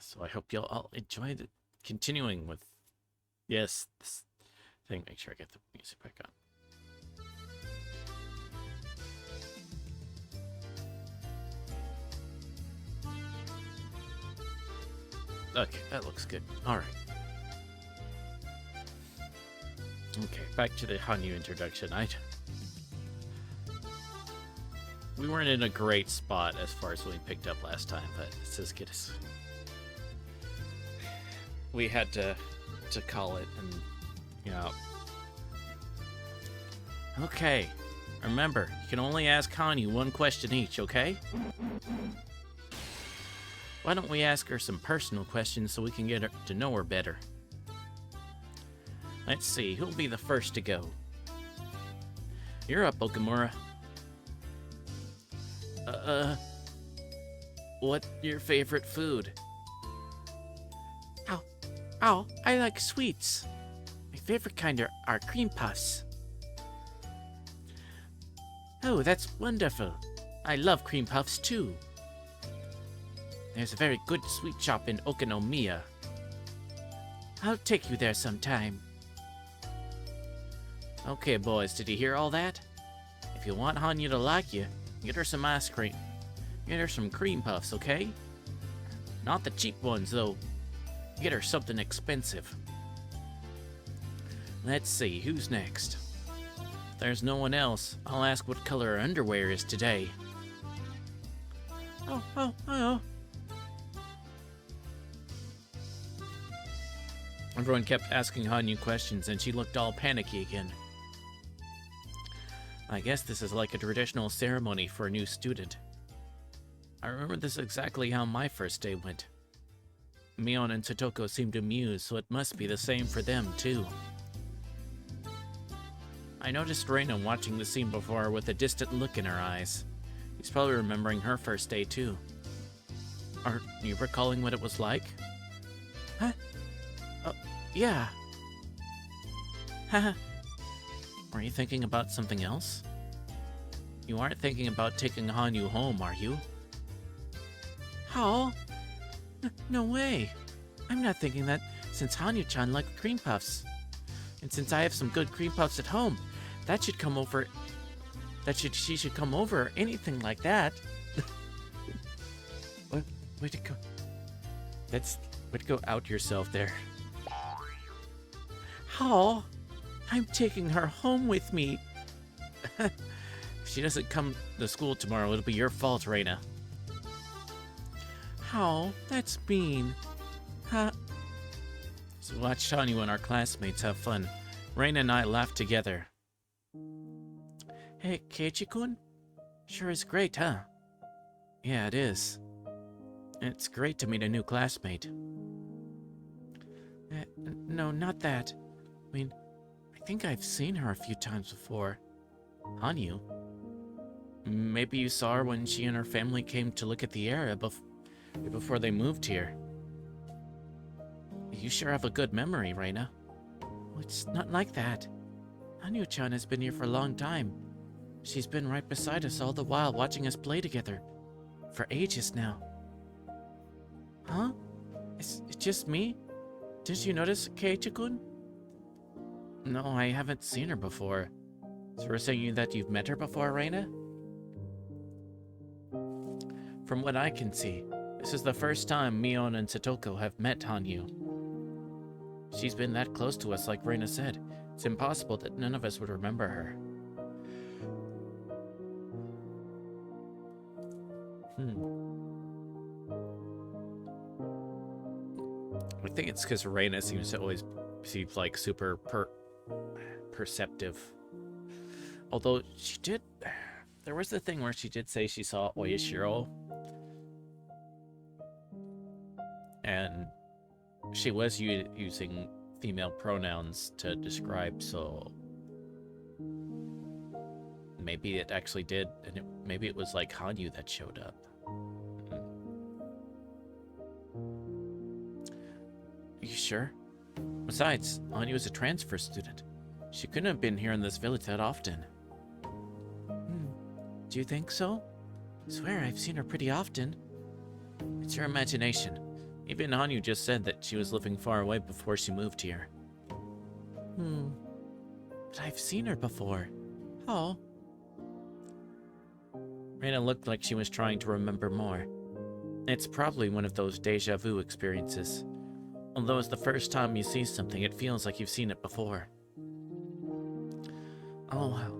So I hope you'll all enjoy continuing with, yes, this thing. Make sure I get the music back on. Okay, that looks good. All right. Okay, back to the Hanyu introduction. We weren't in a great spot as far as what we picked up last time, but it's as good as we had to call it, and Okay, remember, you can only ask Hanyu one question each, okay? Why don't we ask her some personal questions so we can get to know her better? Let's see, who'll be the first to go? You're up, Okamura. What's your favorite food? Oh, I like sweets. My favorite kind are cream puffs. Oh, that's wonderful. I love cream puffs too. There's a very good sweet shop in Okonomiya. I'll take you there sometime. Okay, boys, did you hear all that? If you want Hanyu to like you, get her some ice cream. Get her some cream puffs, okay? Not the cheap ones, though. Get her something expensive. Let's see, who's next? If there's no one else, I'll ask what color her underwear is today. Oh. Everyone kept asking Hanyu questions, and she looked all panicky again. I guess this is like a traditional ceremony for a new student. I remember this exactly how my first day went. Mion and Satoko seemed amused, so it must be the same for them, too. I noticed Reina watching the scene before with a distant look in her eyes. She's probably remembering her first day, too. Are you recalling what it was like? Huh? Yeah. Haha. Were you thinking about something else? You aren't thinking about taking Hanyu home, are you? How? No way. I'm not thinking that, since Hanyu-chan liked cream puffs. And since I have some good cream puffs at home, she should come over, or anything like that. Way to go. Way to go out yourself there. How? I'm taking her home with me. If she doesn't come to school tomorrow, it'll be your fault, Reina. How? That's mean. Huh? So watch Hanyu and our classmates have fun. Reina and I laughed together. Hey, Keiichi-kun? Sure is great, huh? Yeah, it is. It's great to meet a new classmate. No, not that. I mean, I think I've seen her a few times before. Hanyu? Maybe you saw her when she and her family came to look at the area before they moved here. You sure have a good memory, Reina. It's not like that. Hanyu-chan has been here for a long time. She's been right beside us all the while, watching us play together. For ages now. Huh? It's just me? Didn't you notice, Keiichi-kun? No, I haven't seen her before. So we're saying that you've met her before, Reina? From what I can see, this is the first time Mion and Satoko have met Hanyu. She's been that close to us, like Reina said. It's impossible that none of us would remember her. I think it's because Reina seems to always be like super perceptive. Although she did, there was the thing where she did say she saw Oyashiro, and she was using female pronouns to describe, so maybe it actually did, and maybe it was like Hanyu that showed up. Are you sure? Besides, Hanyu is a transfer student. She couldn't have been here in this village that often. Do you think so? I swear I've seen her pretty often. It's your imagination. Even Hanyu just said that she was living far away before she moved here. But I've seen her before. Oh. Reina looked like she was trying to remember more. It's probably one of those deja vu experiences. Although it's the first time you see something, it feels like you've seen it before. Oh well.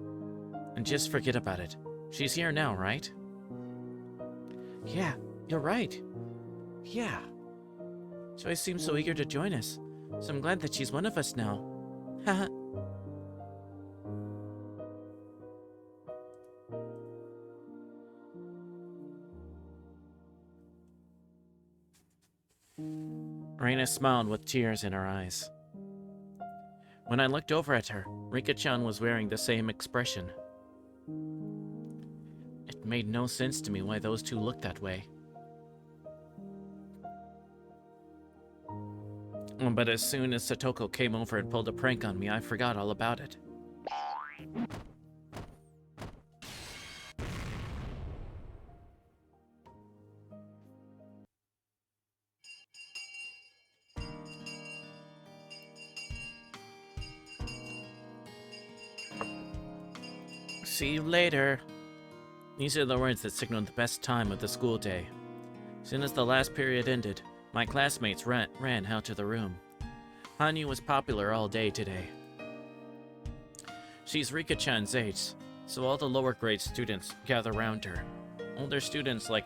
And just forget about it. She's here now, right? Yeah, you're right. Yeah. She always seems so eager to join us, so I'm glad that she's one of us now. Haha. Reina smiled with tears in her eyes. When I looked over at her, Rika-chan was wearing the same expression. It made no sense to me why those two looked that way. But as soon as Satoko came over and pulled a prank on me, I forgot all about it. See you later. These are the words that signaled the best time of the school day. As soon as the last period ended, my classmates ran out to the room. Hanyu was popular all day today. She's Rika-chan's age, so all the lower grade students gather around her. Older students like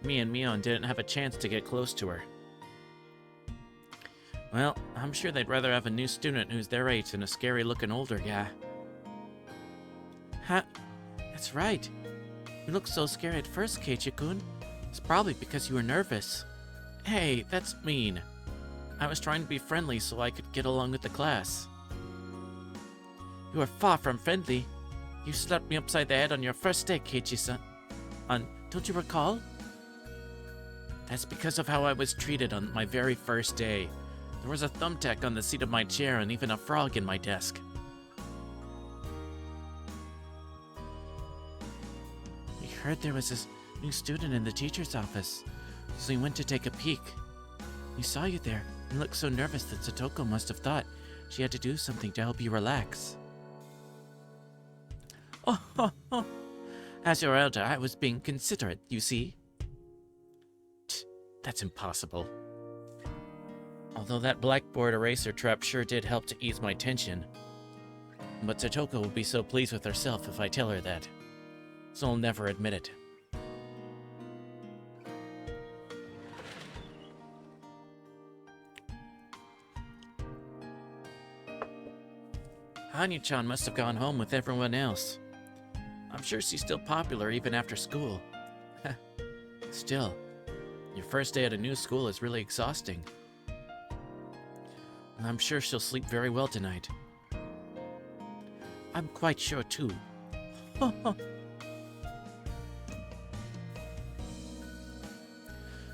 me and Mion didn't have a chance to get close to her. Well, I'm sure they'd rather have a new student who's their age than a scary-looking older guy. Huh? That's right. You looked so scary at first, Keiichi-kun. It's probably because you were nervous. Hey, that's mean. I was trying to be friendly so I could get along with the class. You are far from friendly. You slapped me upside the head on your first day, Keiichi-san. Don't you recall? That's because of how I was treated on my very first day. There was a thumbtack on the seat of my chair and even a frog in my desk. We heard there was this new student in the teacher's office, so we went to take a peek. We saw you there and looked so nervous that Satoko must have thought she had to do something to help you relax. Oh. As your elder, I was being considerate, you see. That's impossible. Although that blackboard eraser trap sure did help to ease my tension. But Satoko will be so pleased with herself if I tell her that. So I'll never admit it. Hanyu-chan must have gone home with everyone else. I'm sure she's still popular even after school. Still, your first day at a new school is really exhausting. I'm sure she'll sleep very well tonight. I'm quite sure too.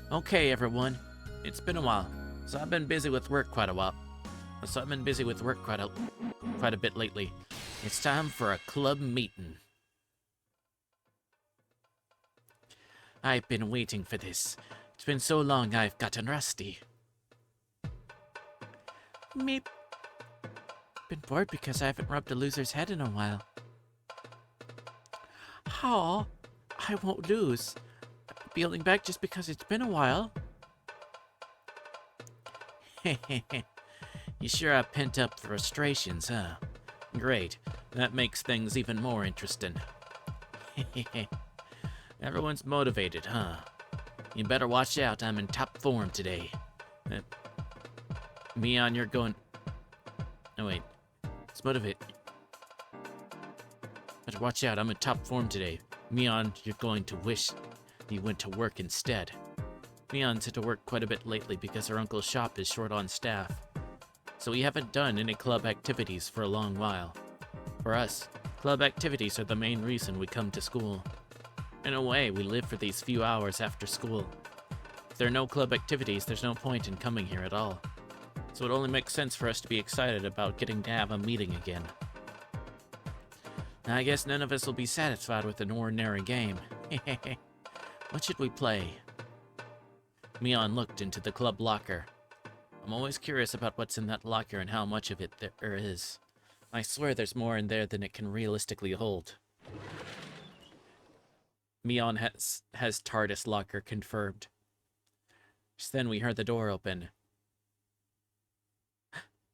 Okay, everyone. It's been a while, so I've been busy with work quite a bit lately. It's time for a club meeting. I've been waiting for this. It's been so long I've gotten rusty. Meep. Been bored because I haven't rubbed a loser's head in a while. Aw, I won't lose. I'll be holding back just because it's been a while. You sure have pent up frustrations, huh? Great. That makes things even more interesting. Everyone's motivated, huh? You better watch out, I'm in top form today. Mion, you're going... Oh, wait. It's motivate. Better watch out, I'm in top form today. Mion, you're going to wish you went to work instead. Mion's had to work quite a bit lately because her uncle's shop is short on staff. So we haven't done any club activities for a long while. For us, club activities are the main reason we come to school. In a way, we live for these few hours after school. If there are no club activities, there's no point in coming here at all. So it only makes sense for us to be excited about getting to have a meeting again. Now, I guess none of us will be satisfied with an ordinary game. What should we play? Mion looked into the club locker. I'm always curious about what's in that locker and how much of it there is. I swear there's more in there than it can realistically hold. Mion has TARDIS locker confirmed. Just then we heard the door open.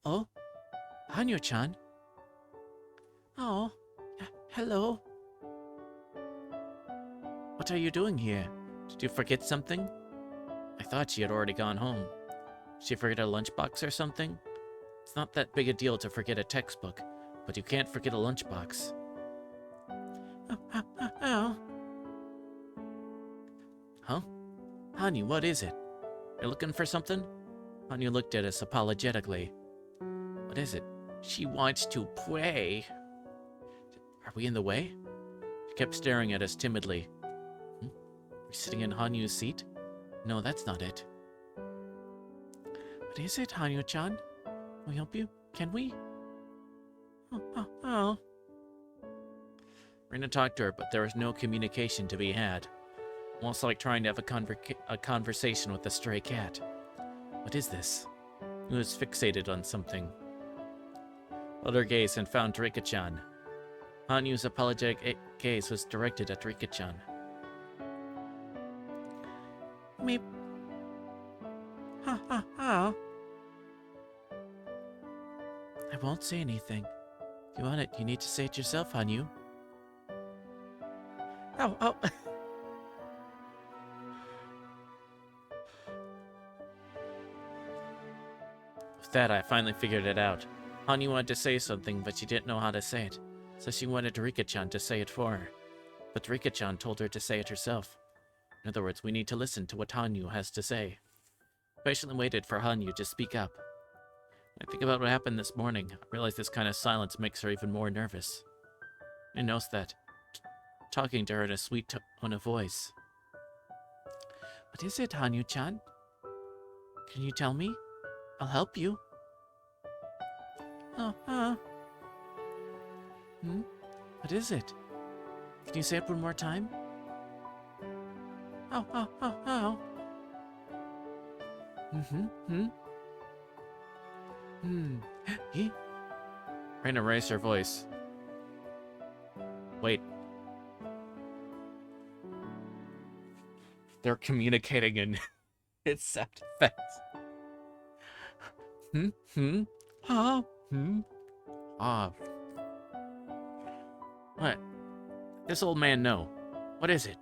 Oh? Hanyo-chan? Oh, hello. What are you doing here? Did you forget something? I thought she had already gone home. Did she forget a lunchbox or something? It's not that big a deal to forget a textbook, but you can't forget a lunchbox. Oh. Huh? Hanyu, what is it? You're looking for something? Hanyu looked at us apologetically. What is it? She wants to pray. Are we in the way? She kept staring at us timidly. We're sitting in Hanyu's seat? No, that's not it. What is it, Hanyu-chan? Can we help you? Can we? Oh. Rina talked to her, but there was no communication to be had. Almost like trying to have a conversation with a stray cat. What is this? He was fixated on something. Held her gaze and found Rika-chan. Hanyu's apologetic gaze was directed at Rika-chan. Meep. Ha. I won't say anything. If you want it, you need to say it yourself, Hanyu. Oh. With that, I finally figured it out. Hanyu wanted to say something, but she didn't know how to say it, so she wanted Rika-chan to say it for her. But Rika-chan told her to say it herself. In other words, we need to listen to what Hanyu has to say. I patiently waited for Hanyu to speak up. When I think about what happened this morning, I realize this kind of silence makes her even more nervous. I noticed that, talking to her in a sweet tone of voice. What is it, Hanyu-chan? Can you tell me? I'll help you. What is it? Can you say it one more time? Oh. Raina raised her voice. Wait. They're communicating in its sound effects. What? This old man know. What is it?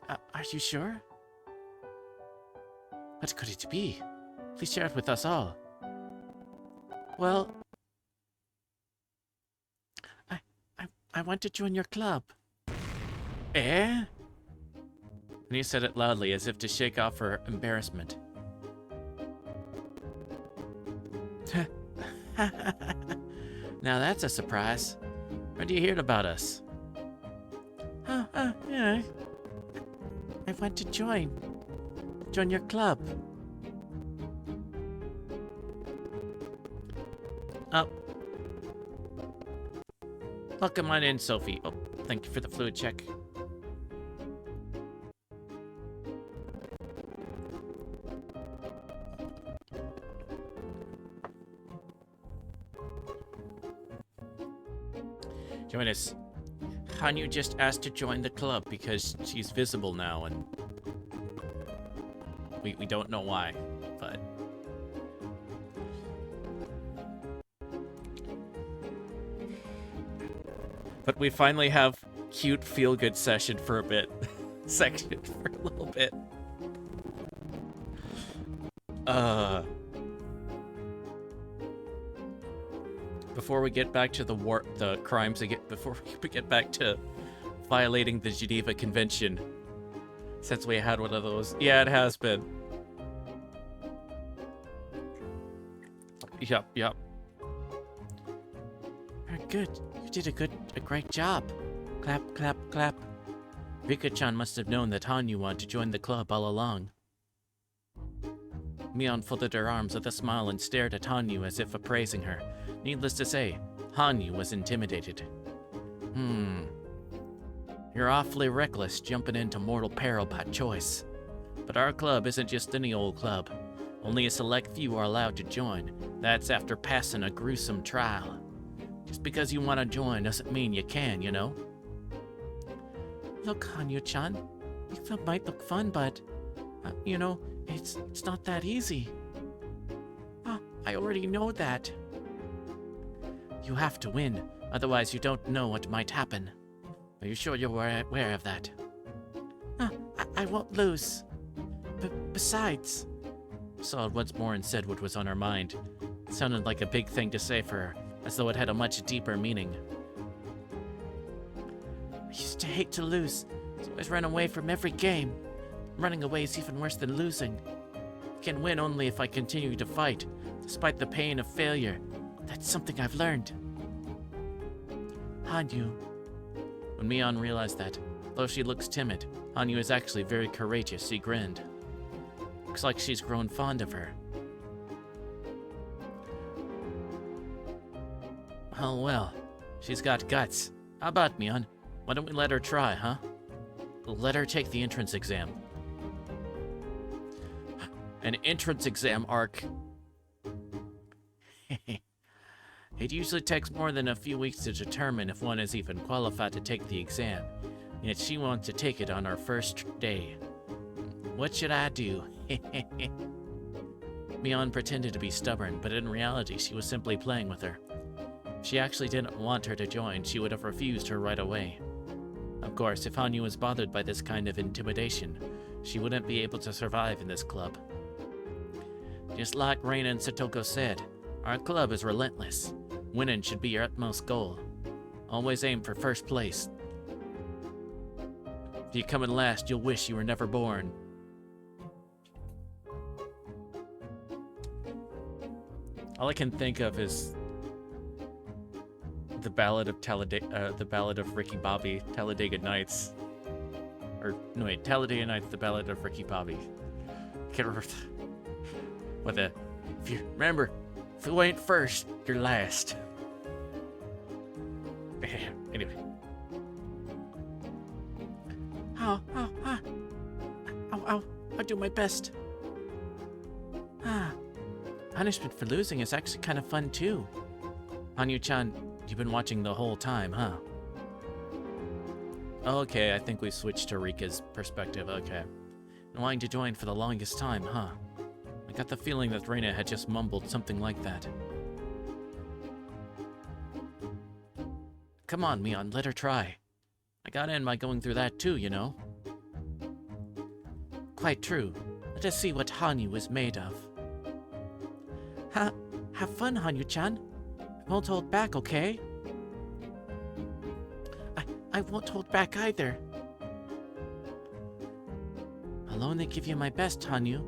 Are you sure? What could it be? Please share it with us all. Well, I want to join your club. Eh? And he said it loudly as if to shake off her embarrassment. Now that's a surprise. When did you hear about us? Yeah. I want to join your club. Oh. Welcome on in, Sophie. Oh, thank you for the fluid check. Join us. Hanyu just asked to join the club because she's visible now, and we don't know why, but we finally have cute feel-good session for a bit. Section for a little bit. Before we get back to the crimes again, before we get back to violating the Geneva Convention, since we had one of those. Yeah, it has been. Yep. Very good. You did a great job. Clap, clap, clap. Rika-chan must have known that Hanyu wanted to join the club all along. Mion folded her arms with a smile and stared at Hanyu as if appraising her. Needless to say, Hanyu was intimidated. You're awfully reckless jumping into mortal peril by choice. But our club isn't just any old club. Only a select few are allowed to join. That's after passing a gruesome trial. Just because you want to join doesn't mean you can, you know? Look, Hanyu-chan, it might look fun, but, it's not that easy. I already know that. You have to win, otherwise you don't know what might happen. Are you sure you're aware of that? I won't lose. Besides... Saw it once more and said what was on her mind. It sounded like a big thing to say for her, as though it had a much deeper meaning. I used to hate to lose, so I ran away from every game. Running away is even worse than losing. I can win only if I continue to fight, despite the pain of failure. That's something I've learned. Hanyu. When Mion realized that, though she looks timid, Hanyu is actually very courageous, he grinned. Looks like she's grown fond of her. Oh well, she's got guts. How about Mion? Why don't we let her try, huh? Let her take the entrance exam. An entrance exam arc. It usually takes more than a few weeks to determine if one is even qualified to take the exam, yet she wants to take it on our first day. What should I do? Mion pretended to be stubborn, but in reality she was simply playing with her. If she actually didn't want her to join, she would have refused her right away. Of course, if Hanyu was bothered by this kind of intimidation, she wouldn't be able to survive in this club. Just like Reina and Satoko said, our club is relentless. Winning should be your utmost goal. Always aim for first place. If you come in last, you'll wish you were never born. All I can think of is the Ballad of Ricky Bobby, Talladega Nights. Or no wait, Talladega Nights, the Ballad of Ricky Bobby. Can't remember. If you remember, if you ain't first, you're last. Anyway. I'll do my best. Punishment for losing is actually kind of fun too. Hanyu-chan, you've been watching the whole time, huh? Okay, I think we switched to Rika's perspective, okay. Been wanting to join for the longest time, huh? I got the feeling that Reina had just mumbled something like that. Come on, Mion, let her try. I got in by going through that too, you know? Quite true. Let us see what Hanyu is made of. Have fun, Hanyu-chan. I won't hold back, okay? I won't hold back either. I'll only give you my best, Hanyu.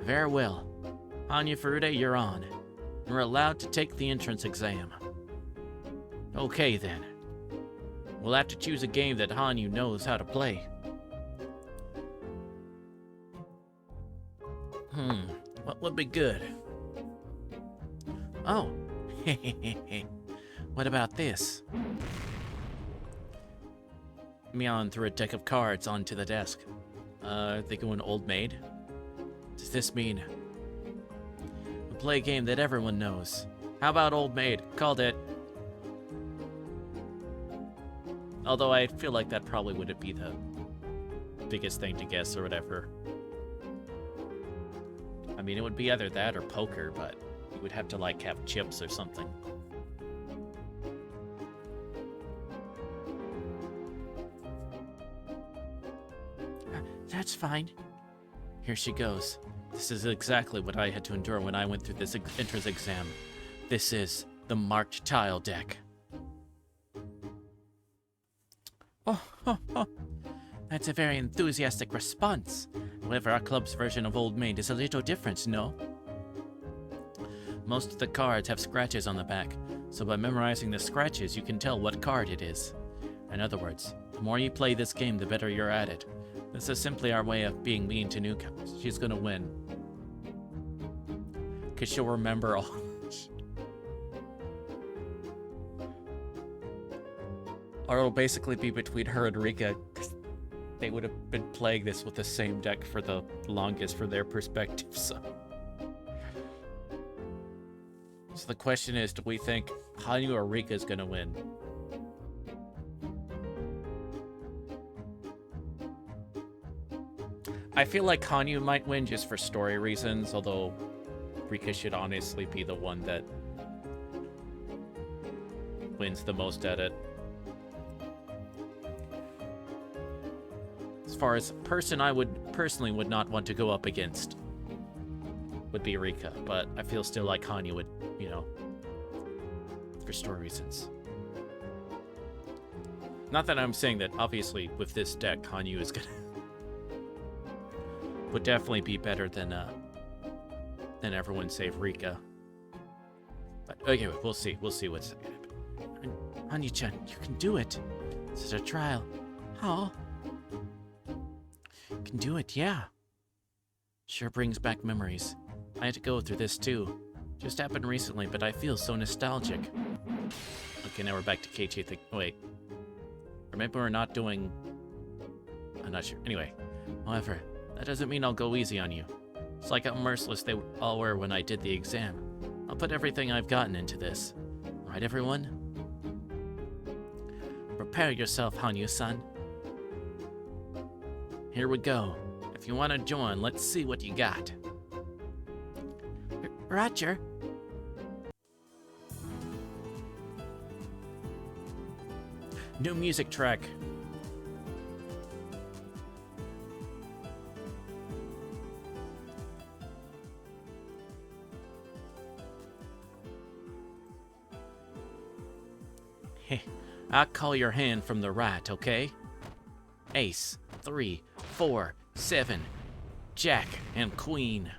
Very well. Hanyu Furude, you're on. You're allowed to take the entrance exam. Okay, then. We'll have to choose a game that Hanyu knows how to play. What would be good? Oh, what about this? Mion threw a deck of cards onto the desk. They go an old maid? Does this mean we play a game that everyone knows? How about old maid? Called it. Although I feel like that probably wouldn't be the biggest thing to guess or whatever. I mean, it would be either that or poker, but you would have to, like, have chips or something. That's fine. Here she goes. This is exactly what I had to endure when I went through this entrance exam. This is the marked tile deck. Oh. That's a very enthusiastic response. However, our club's version of Old Maid is a little different, no? Most of the cards have scratches on the back, so by memorizing the scratches, you can tell what card it is. In other words, the more you play this game, the better you're at it. This is simply our way of being mean to newcomers. She's gonna win. 'Cause she'll remember all... Or it'll basically be between her and Rika. They would have been playing this with the same deck for the longest from their perspective, so. So the question is, do we think Hanyu or Rika is going to win? I feel like Hanyu might win just for story reasons, although Rika should honestly be the one that wins the most at it. As far as person I would personally would not want to go up against would be Rika, but I feel still like Hanyu would, you know, for story reasons. Not that I'm saying that obviously with this deck Hanyu is gonna would definitely be better than everyone save Rika. But okay, we'll see. We'll see what's gonna happen. Hanyu-chan, you can do it. This is a trial. Oh. You can do it, yeah. Sure brings back memories. I had to go through this too. Just happened recently, but I feel so nostalgic. Okay, now we're back to Keiichi. Wait. Or maybe we're not doing... I'm not sure. Anyway. However, that doesn't mean I'll go easy on you. It's like how merciless they all were when I did the exam. I'll put everything I've gotten into this. Right, everyone? Prepare yourself, Hanyu-san. Here we go. If you want to join, let's see what you got. Roger. New music track. Hey, I'll call your hand from the right, okay? Ace, 3, 4, 7, Jack, and Queen.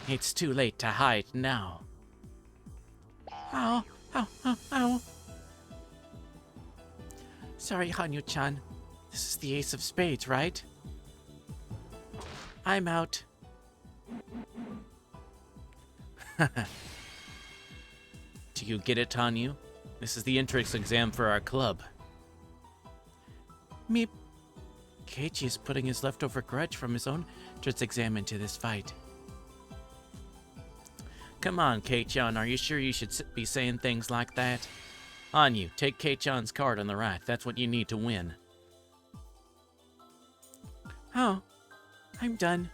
It's too late to hide now. Ow, ow, ow, ow. Sorry, Hanyu-chan. This is the Ace of Spades, right? I'm out. Do you get it, Hanyu? This is the entrance exam for our club. Meep. Keiichi is putting his leftover grudge from his own entrance exam into this fight. Come on, Kei-chan, are you sure you should be saying things like that? Hanyu, take Kei-chan's card on the right. That's what you need to win. Oh, I'm done.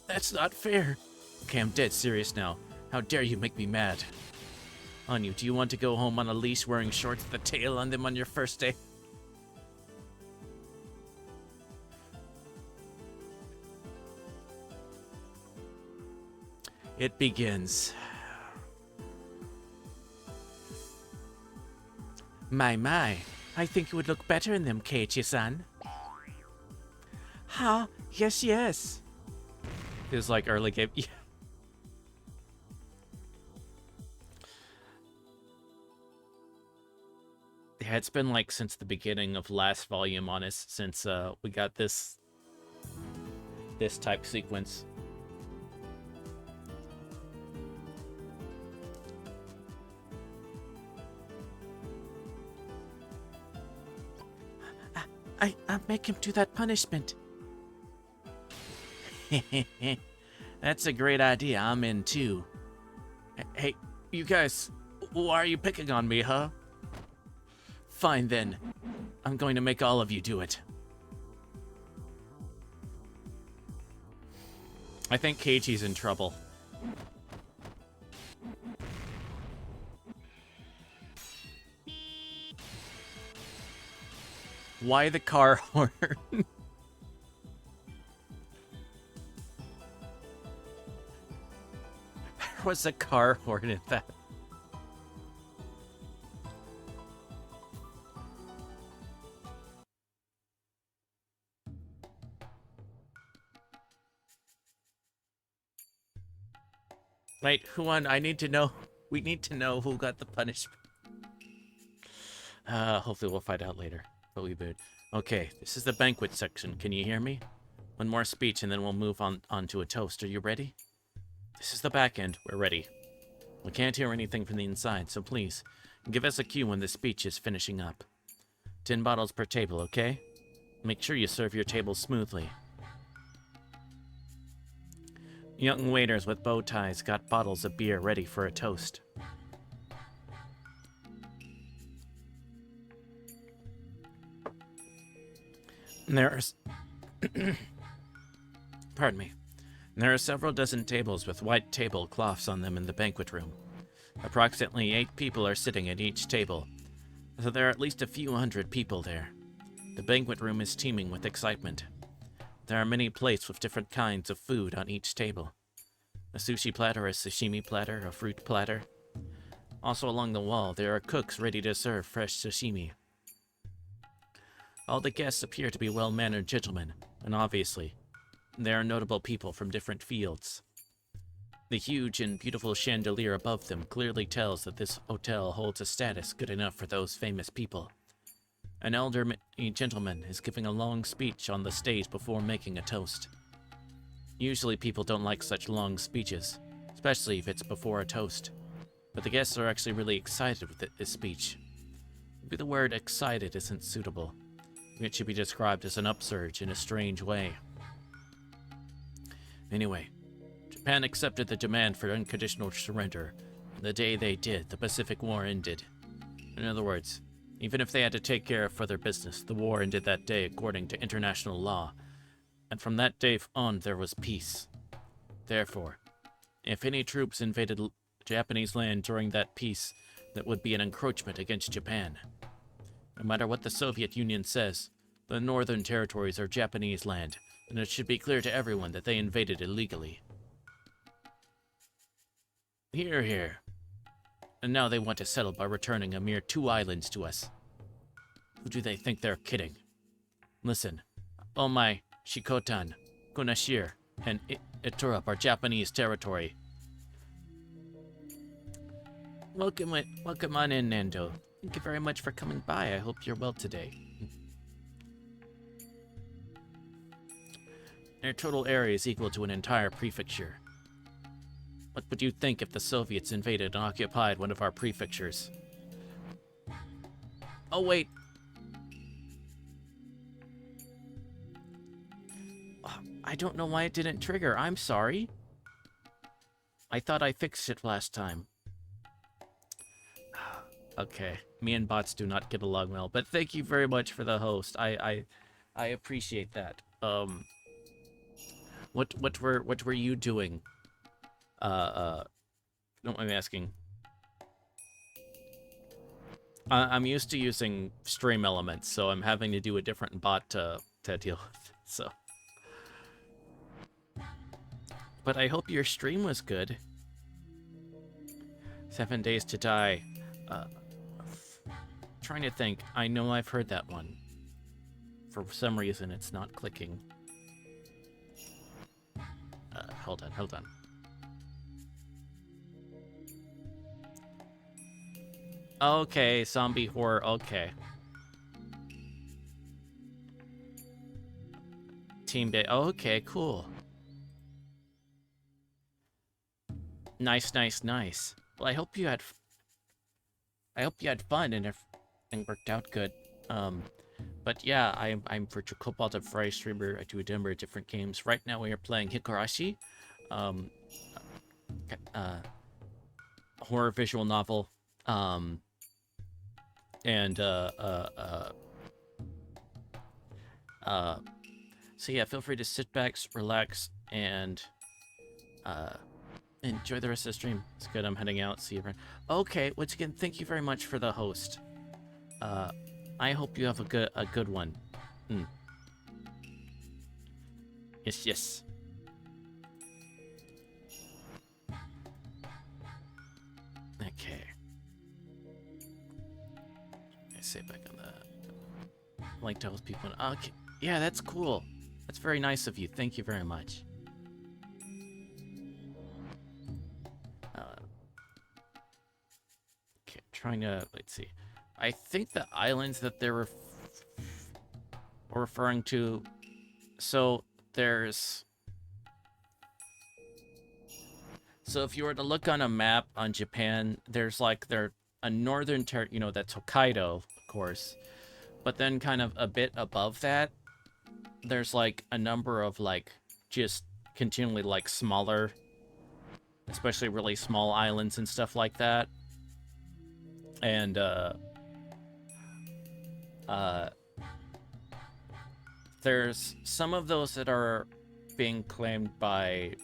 That's not fair. Okay, I'm dead serious now. How dare you make me mad? Hanyu, do you want to go home on a leash wearing shorts with a tail on them on your first day? It begins. My, I think you would look better in them, Keiichi-san. Ha, yes. Feels like early game. Yeah. Yeah, it's been like since the beginning of last volume on us, since we got this type sequence. I'll make him do that punishment. That's a great idea. I'm in too. Hey, you guys, why are you picking on me, huh? Fine then. I'm going to make all of you do it. I think Keiichi's in trouble. Why the car horn? There was a car horn in that. Wait, who won? I need to know. We need to know who got the punishment. Hopefully we'll find out later. But we would. Okay, this is the banquet section. Can you hear me? One more speech and then we'll move on to a toast. Are you ready? This is the back end. We're ready. We can't hear anything from the inside, so please, Give us a cue when the speech is finishing up. 10 bottles per table, okay? Make sure you serve your table smoothly. Young waiters with bow ties got bottles of beer ready for a toast. There's... Pardon me. There are several dozen tables with white tablecloths on them in the banquet room. Approximately 8 people are sitting at each table, so there are at least a few hundred people there. The banquet room is teeming with excitement. There are many plates with different kinds of food on each table. A sushi platter, a sashimi platter, a fruit platter. Also along the wall, there are cooks ready to serve fresh sashimi. All the guests appear to be well-mannered gentlemen, and obviously, there are notable people from different fields. The huge and beautiful chandelier above them clearly tells that this hotel holds a status good enough for those famous people. An elderly gentleman is giving a long speech on the stage before making a toast. Usually people don't like such long speeches, especially if it's before a toast. But the guests are actually really excited with this speech. Maybe the word excited isn't suitable. It should be described as an upsurge in a strange way. Anyway, Japan accepted the demand for unconditional surrender. The day they did, the Pacific War ended. In other words, even if they had to take care of further business, the war ended that day according to international law. And from that day on, there was peace. Therefore, if any troops invaded Japanese land during that peace, that would be an encroachment against Japan. No matter what the Soviet Union says, the northern territories are Japanese land, and it should be clear to everyone that they invaded illegally. Hear, hear. And now they want to settle by returning a mere 2 islands to us. Who do they think they're kidding? Listen, Omai, Shikotan, Kunashir, and Iturup are Japanese territory. Welcome on in, Nando. Thank you very much for coming by. I hope you're well today. Their total area is equal to an entire prefecture. What would you think if the Soviets invaded and occupied one of our prefectures? Oh, wait. I don't know why it didn't trigger. I'm sorry. I thought I fixed it last time. Okay. Me and bots do not get along well, but thank you very much for the host. I appreciate that. What were you doing? Don't mind me asking. I'm used to using stream elements, so I'm having to do a different bot to deal with. So, but I hope your stream was good. 7 Days to Die. Trying to think. I know I've heard that one. For some reason, it's not clicking. Hold on. Okay, zombie horror, okay. Team Bay, okay, cool. Nice. Well, I hope you had fun and everything worked out good. But yeah, I'm Virtual Cobalt, a Friday streamer. I do a number of different games. Right now we are playing Higurashi, horror visual novel, so yeah, feel free to sit back, relax, and enjoy the rest of the stream. It's good. I'm heading out. See you around. Okay, once again, thank you very much for the host. I hope you have a good one. Yes. Okay. I say back on the like tells people. Okay, yeah, that's cool. That's very nice of you. Thank you very much. Okay, trying to let's see. I think the islands that they're referring to. So there's. So if you were to look on a map on Japan, there's like a northern you know, that's Hokkaido, of course. But then kind of a bit above that, there's like a number of like just continually like smaller, especially really small islands and stuff like that. And there's some of those that are being claimed by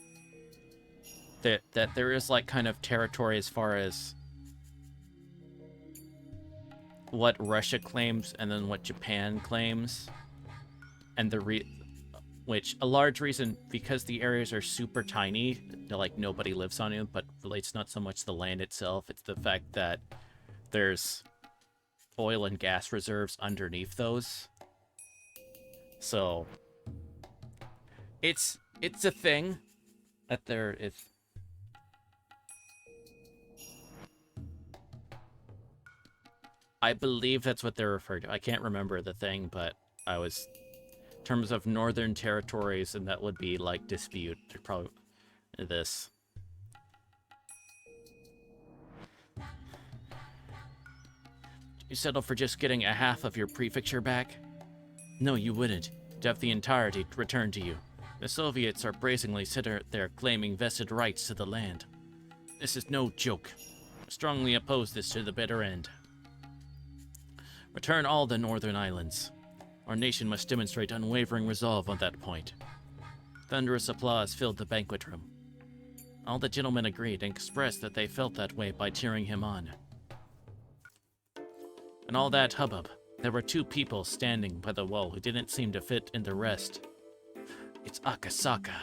that there is like kind of territory as far as what Russia claims and then what Japan claims, and which a large reason, because the areas are super tiny, like nobody lives on it, but relates not so much the land itself, it's the fact that there's oil and gas reserves underneath those. So it's a thing that there is. I believe that's what they're referring to. I can't remember the thing, but I was, in terms of northern territories, and that would be like dispute. They're probably this. You settle for just getting a half of your prefecture back? No, you wouldn't. To have the entirety returned to you. The Soviets are brazenly sitting there claiming vested rights to the land. This is no joke. I strongly oppose this to the bitter end. Return all the northern islands. Our nation must demonstrate unwavering resolve on that point. Thunderous applause filled the banquet room. All the gentlemen agreed and expressed that they felt that way by cheering him on. In all that hubbub, there were two people standing by the wall who didn't seem to fit in the rest. It's Akasaka.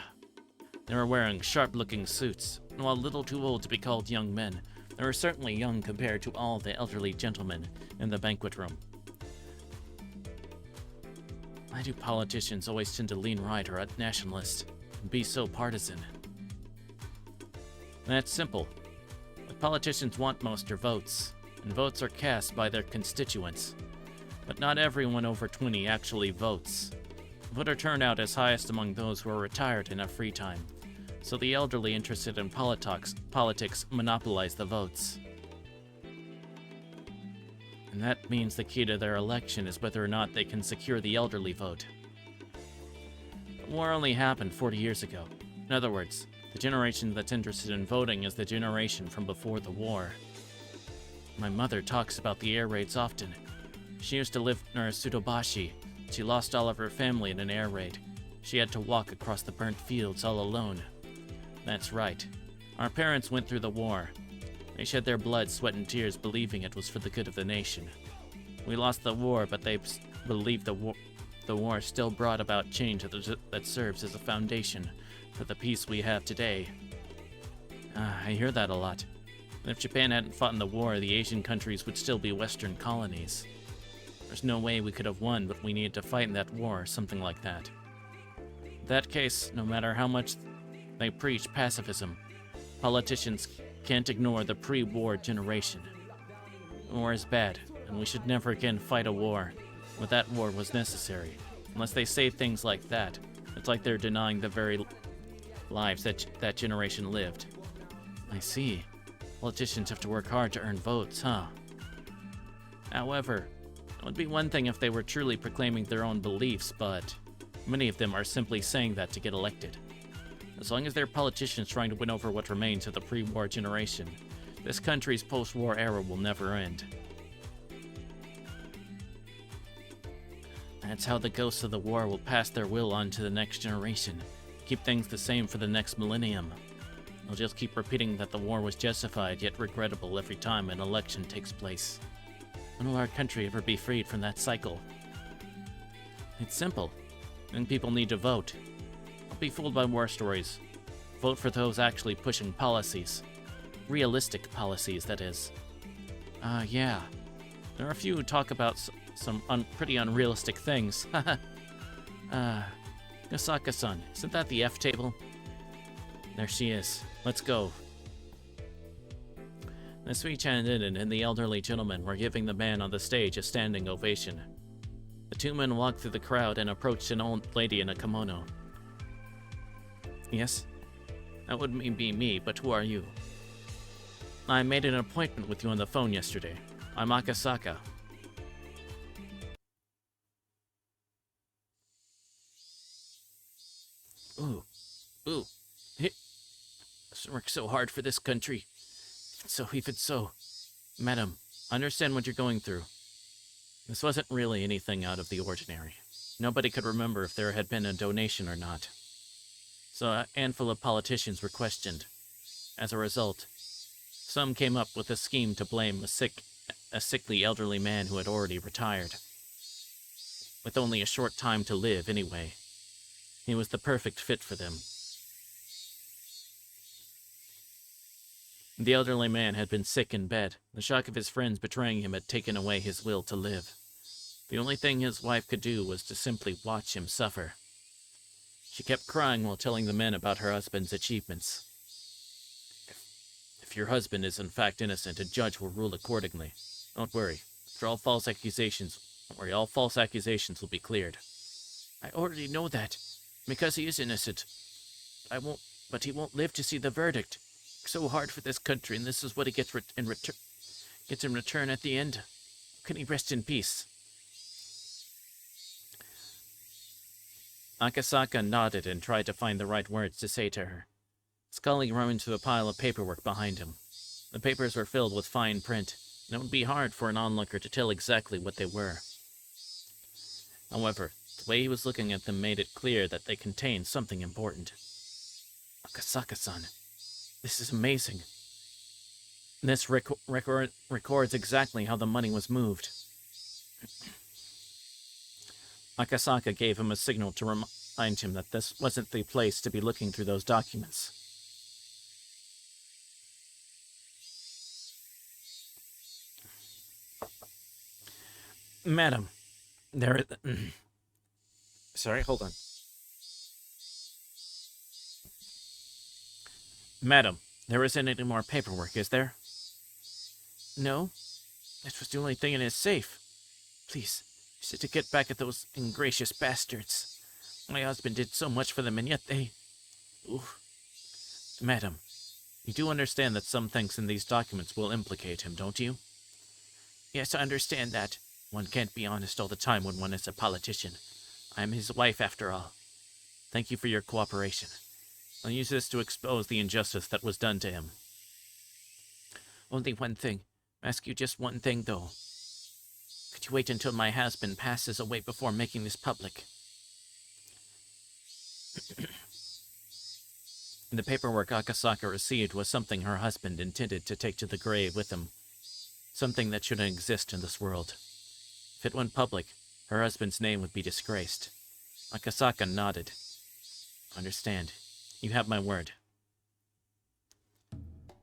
They were wearing sharp-looking suits, and while a little too old to be called young men, they were certainly young compared to all the elderly gentlemen in the banquet room. Why do politicians always tend to lean right or nationalist and be so partisan? That's simple. What politicians want most are votes, and votes are cast by their constituents. But not everyone over 20 actually votes. Voter turnout is highest among those who are retired and have free time, so the elderly interested in politics monopolize the votes. And that means the key to their election is whether or not they can secure the elderly vote. The war only happened 40 years ago. In other words, the generation that's interested in voting is the generation from before the war. My mother talks about the air raids often. She used to live near Sudobashi. She lost all of her family in an air raid. She had to walk across the burnt fields all alone. That's right. Our parents went through the war. They shed their blood, sweat, and tears believing it was for the good of the nation. We lost the war, but they believed the war still brought about change that serves as a foundation for the peace we have today. I hear that a lot. And if Japan hadn't fought in the war, the Asian countries would still be Western colonies. There's no way we could have won, but we needed to fight in that war, something like that. In that case, no matter how much they preach pacifism, politicians can't ignore the pre-war generation. War is bad, and we should never again fight a war, but that war was necessary. Unless they say things like that, it's like they're denying the very lives that generation lived. I see. Politicians have to work hard to earn votes, huh? However, it would be one thing if they were truly proclaiming their own beliefs, but many of them are simply saying that to get elected. As long as they're politicians trying to win over what remains of the pre-war generation, this country's post-war era will never end. That's how the ghosts of the war will pass their will on to the next generation, keep things the same for the next millennium. They'll just keep repeating that the war was justified yet regrettable every time an election takes place. When will our country ever be freed from that cycle? It's simple. Young people need to vote. Don't be fooled by war stories. Vote for those actually pushing policies. Realistic policies, that is. Yeah. There are a few who talk about some pretty unrealistic things. Yosaka-san, isn't that the F table? There she is. Let's go. The speech ended, and the elderly gentlemen were giving the man on the stage a standing ovation. The two men walked through the crowd and approached an old lady in a kimono. Yes? That wouldn't be me, but who are you? I made an appointment with you on the phone yesterday. I'm Akasaka. Ooh. He worked so hard for this country. Even so. Madam, I understand what you're going through. This wasn't really anything out of the ordinary. Nobody could remember if there had been a donation or not. So a handful of politicians were questioned. As a result, some came up with a scheme to blame a sickly elderly man who had already retired. With only a short time to live anyway. He was the perfect fit for them. The elderly man had been sick in bed. The shock of his friends betraying him had taken away his will to live. The only thing his wife could do was to simply watch him suffer. She kept crying while telling the men about her husband's achievements. If your husband is in fact innocent, a judge will rule accordingly. Don't worry. All false accusations will be cleared. I already know that. Because he is innocent. But he won't live to see the verdict. So hard for this country, and this is what he gets in return at the end. Can he rest in peace? Akasaka nodded and tried to find the right words to say to her. Scully ran into a pile of paperwork behind him. The papers were filled with fine print, and it would be hard for an onlooker to tell exactly what they were. However, the way he was looking at them made it clear that they contained something important. Akasaka-san, this is amazing. This records exactly how the money was moved. Akasaka gave him a signal to remind him that this wasn't the place to be looking through those documents. Madam, Sorry, hold on. Madam, there isn't any more paperwork, is there? No. This was the only thing in his safe. Please, you said to get back at those ingracious bastards. My husband did so much for them, and yet they... Ooh. Madam, you do understand that some things in these documents will implicate him, don't you? Yes, I understand that. One can't be honest all the time when one is a politician. I am his wife, after all. Thank you for your cooperation. I'll use this to expose the injustice that was done to him. Only one thing. I'll ask you just one thing, though. Could you wait until my husband passes away before making this public? The paperwork Akasaka received was something her husband intended to take to the grave with him. Something that shouldn't exist in this world. If it went public, her husband's name would be disgraced. Akasaka nodded. Understand. You have my word.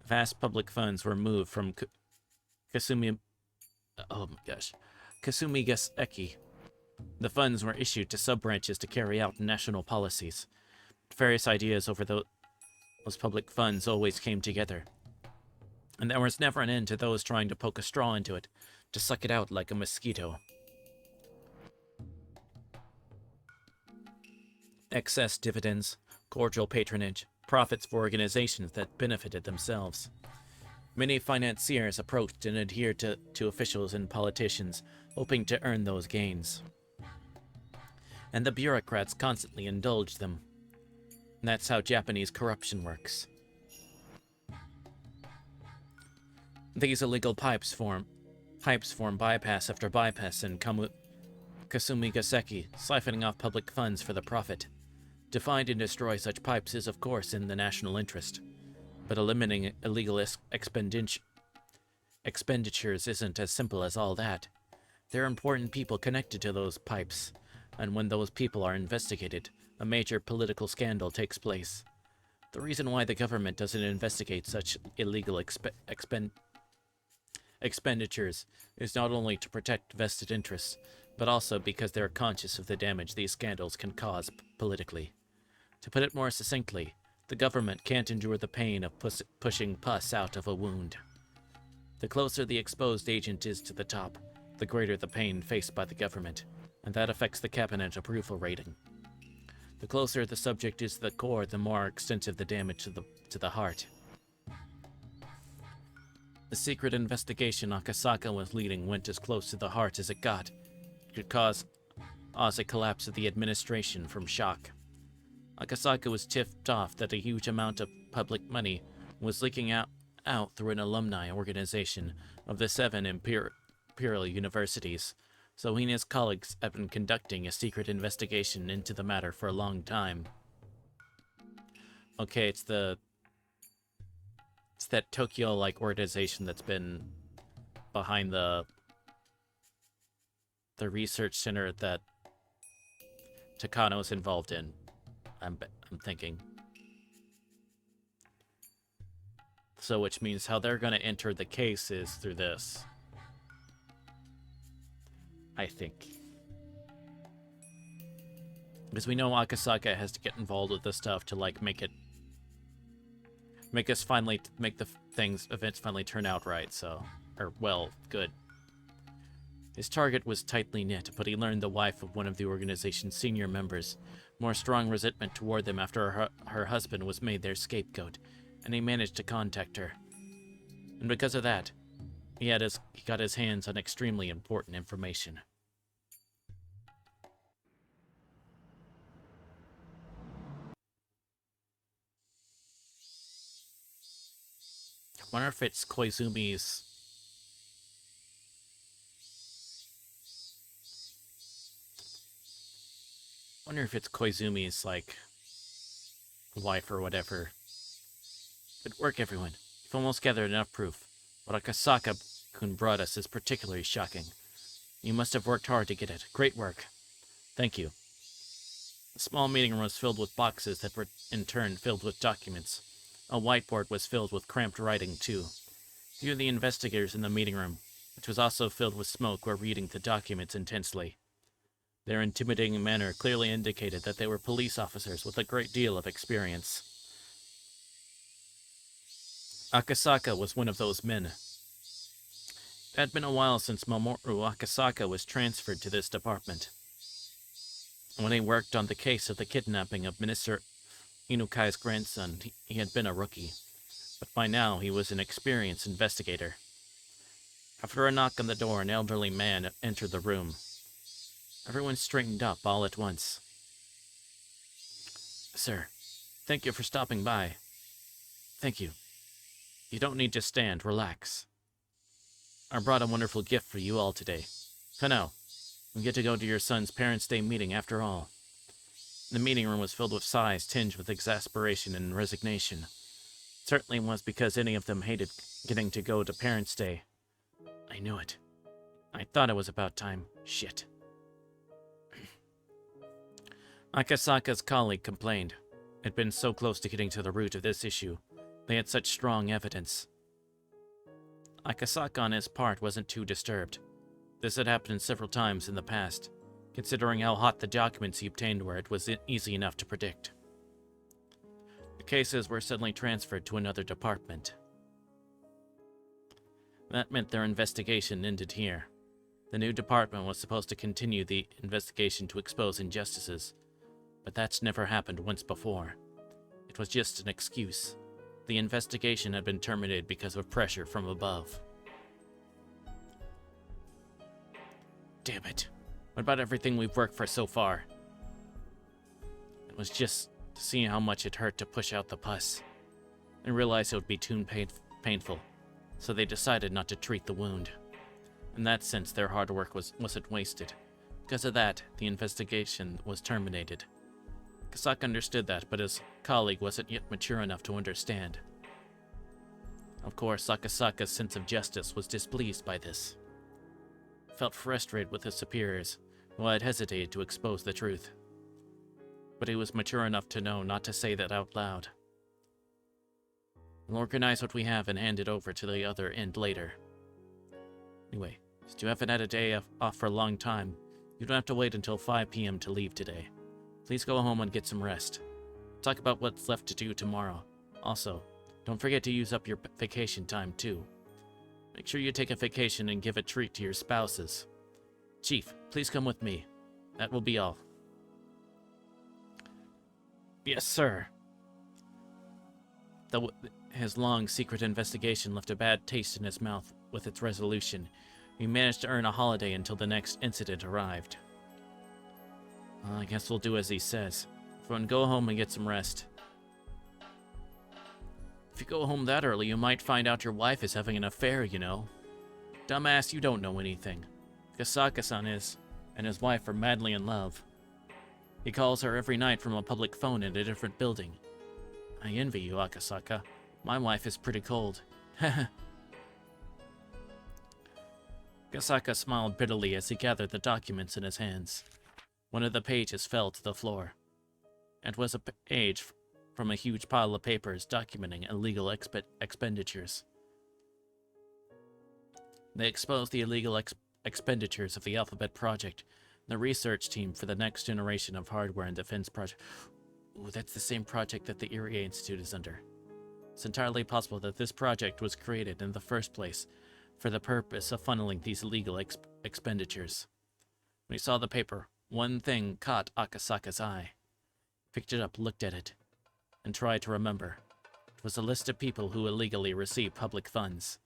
Vast public funds were moved from Kasumigaseki. The funds were issued to sub-branches to carry out national policies. Various ideas over those public funds always came together. And there was never an end to those trying to poke a straw into it, to suck it out like a mosquito. Excess dividends, cordial patronage, profits for organizations that benefited themselves. Many financiers approached and adhered to officials and politicians, hoping to earn those gains. And the bureaucrats constantly indulged them. And that's how Japanese corruption works. These illegal pipes form bypass after bypass in Kasumigaseki, siphoning off public funds for the profit. To find and destroy such pipes is, of course, in the national interest. But eliminating illegal expenditures isn't as simple as all that. There are important people connected to those pipes, and when those people are investigated, a major political scandal takes place. The reason why the government doesn't investigate such illegal expenditures is not only to protect vested interests, but also because they're conscious of the damage these scandals can cause politically. To put it more succinctly, the government can't endure the pain of pushing pus out of a wound. The closer the exposed agent is to the top, the greater the pain faced by the government, and that affects the cabinet approval rating. The closer the subject is to the core, the more extensive the damage to the heart. The secret investigation Akasaka was leading went as close to the heart as it got. It could cause a collapse of the administration from shock. Akasaka was tipped off that a huge amount of public money was leaking out through an alumni organization of the 7 imperial universities, so he and his colleagues have been conducting a secret investigation into the matter for a long time. Okay, it's that Tokyo-like organization that's been behind the research center that Takano's involved in. I'm thinking. So, which means how they're going to enter the case is through this. I think. Because we know Akasaka has to get involved with this stuff to, like, make the events finally turn out right, so. Or, well, good. His target was tightly knit, but he learned the wife of one of the organization's senior members more strong resentment toward them after her husband was made their scapegoat, and he managed to contact her. And because of that, he got his hands on extremely important information. I wonder if it's Koizumi's... like, wife or whatever. Good work, everyone. You've almost gathered enough proof. What Akasaka-kun brought us is particularly shocking. You must have worked hard to get it. Great work. Thank you. The small meeting room was filled with boxes that were, in turn, filled with documents. A whiteboard was filled with cramped writing, too. Few of the investigators in the meeting room, which was also filled with smoke, were reading the documents intensely. Their intimidating manner clearly indicated that they were police officers with a great deal of experience. Akasaka was one of those men. It had been a while since Mamoru Akasaka was transferred to this department. When he worked on the case of the kidnapping of Minister Inukai's grandson, he had been a rookie, but by now he was an experienced investigator. After a knock on the door, an elderly man entered the room. Everyone straightened up all at once. Sir, thank you for stopping by. Thank you. You don't need to stand, relax. I brought a wonderful gift for you all today. For now, we get to go to your son's Parents' Day meeting after all. The meeting room was filled with sighs tinged with exasperation and resignation. It certainly was because any of them hated getting to go to Parents' Day. I knew it. I thought it was about time. Shit. Akasaka's colleague complained. It had been so close to getting to the root of this issue. They had such strong evidence. Akasaka on his part wasn't too disturbed. This had happened several times in the past. Considering how hot the documents he obtained were, it was easy enough to predict. The cases were suddenly transferred to another department. That meant their investigation ended here. The new department was supposed to continue the investigation to expose injustices, but that's never happened once before. It was just an excuse. The investigation had been terminated because of pressure from above. Damn it. What about everything we've worked for so far? It was just to see how much it hurt to push out the pus. They realized it would be too painful, so they decided not to treat the wound. In that sense, their hard work wasn't wasted. Because of that, the investigation was terminated. Kasaka understood that, but his colleague wasn't yet mature enough to understand. Of course, Akasaka's sense of justice was displeased by this. He felt frustrated with his superiors, who had hesitated to expose the truth. But he was mature enough to know not to say that out loud. We'll organize what we have and hand it over to the other end later. Anyway, since you haven't had a day off for a long time, you don't have to wait until 5 p.m. to leave today. Please go home and get some rest. Talk about what's left to do tomorrow. Also, don't forget to use up your vacation time too. Make sure you take a vacation and give a treat to your spouses. Chief, please come with me. That will be all. Yes, sir. His long, secret investigation left a bad taste in his mouth with its resolution. He managed to earn a holiday until the next incident arrived. I guess we'll do as he says. Everyone go home and get some rest. If you go home that early, you might find out your wife is having an affair, you know. Dumbass, you don't know anything. Akasaka-san is, and his wife are madly in love. He calls her every night from a public phone in a different building. I envy you, Akasaka. My wife is pretty cold. Akasaka smiled bitterly as he gathered the documents in his hands. One of the pages fell to the floor. It was a page from a huge pile of papers documenting illegal expenditures. They exposed the illegal expenditures of the Alphabet Project, the research team for the next generation of hardware and defense project. Ooh, that's the same project that the Irie Institute is under. It's entirely possible that this project was created in the first place for the purpose of funneling these illegal expenditures. When he saw the paper, one thing caught Akasaka's eye. He picked it up, looked at it, and tried to remember. It was a list of people who illegally received public funds.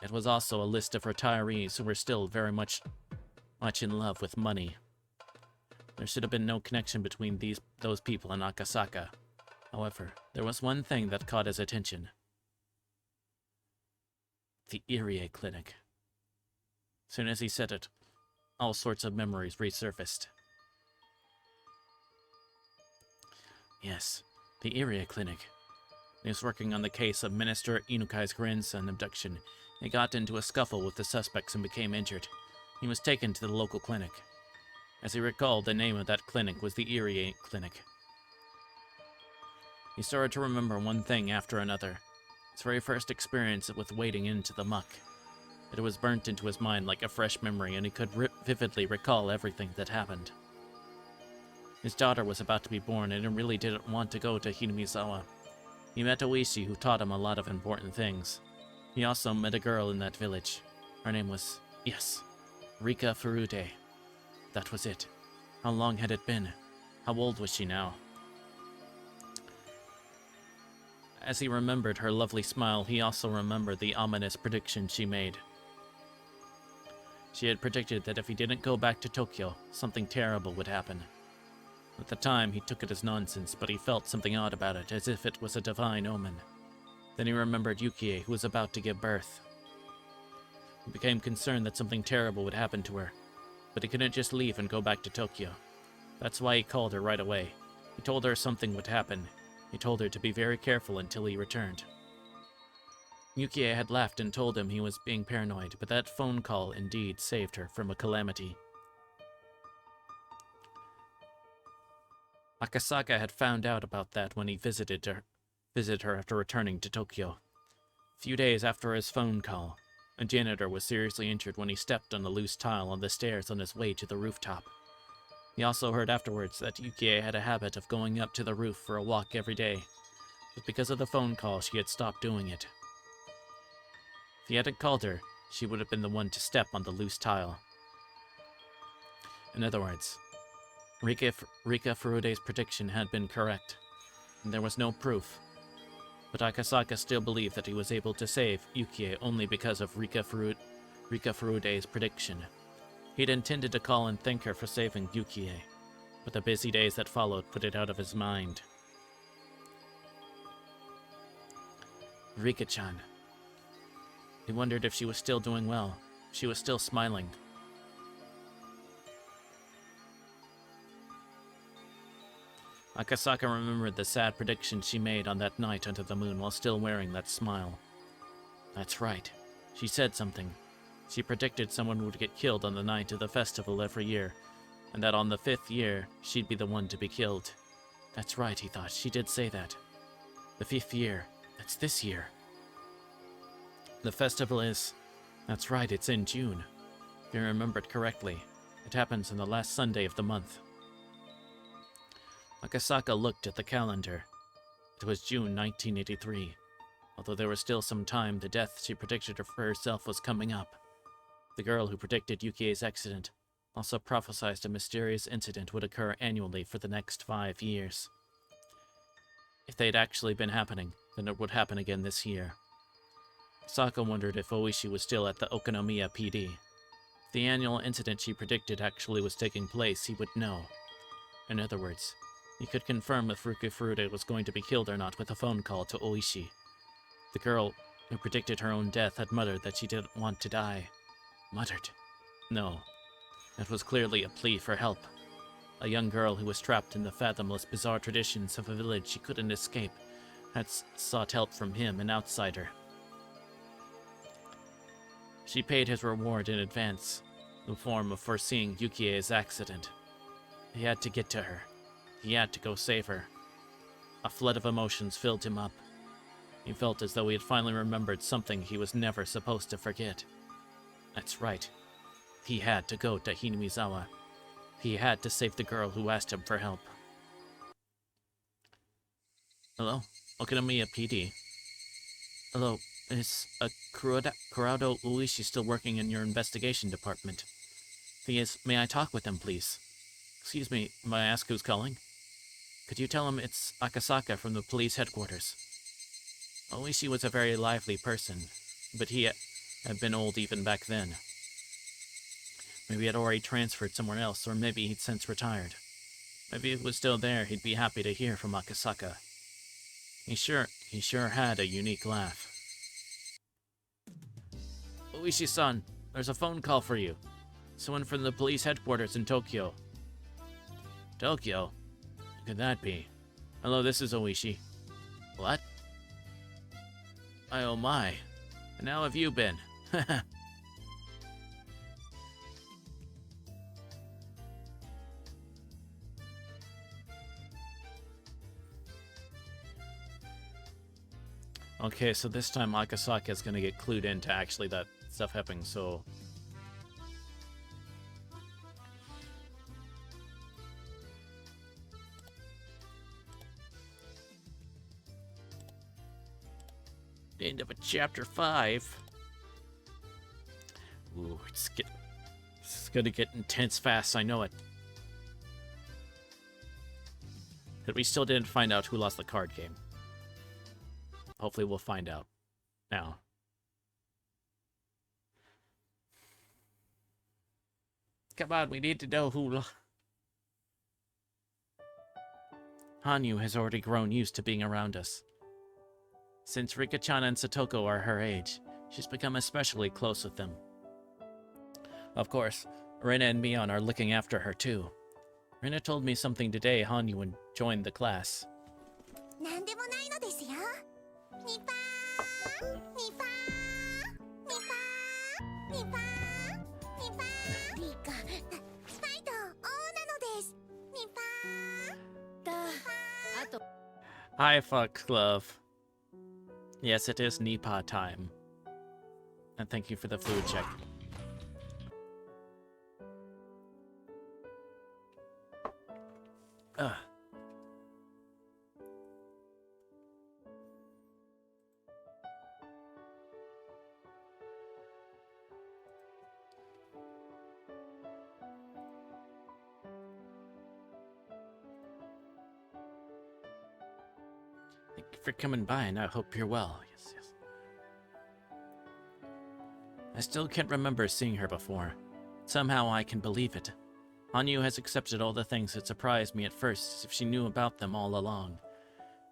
It was also a list of retirees who were still very much in love with money. There should have been no connection between those people and Akasaka. However, there was one thing that caught his attention. The Irie Clinic. As soon as he said it, all sorts of memories resurfaced. Yes, the Irie Clinic. He was working on the case of Minister Inukai's grandson abduction. He got into a scuffle with the suspects and became injured. He was taken to the local clinic. As he recalled, the name of that clinic was the Irie Clinic. He started to remember one thing after another. His very first experience with wading into the muck. It was burnt into his mind like a fresh memory, and he could vividly recall everything that happened. His daughter was about to be born, and he really didn't want to go to Hinamizawa. He met Oishi, who taught him a lot of important things. He also met a girl in that village. Her name was, yes, Rika Furude. That was it. How long had it been? How old was she now? As he remembered her lovely smile, he also remembered the ominous prediction she made. She had predicted that if he didn't go back to Tokyo, something terrible would happen. At the time, he took it as nonsense, but he felt something odd about it, as if it was a divine omen. Then he remembered Yukie, who was about to give birth. He became concerned that something terrible would happen to her, but he couldn't just leave and go back to Tokyo. That's why he called her right away. He told her something would happen. He told her to be very careful until he returned. Yukie had laughed and told him he was being paranoid, but that phone call indeed saved her from a calamity. Akasaka had found out about that when he visited her after returning to Tokyo. A few days after his phone call, a janitor was seriously injured when he stepped on a loose tile on the stairs on his way to the rooftop. He also heard afterwards that Yukie had a habit of going up to the roof for a walk every day, but because of the phone call, she had stopped doing it. If he hadn't called her, she would have been the one to step on the loose tile. In other words, Rika Furude's prediction had been correct, and there was no proof. But Akasaka still believed that he was able to save Yukie only because of Rika Furude's prediction. He'd intended to call and thank her for saving Yukie, but the busy days that followed put it out of his mind. Rika-chan. He wondered if she was still doing well, if she was still smiling. Akasaka remembered the sad prediction she made on that night under the moon while still wearing that smile. That's right. She said something. She predicted someone would get killed on the night of the festival every year, and that on the 5th year, she'd be the one to be killed. That's right, he thought. She did say that. The 5th year. That's this year. The festival is... That's right, it's in June. If you remembered correctly, it happens on the last Sunday of the month. Akasaka looked at the calendar. It was June 1983. Although there was still some time, the death she predicted for herself was coming up. The girl who predicted Yukie's accident also prophesied a mysterious incident would occur annually for the next 5 years. If they'd actually been happening, then it would happen again this year. Saka wondered if Oishi was still at the Okonomiya PD. If the annual incident she predicted actually was taking place, he would know. In other words, he could confirm if Furude was going to be killed or not with a phone call to Oishi. The girl who predicted her own death had muttered that she didn't want to die. Muttered? No. That was clearly a plea for help. A young girl who was trapped in the fathomless, bizarre traditions of a village she couldn't escape had sought help from him, an outsider. She paid his reward in advance, in the form of foreseeing Yukie's accident. He had to get to her. He had to go save her. A flood of emotions filled him up. He felt as though he had finally remembered something he was never supposed to forget. That's right. He had to go to Hinamizawa. He had to save the girl who asked him for help. Hello? Okonomiya PD. Hello, is Kurado Uishi still working in your investigation department? If he is, may I talk with him, please? Excuse me, may I ask who's calling? Could you tell him it's Akasaka from the police headquarters? Oishi was a very lively person, but he had been old even back then. Maybe he had already transferred somewhere else, or maybe he'd since retired. Maybe if he was still there, he'd be happy to hear from Akasaka. He sure had a unique laugh. Oishi-san, there's a phone call for you. Someone from the police headquarters in Tokyo. Tokyo? Who could that be? Hello, this is Oishi. What? Oh my. And how have you been? Okay, so this time Akasaka is gonna get clued into actually that stuff happening, so... End of a chapter 5. Ooh, it's gonna get intense fast, I know it. But we still didn't find out who lost the card game. Hopefully we'll find out now. Come on, we need to know who... Hanyu has already grown used to being around us. Since Rika-chan and Satoko are her age, she's become especially close with them. Of course, Rena and Mion are looking after her too. Rena told me something today Hanyu joined the class. Hi, fuck love. Yes, it is Nipa time. And thank you for the food check. Ugh. Thank you for coming by, and I hope you're well. Yes, yes. I still can't remember seeing her before. Somehow I can believe it. Hanyu has accepted all the things that surprised me at first, as if she knew about them all along.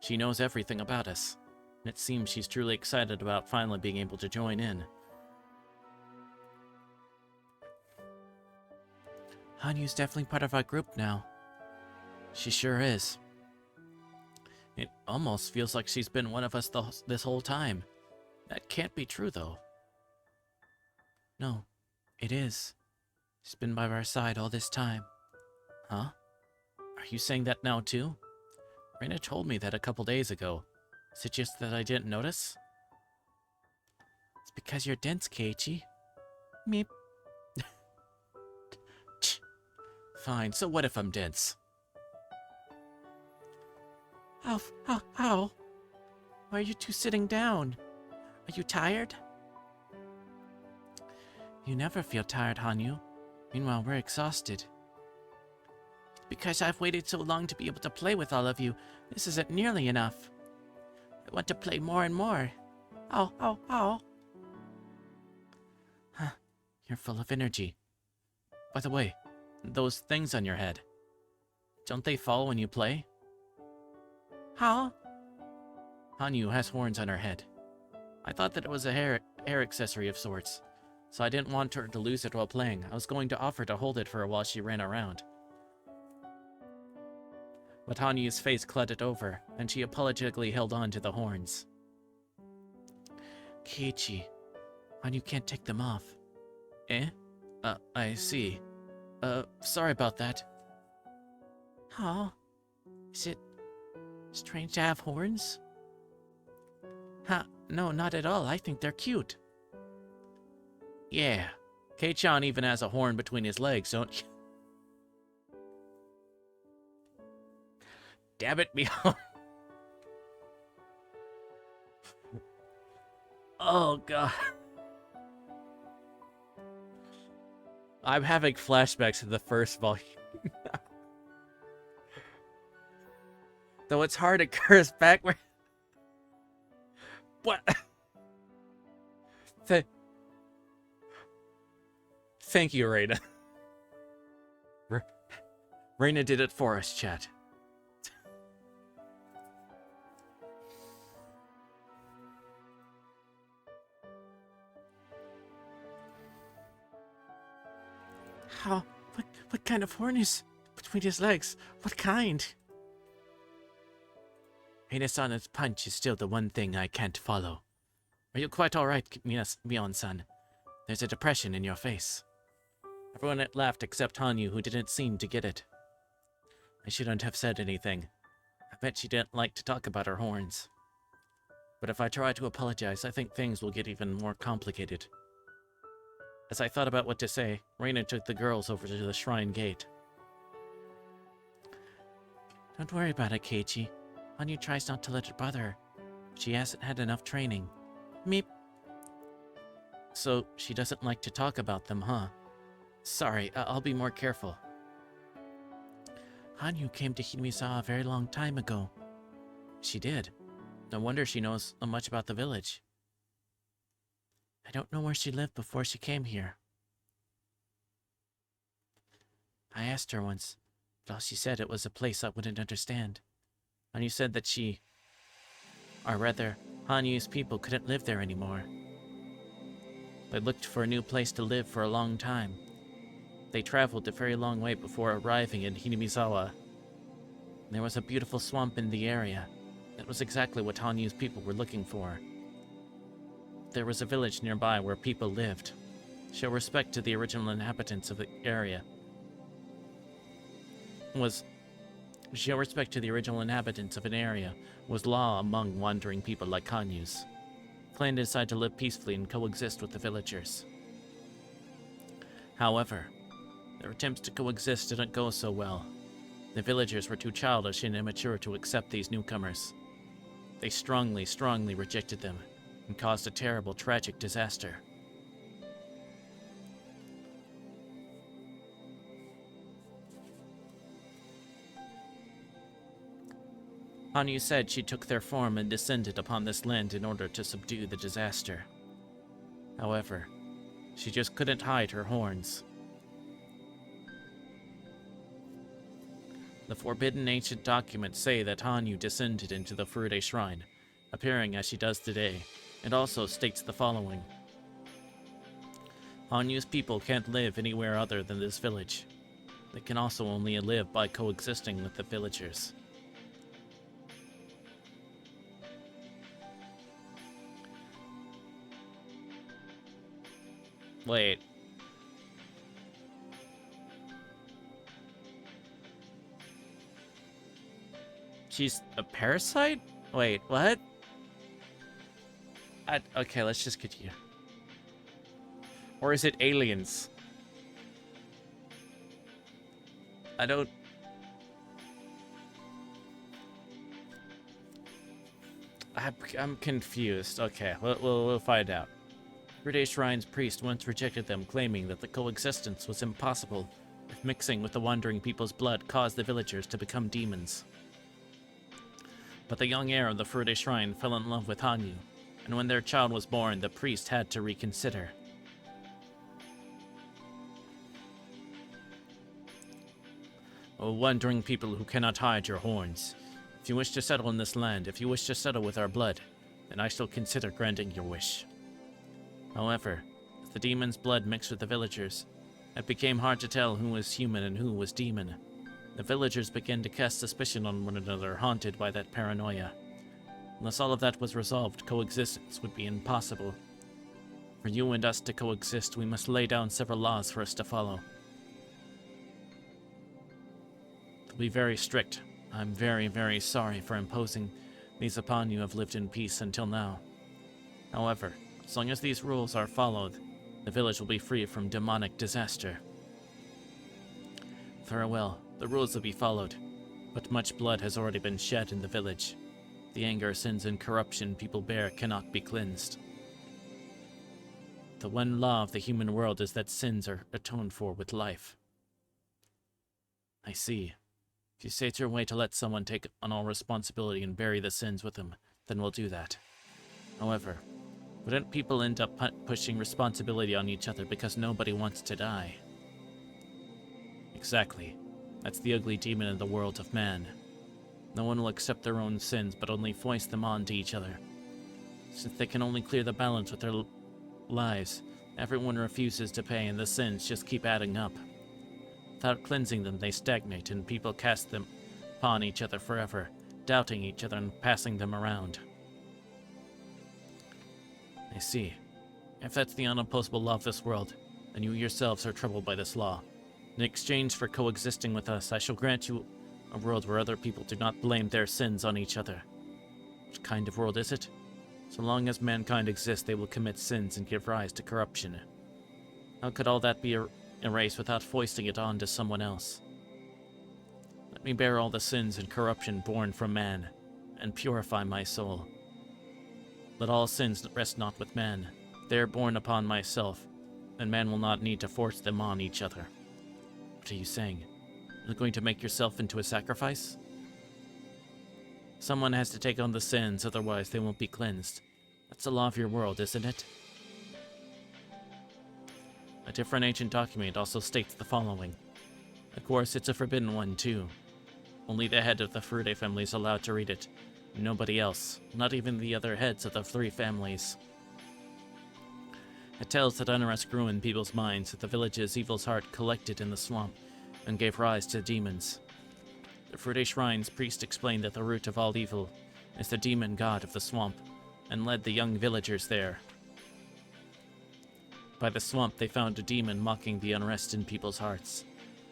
She knows everything about us, and it seems she's truly excited about finally being able to join in. Hanyu's definitely part of our group now. She sure is. It almost feels like she's been one of us this whole time. That can't be true, though. No, it is. She's been by our side all this time. Huh? Are you saying that now, too? Rena told me that a couple days ago. Is it just that I didn't notice? It's because you're dense, Keiichi. Meep. Fine, so what if I'm dense? How? Why are you two sitting down? Are you tired? You never feel tired, Hanyu. Meanwhile, we're exhausted. Because I've waited so long to be able to play with all of you, this isn't nearly enough. I want to play more and more. Oh, oh, oh. Huh, you're full of energy. By the way, those things on your head, don't they fall when you play? How? Hanyu has horns on her head. I thought that it was a hair accessory of sorts, so I didn't want her to lose it while playing. I was going to offer to hold it for her while she ran around. But Hanyu's face clouded over, and she apologetically held on to the horns. Keiichi, Hanyu can't take them off. Eh? I see. Sorry about that. Oh, is it strange to have horns? Huh, no, not at all. I think they're cute. Yeah, Kei-chan even has a horn between his legs, don't you? Damn it, Mio. Oh, God. I'm having flashbacks to the first volume. Though it's hard to curse backward. What? Thank you, Reina. Reina did it for us, chat. How? What kind of horn is between his legs? What kind? Reina-san's punch is still the one thing I can't follow. Are you quite alright, Mion-san? There's a depression in your face. Everyone laughed except Hanyu, who didn't seem to get it. I shouldn't have said anything. I bet she didn't like to talk about her horns. But if I try to apologize, I think things will get even more complicated. As I thought about what to say, Reina took the girls over to the shrine gate. Don't worry about it, Keiichi. Hanyu tries not to let it bother her. She hasn't had enough training. Meep. So, she doesn't like to talk about them, huh? Sorry, I'll be more careful. Hanyu came to Hinamizawa a very long time ago. She did. No wonder she knows so much about the village. I don't know where she lived before she came here. I asked her once, but all she said it was a place I wouldn't understand. Hanyu said that or rather, Hanyu's people couldn't live there anymore. They looked for a new place to live for a long time. They traveled a very long way before arriving in Hinamizawa. There was a beautiful swamp in the area. That was exactly what Hanyu's people were looking for. There was a village nearby where people lived. Show respect to the original inhabitants of the area. Show respect to the original inhabitants of an area was law among wandering people like Hanyu's. Clan decided to live peacefully and coexist with the villagers. However, their attempts to coexist didn't go so well. The villagers were too childish and immature to accept these newcomers. They strongly rejected them and caused a terrible, tragic disaster. Hanyu said she took their form and descended upon this land in order to subdue the disaster. However, she just couldn't hide her horns. The forbidden ancient documents say that Hanyu descended into the Furude Shrine, appearing as she does today. It also states the following. Hanyu's people can't live anywhere other than this village. They can also only live by coexisting with the villagers. Wait. She's a parasite? Wait, what? Okay, let's just continue. Or is it aliens? I don't... I'm confused. Okay, we'll find out. Furude Shrine's priest once rejected them, claiming that the coexistence was impossible if mixing with the wandering people's blood caused the villagers to become demons. But the young heir of the Furude Shrine fell in love with Hanyu, and when their child was born, the priest had to reconsider. O wandering people who cannot hide your horns, if you wish to settle in this land, if you wish to settle with our blood, then I shall consider granting your wish. However, as the demon's blood mixed with the villagers, it became hard to tell who was human and who was demon. The villagers began to cast suspicion on one another, haunted by that paranoia. Unless all of that was resolved, coexistence would be impossible. For you and us to coexist, we must lay down several laws for us to follow. They'll be very strict. I'm very, very sorry for imposing these upon you who have lived in peace until now. However, as long as these rules are followed, the village will be free from demonic disaster. Farewell. The rules will be followed, but much blood has already been shed in the village. The anger, sins, and corruption people bear cannot be cleansed. The one law of the human world is that sins are atoned for with life. I see. If you say it's your way to let someone take on all responsibility and bury the sins with them, then we'll do that. However, wouldn't people end up pushing responsibility on each other because nobody wants to die? Exactly. That's the ugly demon in the world of man. No one will accept their own sins, but only foist them on to each other. Since they can only clear the balance with their lives, everyone refuses to pay and the sins just keep adding up. Without cleansing them, they stagnate and people cast them upon each other forever, doubting each other and passing them around. I see. If that's the unopposable law of this world, then you yourselves are troubled by this law. In exchange for coexisting with us, I shall grant you a world where other people do not blame their sins on each other. What kind of world is it? So long as mankind exists, they will commit sins and give rise to corruption. How could all that be erased without foisting it on to someone else? Let me bear all the sins and corruption born from man, and purify my soul. Let all sins rest not with man. They are born upon myself, and man will not need to force them on each other. What are you saying? You're going to make yourself into a sacrifice? Someone has to take on the sins, otherwise they won't be cleansed. That's the law of your world, isn't it? A different ancient document also states the following. Of course, it's a forbidden one, too. Only the head of the Furude family is allowed to read it. Nobody else, not even the other heads of the three families. It tells that unrest grew in people's minds, that the village's evil's heart collected in the swamp and gave rise to demons. The Furude Shrine's priest explained that the root of all evil is the demon god of the swamp, and led the young villagers there. By the swamp, they found a demon mocking the unrest in people's hearts.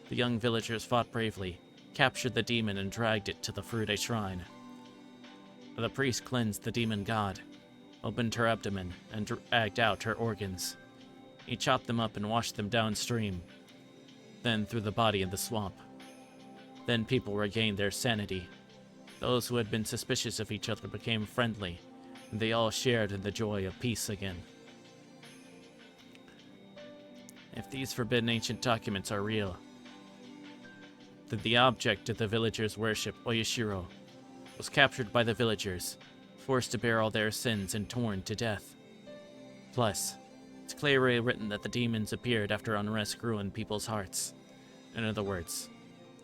The young villagers fought bravely, captured the demon, and dragged it to the Furude Shrine. The priest cleansed the demon god, opened her abdomen, and dragged out her organs. He chopped them up and washed them downstream, then threw the body in the swamp. Then people regained their sanity. Those who had been suspicious of each other became friendly, and they all shared in the joy of peace again. If these forbidden ancient documents are real, then the object of the villagers' worship, Oyashiro, was captured by the villagers, forced to bear all their sins and torn to death. Plus, it's clearly written that the demons appeared after unrest grew in people's hearts. In other words,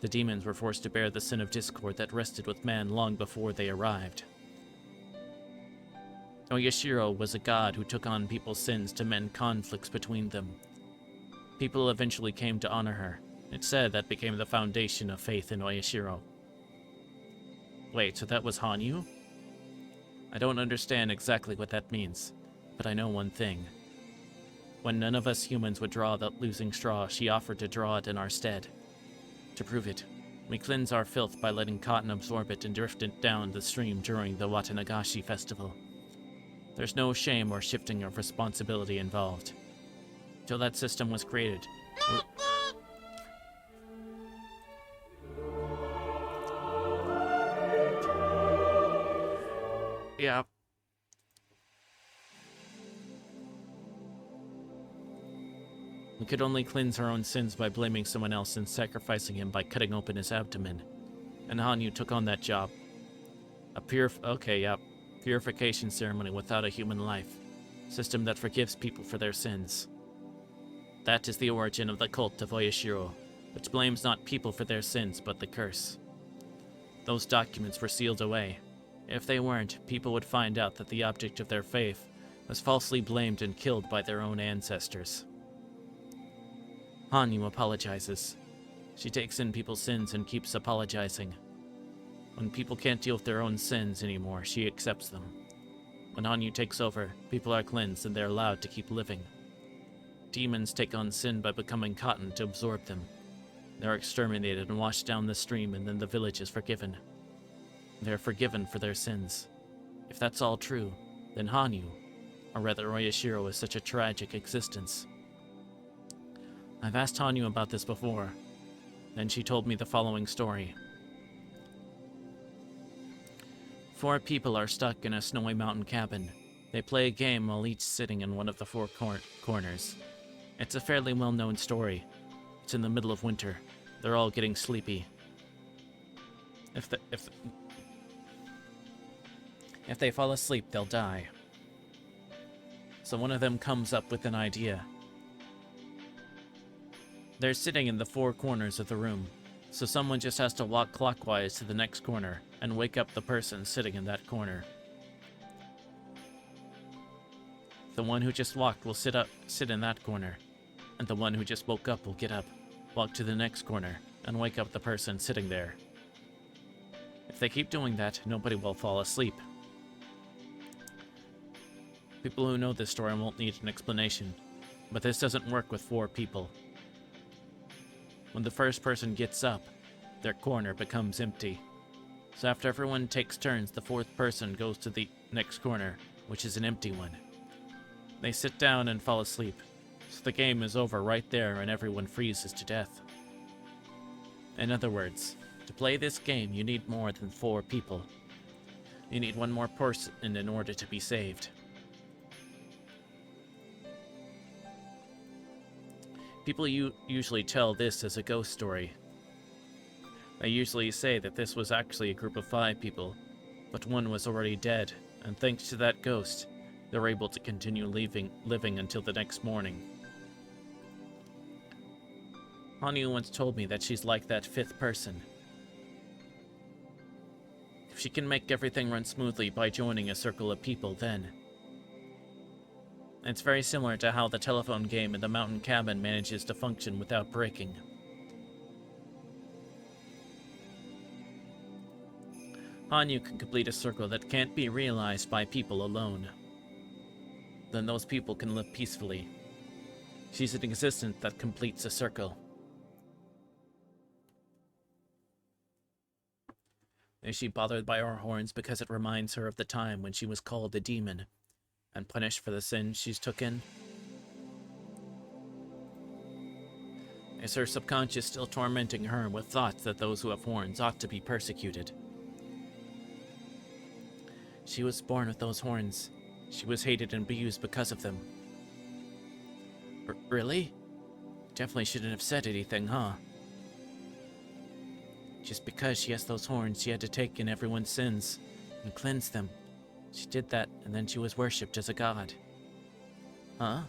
the demons were forced to bear the sin of discord that rested with man long before they arrived. Oyashiro was a god who took on people's sins to mend conflicts between them. People eventually came to honor her. It's said that became the foundation of faith in Oyashiro. Wait, so that was Hanyu? I don't understand exactly what that means, but I know one thing. When none of us humans would draw the losing straw, she offered to draw it in our stead. To prove it, we cleanse our filth by letting cotton absorb it and drift it down the stream during the Watanagashi festival. There's no shame or shifting of responsibility involved. Till that system was created. Yeah. We could only cleanse our own sins by blaming someone else and sacrificing him by cutting open his abdomen. And Hanyu took on that job. A purification ceremony without a human life. System that forgives people for their sins. That is the origin of the cult of Oyashiro, which blames not people for their sins, but the curse. Those documents were sealed away. If they weren't, people would find out that the object of their faith was falsely blamed and killed by their own ancestors. Hanyu apologizes. She takes in people's sins and keeps apologizing. When people can't deal with their own sins anymore, she accepts them. When Hanyu takes over, people are cleansed and they're allowed to keep living. Demons take on sin by becoming cotton to absorb them. They're exterminated and washed down the stream, and then the village is forgiven. They're forgiven for their sins. If that's all true, then Hanyu, or rather Oyashiro, is such a tragic existence. I've asked Hanyu about this before. Then she told me the following story. 4 people are stuck in a snowy mountain cabin. They play a game while each sitting in one of the 4 corners. It's a fairly well-known story. It's in the middle of winter. They're all getting sleepy. If they fall asleep, they'll die. So one of them comes up with an idea. They're sitting in the 4 corners of the room, so someone just has to walk clockwise to the next corner and wake up the person sitting in that corner. The one who just walked will sit in that corner, and the one who just woke up will get up, walk to the next corner, and wake up the person sitting there. If they keep doing that, nobody will fall asleep. People who know this story won't need an explanation, but this doesn't work with 4 people. When the first person gets up, their corner becomes empty. So after everyone takes turns, the 4th person goes to the next corner, which is an empty one. They sit down and fall asleep, so the game is over right there and everyone freezes to death. In other words, to play this game you need more than 4 people. You need one more person in order to be saved. People usually tell this as a ghost story. They usually say that this was actually a group of 5 people, but one was already dead, and thanks to that ghost, they're able to continue living until the next morning. Hanyu once told me that she's like that 5th person. If she can make everything run smoothly by joining a circle of people, then... It's very similar to how the telephone game in the mountain cabin manages to function without breaking. Hanyu can complete a circle that can't be realized by people alone. Then those people can live peacefully. She's an existence that completes a circle. Is she bothered by our horns because it reminds her of the time when she was called a demon and punished for the sins she's took in? Is her subconscious still tormenting her with thoughts that those who have horns ought to be persecuted? She was born with those horns. She was hated and abused because of them. Really? Definitely shouldn't have said anything, huh? Just because she has those horns, she had to take in everyone's sins and cleanse them. She did that, and then she was worshipped as a god. Huh?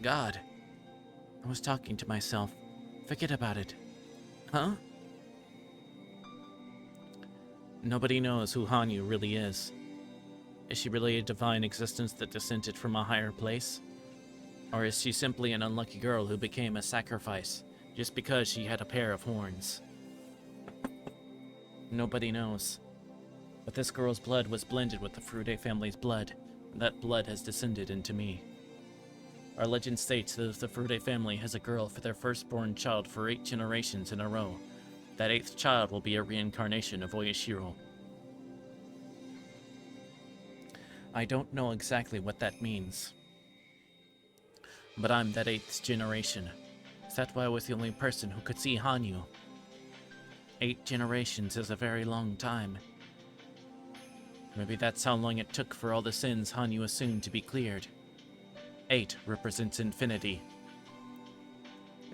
God. I was talking to myself. Forget about it. Huh? Nobody knows who Hanyu really is. Is she really a divine existence that descended from a higher place? Or is she simply an unlucky girl who became a sacrifice just because she had a pair of horns? Nobody knows. But this girl's blood was blended with the Furude family's blood, and that blood has descended into me. Our legend states that if the Furude family has a girl for their firstborn child for 8 generations in a row, that 8th child will be a reincarnation of Oyashiro. I don't know exactly what that means, but I'm that 8th generation. Is that why I was the only person who could see Hanyu? 8 generations is a very long time. Maybe that's how long it took for all the sins Hanyu assumed to be cleared. 8 represents infinity.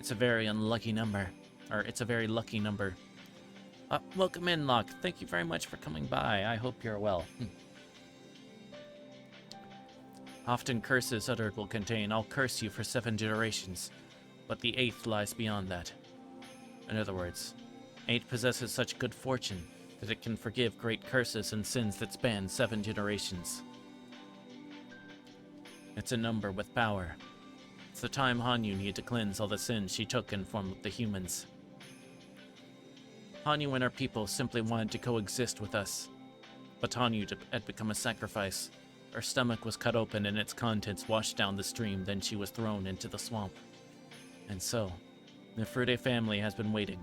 It's a very unlucky number. Or, it's a very lucky number. Welcome in, Locke. Thank you very much for coming by. I hope you're well. Often curses uttered will contain, I'll curse you for 7 generations, but the 8th lies beyond that. In other words, 8 possesses such good fortune that it can forgive great curses and sins that span 7 generations. It's a number with power. It's the time Hanyu needed to cleanse all the sins she took in form of the humans. Hanyu and her people simply wanted to coexist with us, but Hanyu had become a sacrifice. Her stomach was cut open and its contents washed down the stream, then she was thrown into the swamp. And so, the Frude family has been waiting.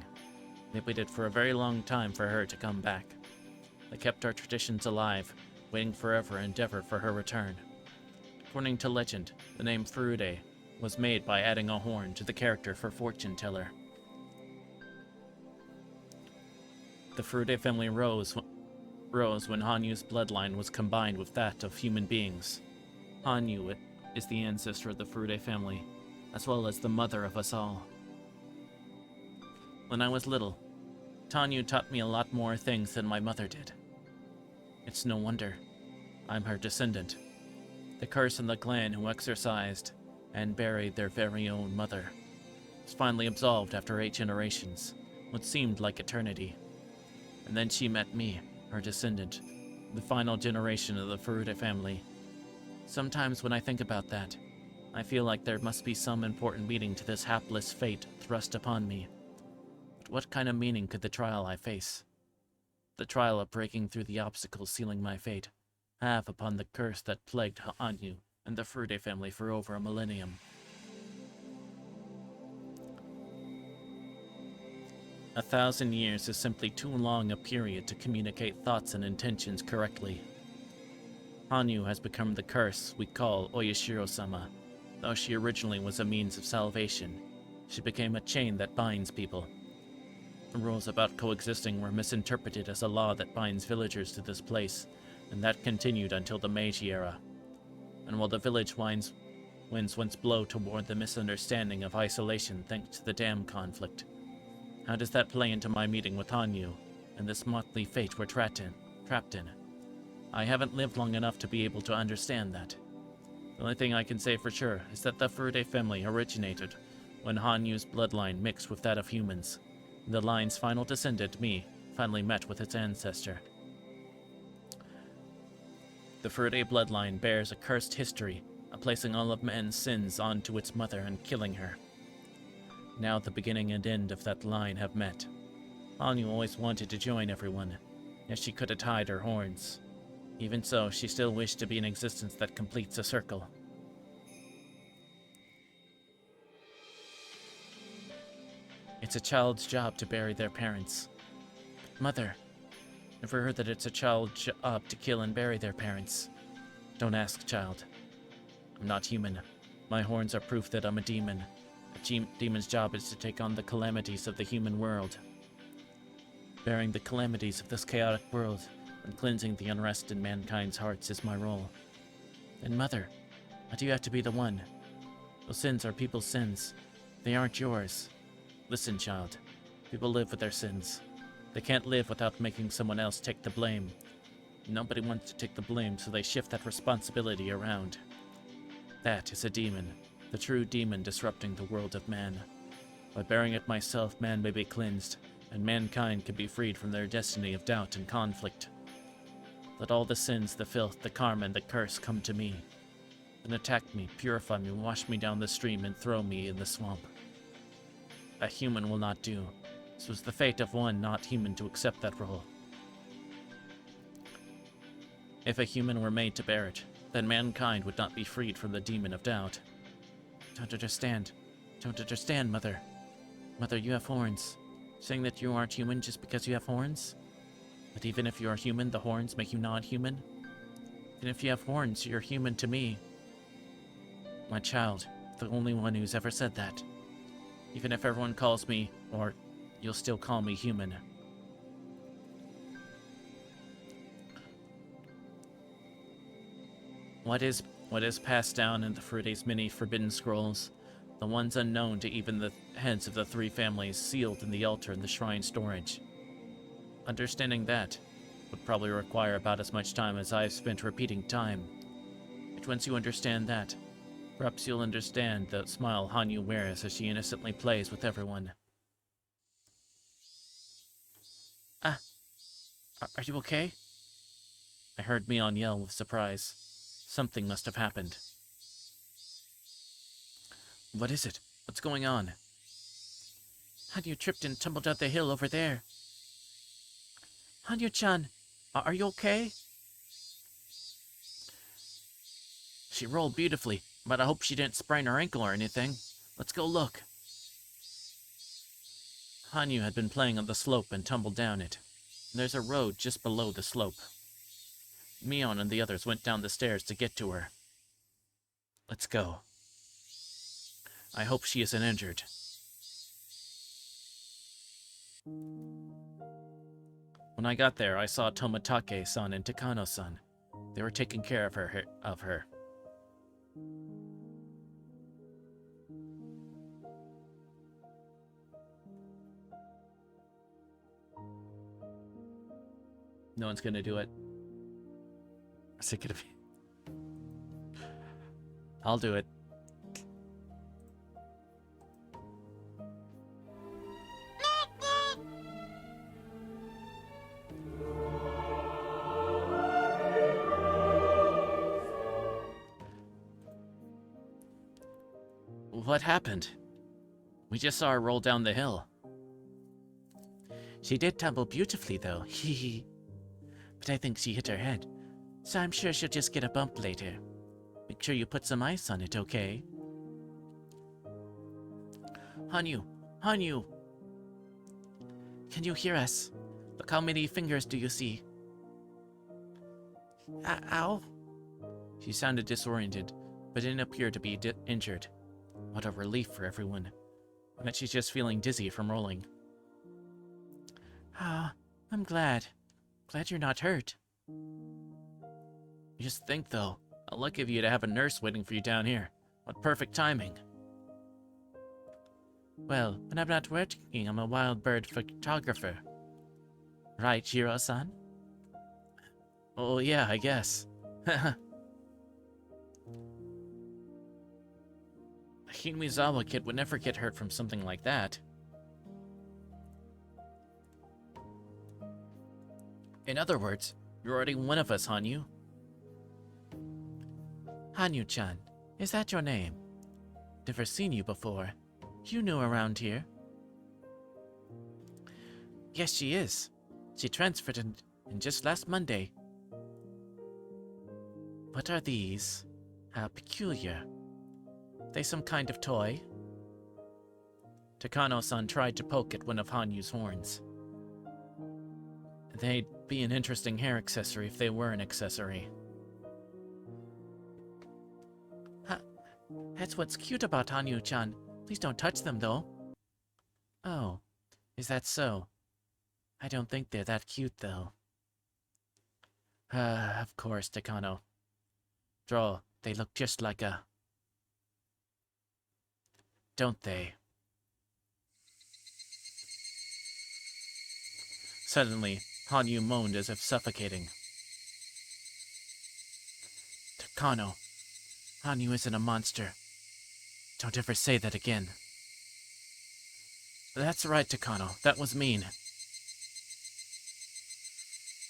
They waited for a very long time for her to come back. They kept our traditions alive, waiting forever and ever for her return. According to legend, the name Frude was made by adding a horn to the character for fortune teller. The Frude family rose when Hanyu's bloodline was combined with that of human beings. Hanyu is the ancestor of the Frude family, as well as the mother of us all. When I was little, Hanyu taught me a lot more things than my mother did. It's no wonder. I'm her descendant. The curse in the clan who exorcised and buried their very own mother was finally absolved after 8 generations, what seemed like eternity. And then she met me, her descendant, the final generation of the Frude family. Sometimes when I think about that, I feel like there must be some important meaning to this hapless fate thrust upon me. But what kind of meaning could the trial I face, the trial of breaking through the obstacles sealing my fate, have upon the curse that plagued Hanyu and the Frude family for over a millennium? 1,000 years is simply too long a period to communicate thoughts and intentions correctly. Hanyu has become the curse we call Oyashiro-sama. Though she originally was a means of salvation, she became a chain that binds people. The rules about coexisting were misinterpreted as a law that binds villagers to this place, and that continued until the Meiji era. And while the village winds once blow toward the misunderstanding of isolation thanks to the dam conflict, how does that play into my meeting with Hanyu and this motley fate we're trapped in? I haven't lived long enough to be able to understand that. The only thing I can say for sure is that the Frude family originated when Hanyu's bloodline mixed with that of humans. The line's final descendant, me, finally met with its ancestor. The Frude bloodline bears a cursed history of placing all of man's sins onto its mother and killing her. Now the beginning and end of that line have met. Hanyu always wanted to join everyone, yet she could have hide her horns. Even so, she still wished to be an existence that completes a circle. It's a child's job to bury their parents. Mother, never heard that it's a child's job to kill and bury their parents. Don't ask, child. I'm not human. My horns are proof that I'm a demon. A demon's job is to take on the calamities of the human world. Bearing the calamities of this chaotic world and cleansing the unrest in mankind's hearts is my role. And Mother, why do you have to be the one? Those sins are people's sins. They aren't yours. Listen, child. People live with their sins. They can't live without making someone else take the blame. Nobody wants to take the blame, so they shift that responsibility around. That is a demon, the true demon disrupting the world of man. By bearing it myself, man may be cleansed, and mankind can be freed from their destiny of doubt and conflict. Let all the sins, the filth, the karma, and the curse come to me. Then attack me, purify me, wash me down the stream, and throw me in the swamp. A human will not do. This was the fate of one not human to accept that role. If a human were made to bear it, then mankind would not be freed from the demon of doubt. Don't understand. Don't understand, Mother. Mother, you have horns. Saying that you aren't human just because you have horns? But even if you are human, the horns make you non-human? And if you have horns, you're human to me. My child, the only one who's ever said that. Even if everyone calls me, or you'll still call me human. What is passed down in the Frude's many forbidden scrolls, The ones unknown to even the heads of the 3 families sealed in the altar in the shrine storage. Understanding that would probably require about as much time as I've spent repeating time. But once you understand that, perhaps you'll understand the smile Hanyu wears as she innocently plays with everyone. Ah, are you okay? I heard Mion yell with surprise. Something must have happened. What is it? What's going on? Hanyu tripped and tumbled out the hill over there. Hanyu-chan, are you okay? She rolled beautifully, but I hope she didn't sprain her ankle or anything. Let's go look. Hanyu had been playing on the slope and tumbled down it. There's a road just below the slope. Mion and the others went down the stairs to get to her. Let's go. I hope she isn't injured. When I got there, I saw Tomatake-san and Takano-san. They were taking care of her. No one's gonna do it. I'm sick of it. I'll do it. What happened? We just saw her roll down the hill. She did tumble beautifully, though. Hee. But I think she hit her head, so I'm sure she'll just get a bump later. Make sure you put some ice on it, okay? Hanyu! Hanyu! Can you hear us? Look how many fingers do you see? Ow? She sounded disoriented, but didn't appear to be injured. What a relief for everyone. I bet she's just feeling dizzy from rolling. Ah, I'm glad. Glad you're not hurt. Just think, though, how lucky of you to have a nurse waiting for you down here. What perfect timing. Well, when I'm not working, I'm a wild bird photographer. Right, Jiro-san? Oh, yeah, I guess. A Hinamizawa kid would never get hurt from something like that. In other words, you're already one of us, Hanyu. Hanyu-chan, is that your name? Never seen you before. You new around here? Yes, she is. She transferred in just last Monday. What are these? How peculiar. They some kind of toy? Takano-san tried to poke at one of Hanyu's horns. They'd be an interesting hair accessory if they were an accessory. That's what's cute about Hanyu-chan. Please don't touch them, though. Oh, is that so? I don't think they're that cute, though. Of course, Takano. They look just like a... Don't they? Suddenly, Hanyu moaned as if suffocating. Takano, Hanyu isn't a monster. Don't ever say that again. That's right, Takano. That was mean.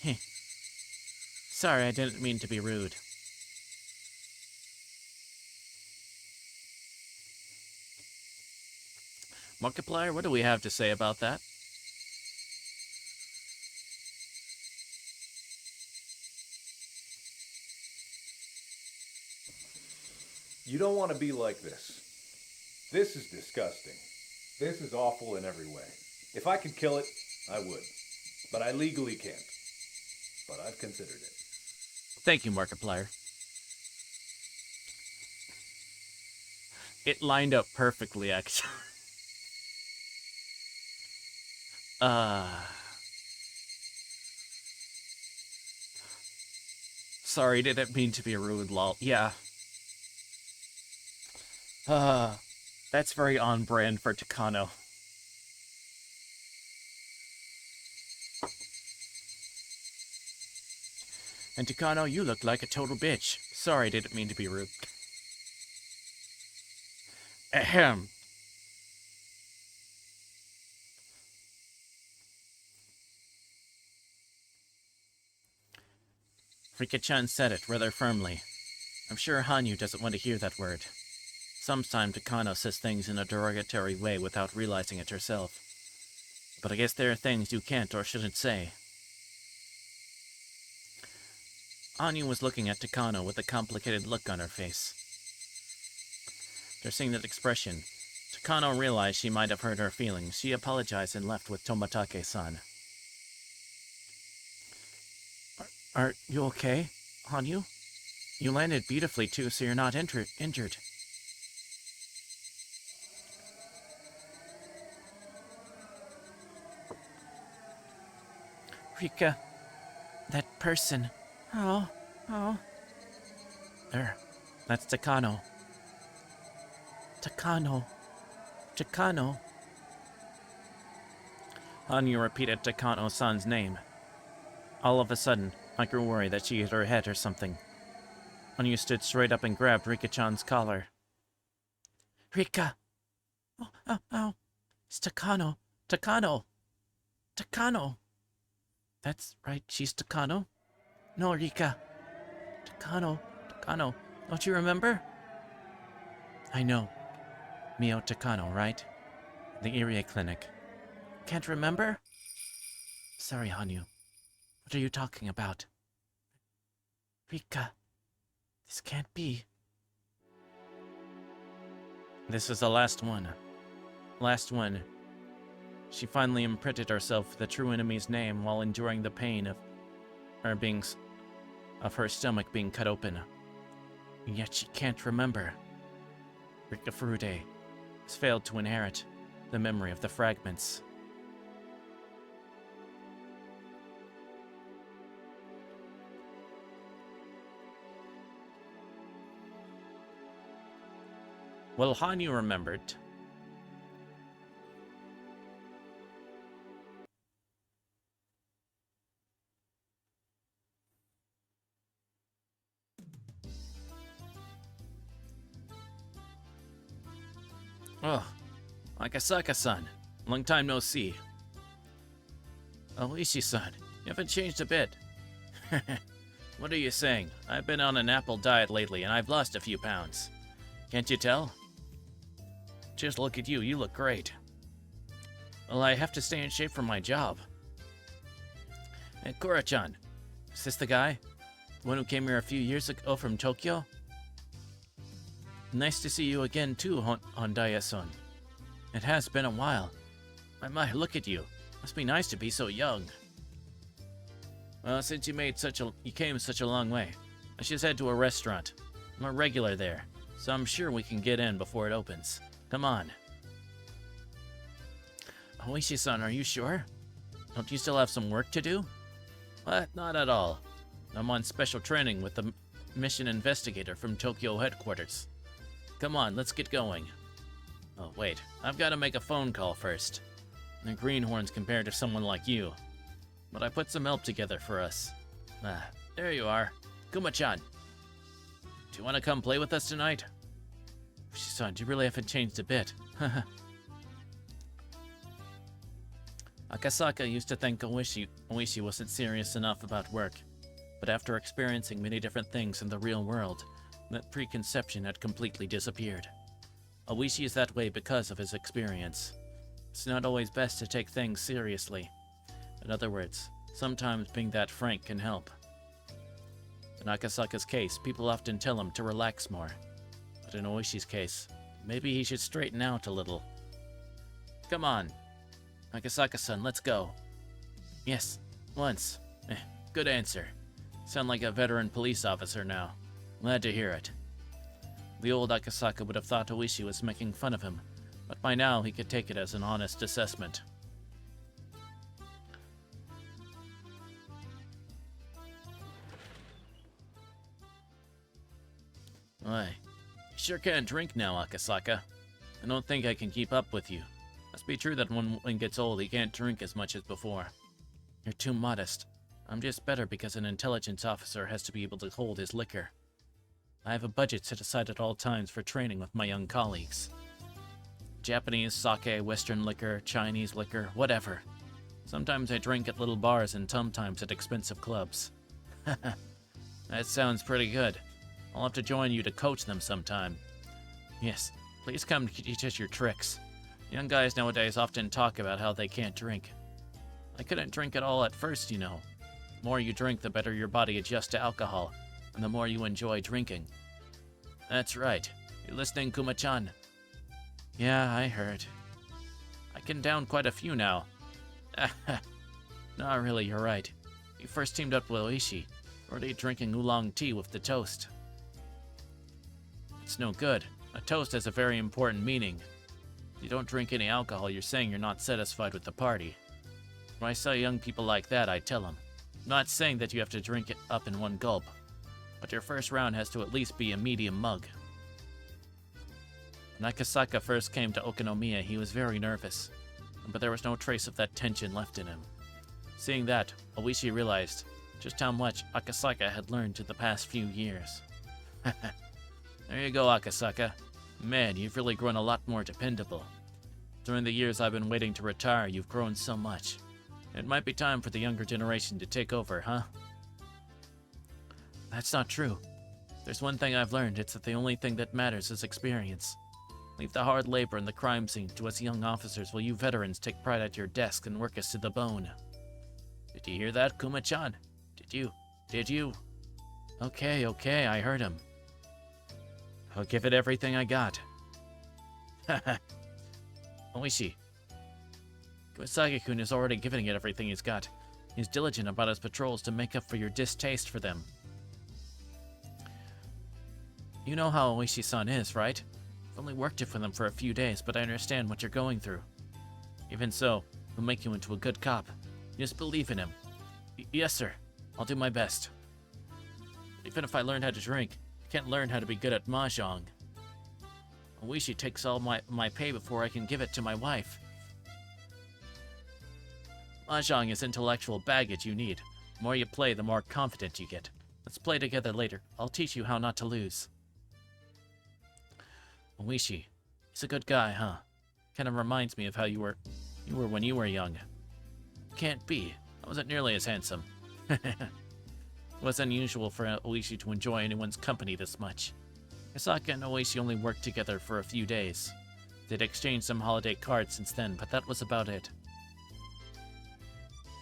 Heh. Sorry, I didn't mean to be rude. Markiplier, what do we have to say about that? You don't want to be like this. This is disgusting. This is awful in every way. If I could kill it, I would. But I legally can't. But I've considered it. Thank you, Markiplier. It lined up perfectly, actually. Sorry, didn't mean to be rude, lol. Yeah. That's very on brand for Takano. And Takano, you look like a total bitch. Sorry, didn't mean to be rude. Ahem. Rika-chan said it rather firmly. I'm sure Hanyu doesn't want to hear that word. Sometimes Takano says things in a derogatory way without realizing it herself. But I guess there are things you can't or shouldn't say. Hanyu was looking at Takano with a complicated look on her face. After seeing that expression, Takano realized she might have hurt her feelings. She apologized and left with Tomatake-san. Are you okay, Hanyu? You landed beautifully too, so you're not injured. Rika, that person. Oh. There, that's Takano. Takano. Hanyu repeated Takano-san's name. All of a sudden, I grew worried that she hit her head or something. Hanyu stood straight up and grabbed Rika-chan's collar. Rika! Oh. It's Takano. Takano! That's right, she's Takano? No, Rika. Takano. Don't you remember? I know. Mio Takano, right? The Irie Clinic. Can't remember? Sorry, Hanyu. What are you talking about? Rika. This can't be. This is the last one. She finally imprinted herself with the true enemy's name while enduring the pain of her stomach being cut open. And yet she can't remember. Rika Furude has failed to inherit the memory of the fragments. Well, Hanyu remembered. Oh, Akasaka-san. Long time no see. Oh, Ishii-san, you haven't changed a bit. What are you saying? I've been on an apple diet lately and I've lost a few pounds. Can't you tell? Just look at you, you look great. Well, I have to stay in shape for my job. Hey, Kura-chan, is this the guy? The one who came here a few years ago from Tokyo? Nice to see you again too, Hondaya-san. It has been a while. My, look at you. Must be nice to be so young. Well, since you came such a long way, I should head to a restaurant. I'm a regular there, so I'm sure we can get in before it opens. Come on. Oishi-san, are you sure? Don't you still have some work to do? What? Not at all. I'm on special training with the mission investigator from Tokyo headquarters. Come on, let's get going. Oh, wait. I've got to make a phone call first. The greenhorns compared to someone like you. But I put some help together for us. Ah, there you are. Kuma-chan. Do you want to come play with us tonight? Son, you really haven't changed a bit. Akasaka used to think Oishi wasn't serious enough about work. But after experiencing many different things in the real world, that preconception had completely disappeared. Oishi is that way because of his experience. It's not always best to take things seriously. In other words, sometimes being that frank can help. In Akasaka's case, people often tell him to relax more. But in Oishi's case, maybe he should straighten out a little. Come on. Akasaka-san, let's go. Yes, once. Good answer. Sound like a veteran police officer now. Glad to hear it. The old Akasaka would have thought Oishi was making fun of him, but by now he could take it as an honest assessment. Why, you sure can't drink now, Akasaka. I don't think I can keep up with you. Must be true that when one gets old, he can't drink as much as before. You're too modest. I'm just better because an intelligence officer has to be able to hold his liquor. I have a budget set aside at all times for training with my young colleagues. Japanese sake, Western liquor, Chinese liquor, whatever. Sometimes I drink at little bars and sometimes at expensive clubs. That sounds pretty good. I'll have to join you to coach them sometime. Yes, please come teach us your tricks. Young guys nowadays often talk about how they can't drink. I couldn't drink at all at first, you know. The more you drink, the better your body adjusts to alcohol, and the more you enjoy drinking. That's right. You listening, Kuma-chan? Yeah, I heard. I can down quite a few now. Not really, you're right. You first teamed up with Oishi, already drinking oolong tea with the toast. It's no good. A toast has a very important meaning. If you don't drink any alcohol, you're saying you're not satisfied with the party. When I saw young people like that, I tell them, I'm not saying that you have to drink it up in one gulp, but your first round has to at least be a medium mug. When Akasaka first came to Okonomiya, he was very nervous, but there was no trace of that tension left in him. Seeing that, Oishi realized just how much Akasaka had learned in the past few years. There you go, Akasaka. Man, you've really grown a lot more dependable. During the years I've been waiting to retire, you've grown so much. It might be time for the younger generation to take over, huh? That's not true. There's one thing I've learned, it's that the only thing that matters is experience. Leave the hard labor and the crime scene to us young officers while you veterans take pride at your desk and work us to the bone. Did you hear that, Kuma-chan? Did you? Okay, I heard him. I'll give it everything I got. Haha. Oishi. Kawasaki-kun is already giving it everything he's got. He's diligent about his patrols to make up for your distaste for them. You know how Oishi-san is, right? I've only worked it for them for a few days, but I understand what you're going through. Even so, he'll make you into a good cop. Just believe in him. Yes, sir. I'll do my best. Even if I learned how to drink, I can't learn how to be good at mahjong. Oishi takes all my pay before I can give it to my wife. Mahjong is intellectual baggage you need. The more you play, the more confident you get. Let's play together later. I'll teach you how not to lose. Oishi, he's a good guy, huh? Kind of reminds me of how you were when you were young. Can't be. I wasn't nearly as handsome. It was unusual for Oishi to enjoy anyone's company this much. Kasaka and Oishi only worked together for a few days. They'd exchanged some holiday cards since then, but that was about it.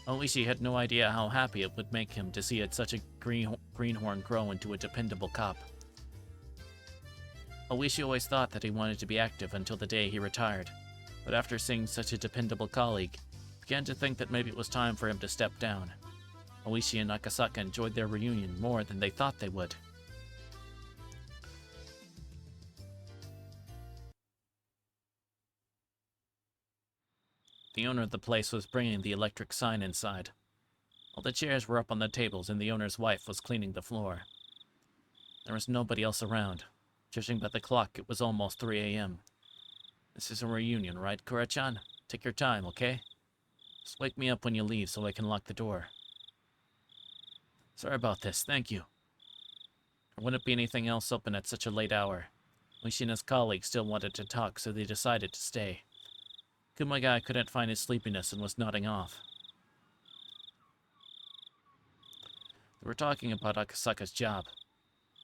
Oishi had no idea how happy it would make him to see such a greenhorn grow into a dependable cop. Oishi always thought that he wanted to be active until the day he retired, but after seeing such a dependable colleague, began to think that maybe it was time for him to step down. Oishi and Akasaka enjoyed their reunion more than they thought they would. The owner of the place was bringing the electric sign inside. All the chairs were up on the tables and the owner's wife was cleaning the floor. There was nobody else around. Judging by the clock, it was almost 3 a.m. This is a reunion, right, Kura-chan? Take your time, okay? Just wake me up when you leave so I can lock the door. Sorry about this, thank you. There wouldn't be anything else open at such a late hour. Oishi and his colleagues still wanted to talk, so they decided to stay. Kumagai couldn't find his sleepiness and was nodding off. They were talking about Akasaka's job.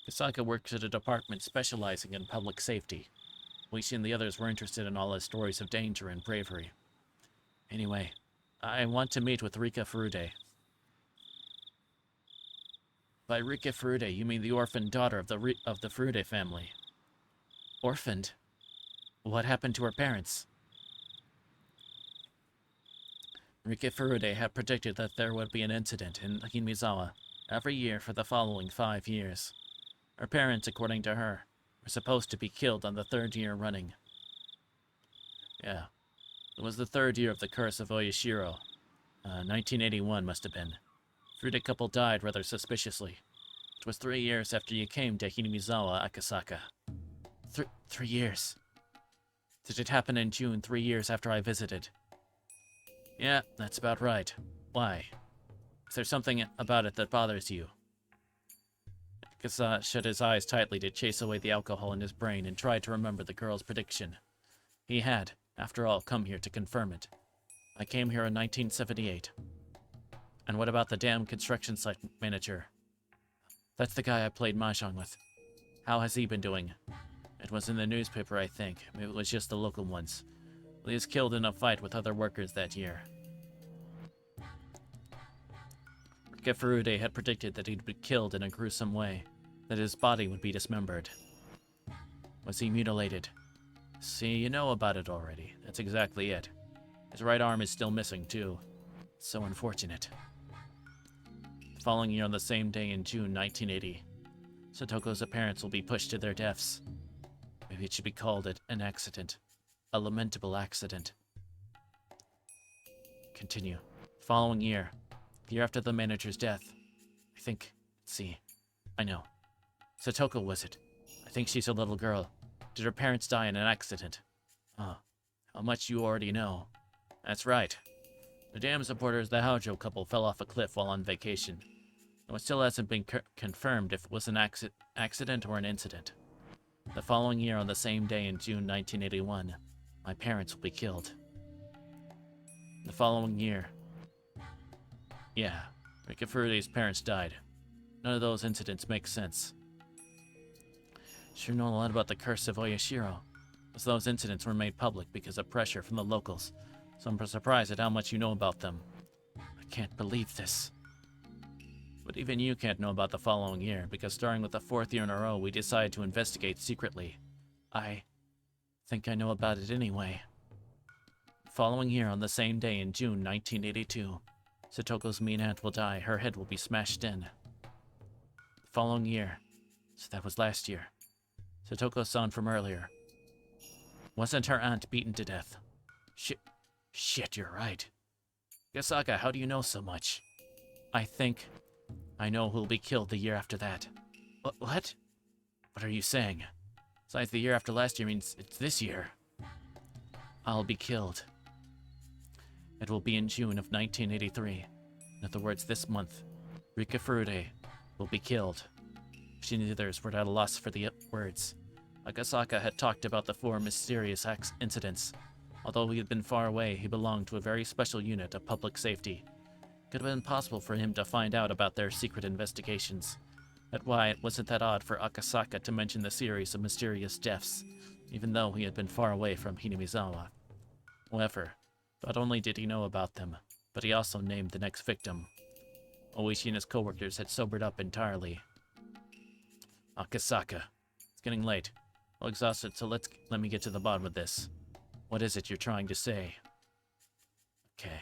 Akasaka works at a department specializing in public safety. Oishi and the others were interested in all his stories of danger and bravery. Anyway, I want to meet with Rika Furude. By Rika Furude, you mean the orphaned daughter of the Furude family. Orphaned? What happened to her parents? Rika Furude had predicted that there would be an incident in Hinmizawa every year for the following 5 years. Her parents, according to her, were supposed to be killed on the 3rd year running. Yeah, it was the 3rd year of the curse of Oyashiro. 1981 must have been. Furude couple died rather suspiciously. It was 3 years after you came to Hinamizawa, Akasaka. 3 years. Did it happen in June 3 years after I visited? Yeah, that's about right. Why? Is there something about it that bothers you? Kasa shut his eyes tightly to chase away the alcohol in his brain and tried to remember the girl's prediction. He had, after all, come here to confirm it. I came here in 1978. And what about the damn construction site manager? That's the guy I played mahjong with. How has he been doing? It was in the newspaper, I think. Maybe it was just the local ones. Well, he was killed in a fight with other workers that year. Gefurude had predicted that he'd be killed in a gruesome way, that his body would be dismembered. Was he mutilated? See, you know about it already. That's exactly it. His right arm is still missing, too. So unfortunate. The following year on the same day in June 1980, Satoko's parents will be pushed to their deaths. Maybe it should be called an accident. A lamentable accident. Continue. Following year. The year after the manager's death. I think... see. I know. Satoko was it. I think she's a little girl. Did her parents die in an accident? Oh. How much you already know. That's right. The damn supporters of the Haojo couple fell off a cliff while on vacation. Though it still hasn't been confirmed if it was an accident or an incident. The following year on the same day in June 1981, my parents will be killed. The following year... yeah, Rikafurude's parents died. None of those incidents make sense. Sure know a lot about the curse of Oyashiro, as those incidents were made public because of pressure from the locals, so I'm surprised at how much you know about them. I can't believe this. But even you can't know about the following year, because starting with the 4th year in a row, we decided to investigate secretly. I think I know about it anyway. The following year on the same day in June 1982, Satoko's mean aunt will die. Her head will be smashed in. The following year, so that was last year, Satoko's son from earlier. Wasn't her aunt beaten to death? Shit, you're right. Gasaka, how do you know so much? I think I know who'll be killed the year after that. What? What are you saying? Besides, the year after last year means it's this year. I'll be killed. It will be in June of 1983. In other words, this month. Rika Furude will be killed. She and the others were at a loss for the words. Akasaka had talked about the 4 mysterious incidents. Although he had been far away, he belonged to a very special unit of public safety. It could have been possible for him to find out about their secret investigations. That's why it wasn't that odd for Akasaka to mention the series of mysterious deaths, even though he had been far away from Hinamizawa. However, not only did he know about them, but he also named the next victim. Oishi and his co-workers had sobered up entirely. Akasaka. It's getting late. Well, exhausted, so let me get to the bottom of this. What is it you're trying to say? Okay.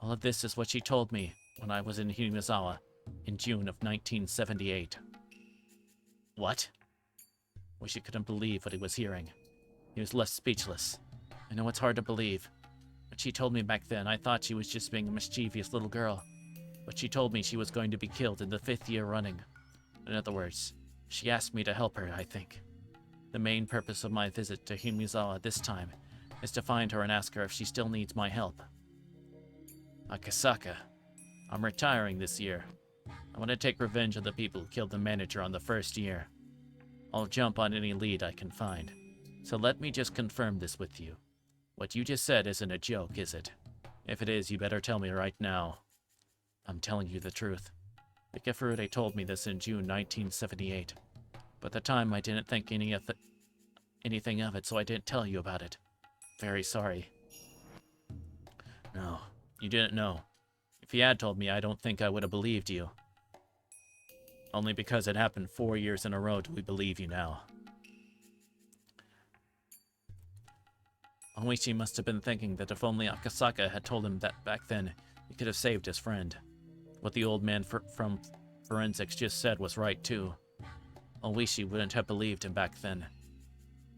All of this is what she told me when I was in Hinamizawa in June of 1978. What? Oishi couldn't believe what he was hearing. He was left speechless. I know it's hard to believe. When she told me back then, I thought she was just being a mischievous little girl. But she told me she was going to be killed in the 5th year running. In other words, she asked me to help her, I think. The main purpose of my visit to Hinamizawa this time is to find her and ask her if she still needs my help. Akasaka, I'm retiring this year. I want to take revenge on the people who killed the manager on the 1st year. I'll jump on any lead I can find. So let me just confirm this with you. What you just said isn't a joke, is it? If it is, you better tell me right now. I'm telling you the truth. Rikafurude told me this in June 1978. But at the time I didn't think anything of it, so I didn't tell you about it. Very sorry. No, you didn't know. If you had told me, I don't think I would have believed you. Only because it happened 4 years in a row do we believe you now. Oishi must have been thinking that if only Akasaka had told him that back then, he could have saved his friend. What the old man from forensics just said was right, too. Oishi wouldn't have believed him back then.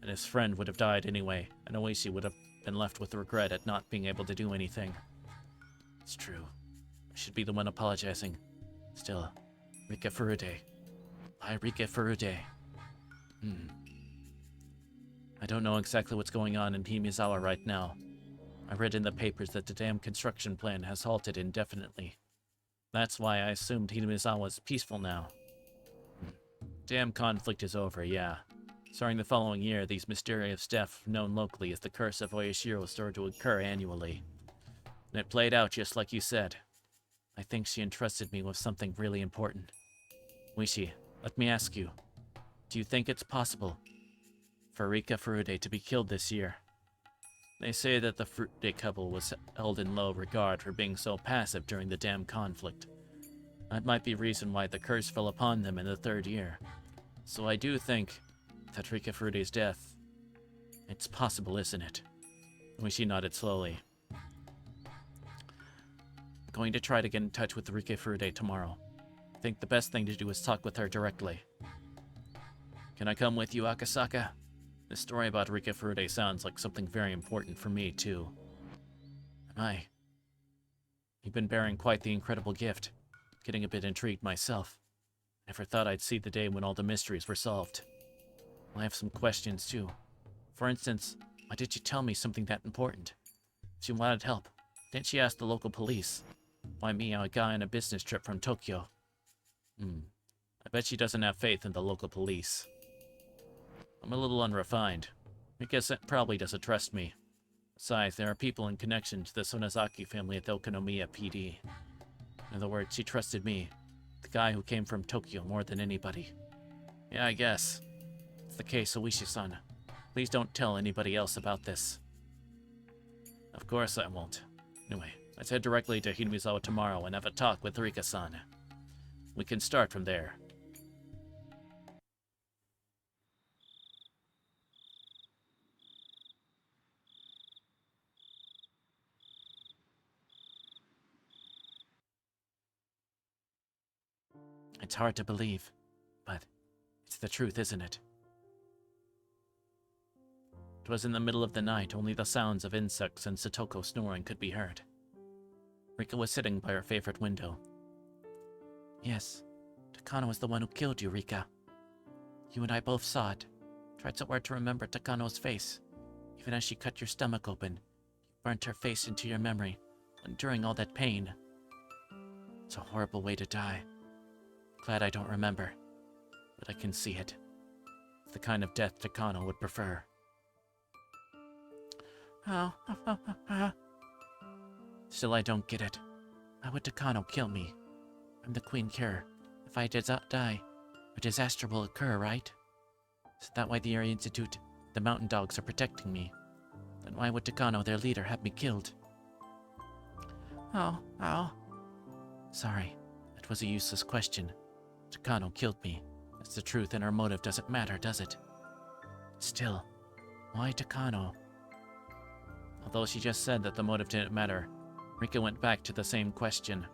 And his friend would have died anyway, and Oishi would have been left with regret at not being able to do anything. It's true. I should be the one apologizing. Still, Rika Furude. Why Rika Furude? I don't know exactly what's going on in Himizawa right now. I read in the papers that the dam construction plan has halted indefinitely. That's why I assumed Himizawa's peaceful now. Dam conflict is over, yeah. Starting the following year, these mysterious deaths known locally as the Curse of Oyashiro started to occur annually. And it played out just like you said. I think she entrusted me with something really important. Wishi, let me ask you, do you think it's possible for Rika Furude to be killed this year? They say that the Furude couple was held in low regard for being so passive during the dam conflict. That might be reason why the curse fell upon them in the 3rd year. So I do think that Rika Furude's death, it's possible, isn't it? Wishi nodded slowly. I'm going to try to get in touch with Rika Furude tomorrow. I think the best thing to do is talk with her directly. Can I come with you, Akasaka? This story about Rika Furude sounds like something very important for me, too. Am I? You've been bearing quite the incredible gift. Getting a bit intrigued myself. Never thought I'd see the day when all the mysteries were solved. I have some questions, too. For instance, why did you tell me something that important? If she wanted help, didn't she ask the local police? Why me, a guy on a business trip from Tokyo? I bet she doesn't have faith in the local police. I'm a little unrefined. Rika probably doesn't trust me. Besides, there are people in connection to the Sonozaki family at the Okonomiya PD. In other words, she trusted me, the guy who came from Tokyo, more than anybody. Yeah, I guess. It's the case, Oishi-san. Please don't tell anybody else about this. Of course I won't. Anyway, let's head directly to Hinamizawa tomorrow and have a talk with Rika-san. We can start from there. It's hard to believe, but it's the truth, isn't it? It was in the middle of the night, only the sounds of insects and Satoko snoring could be heard. Rika was sitting by her favorite window. Yes, Takano was the one who killed you, Rika. You and I both saw it. Tried so hard to remember Takano's face. Even as she cut your stomach open, you burnt her face into your memory, enduring all that pain. It's a horrible way to die. Glad I don't remember, but I can see it. It's the kind of death Takano would prefer. Still, I don't get it. Why would Takano kill me? I'm the Queen Cure. If I did not die, a disaster will occur, right? Is that why the Area Institute, the Mountain Dogs, are protecting me? Then why would Takano, their leader, have me killed? Sorry, that was a useless question. Takano killed me. That's the truth, and our motive doesn't matter, does it? Still, why Takano? Although she just said that the motive didn't matter, Rika went back to the same question.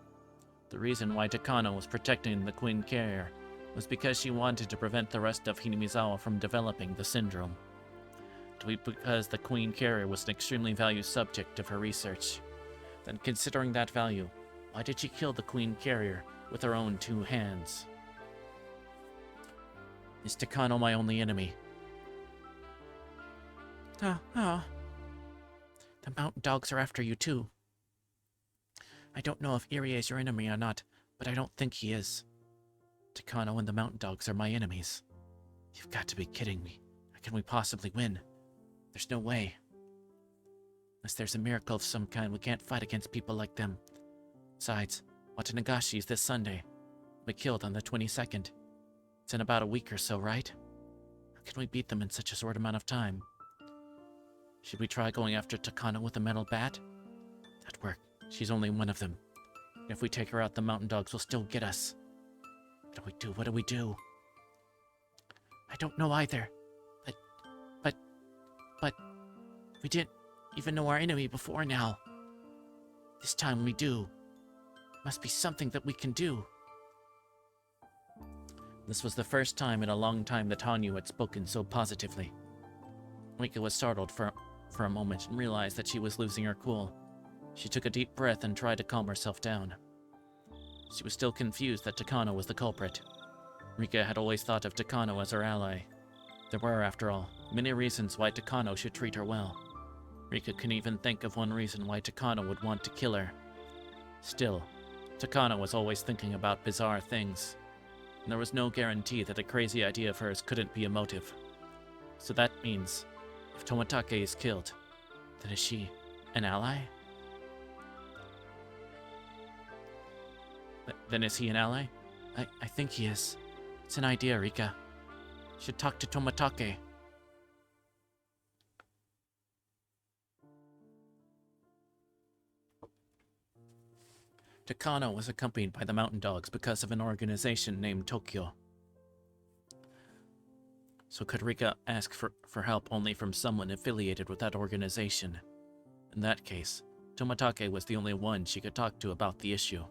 The reason why Takano was protecting the Queen Carrier was because she wanted to prevent the rest of Hinamizawa from developing the syndrome. To be because the Queen Carrier was an extremely valued subject of her research. Then considering that value, why did she kill the Queen Carrier with her own 2 hands? Is Takano my only enemy? The Mountain Dogs are after you too. I don't know if Irie is your enemy or not, but I don't think he is. Takano and the Mountain Dogs are my enemies. You've got to be kidding me. How can we possibly win? There's no way. Unless there's a miracle of some kind, we can't fight against people like them. Besides, Watanagashi is this Sunday. We killed on the 22nd. It's in about a week or so, right? How can we beat them in such a short amount of time? Should we try going after Takano with a metal bat? That'd work. She's only one of them. If we take her out, the Mountain Dogs will still get us. What do we do? What do we do? I don't know either. But we didn't even know our enemy before now. This time we do. Must be something that we can do. This was the first time in a long time that Hanyu had spoken so positively. Rika was startled for a moment and realized that she was losing her cool. She took a deep breath and tried to calm herself down. She was still confused that Takano was the culprit. Rika had always thought of Takano as her ally. There were, after all, many reasons why Takano should treat her well. Rika couldn't even think of one reason why Takano would want to kill her. Still, Takano was always thinking about bizarre things, and there was no guarantee that a crazy idea of hers couldn't be a motive. So that means, if Tomatake is killed, then is she an ally? Then is he an ally? I think he is. It's an idea, Rika. Should talk to Tomatake. Takano was accompanied by the mountain dogs because of an organization named Tokyo. So could Rika ask for help only from someone affiliated with that organization? In that case, Tomatake was the only one she could talk to about the issue.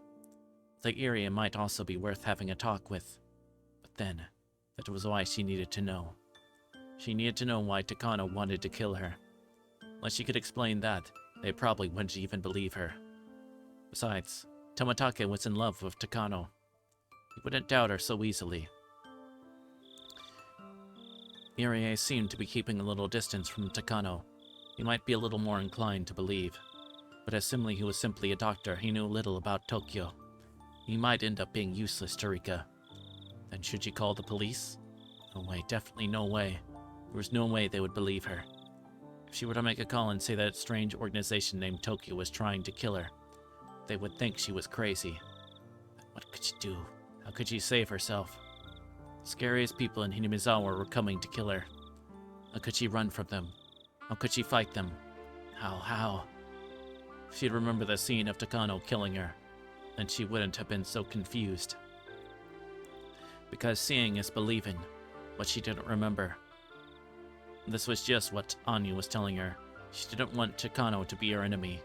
The area might also be worth having a talk with. But then, that was why she needed to know. She needed to know why Takano wanted to kill her. Unless she could explain that, they probably wouldn't even believe her. Besides, Tomatake was in love with Takano. He wouldn't doubt her so easily. Irie seemed to be keeping a little distance from Takano. He might be a little more inclined to believe. But as he was simply a doctor, he knew little about Tokyo. He might end up being useless to Rika. Then should she call the police? No way, definitely no way. There was no way they would believe her. If she were to make a call and say that a strange organization named Tokyo was trying to kill her, they would think she was crazy. But what could she do? How could she save herself? The scariest people in Hinamizawa were coming to kill her. How could she run from them? How could she fight them? How? If she'd remember the scene of Takano killing her, then she wouldn't have been so confused. Because seeing is believing, but she didn't remember. This was just what Anya was telling her. She didn't want Takano to be her enemy.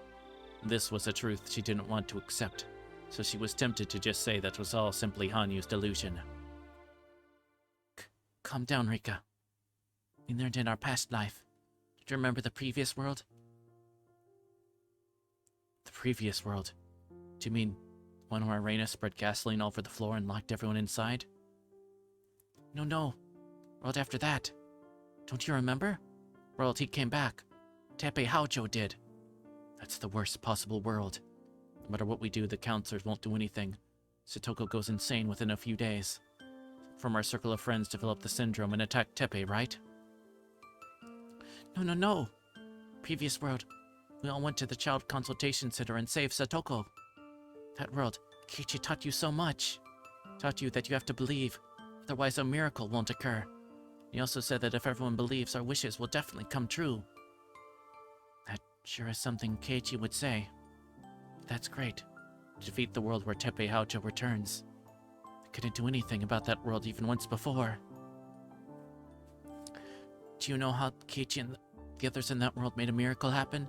This was a truth she didn't want to accept, so she was tempted to just say that was all simply Hanyu's delusion. Calm down, Rika. We learned in our past life. Do you remember the previous world? The previous world? Do you mean one where Reina spread gasoline all over the floor and locked everyone inside? No. World after that. Don't you remember? World he came back. Teppei Haojo did. That's the worst possible world. No matter what we do, the counselors won't do anything. Satoko goes insane within a few days. From our circle of friends developed the syndrome and attacked Teppei, right? No. Previous world. We all went to the child consultation center and saved Satoko. That world, Keiichi taught you so much. Taught you that you have to believe, otherwise a miracle won't occur. He also said that if everyone believes, our wishes will definitely come true. That sure is something Keiichi would say. That's great. To defeat the world where Teppei Haojo returns. I couldn't do anything about that world even once before. Do you know how Keiichi and the others in that world made a miracle happen?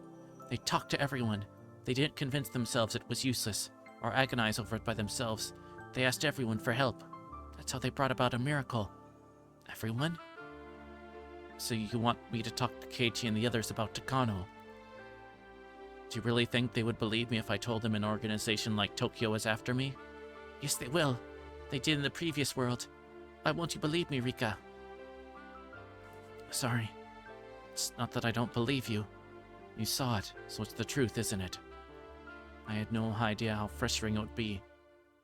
They talked to everyone. They didn't convince themselves it was useless, or agonize over it by themselves. They asked everyone for help. That's how they brought about a miracle. Everyone? So you want me to talk to Keiichi and the others about Takano? Do you really think they would believe me if I told them an organization like Tokyo is after me? Yes, they will. They did in the previous world. Why won't you believe me, Rika? Sorry. It's not that I don't believe you. You saw it, so it's the truth, isn't it? I had no idea how frustrating it would be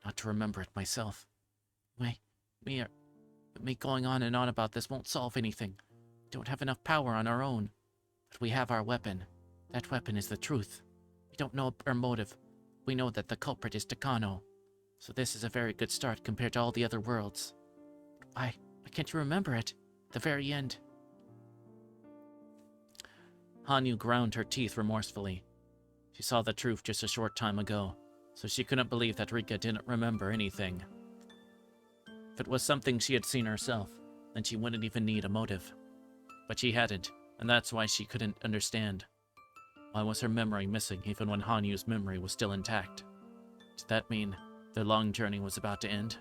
not to remember it myself. Me going on and on about this won't solve anything. We don't have enough power on our own. But we have our weapon. That weapon is the truth. We don't know our motive. We know that the culprit is Takano. So this is a very good start compared to all the other worlds. Why can't you remember it? The very end. Hanyu ground her teeth remorsefully. She saw the truth just a short time ago, so she couldn't believe that Rika didn't remember anything. If it was something she had seen herself, then she wouldn't even need a motive. But she hadn't, and that's why she couldn't understand. Why was her memory missing even when Hanyu's memory was still intact? Did that mean their long journey was about to end?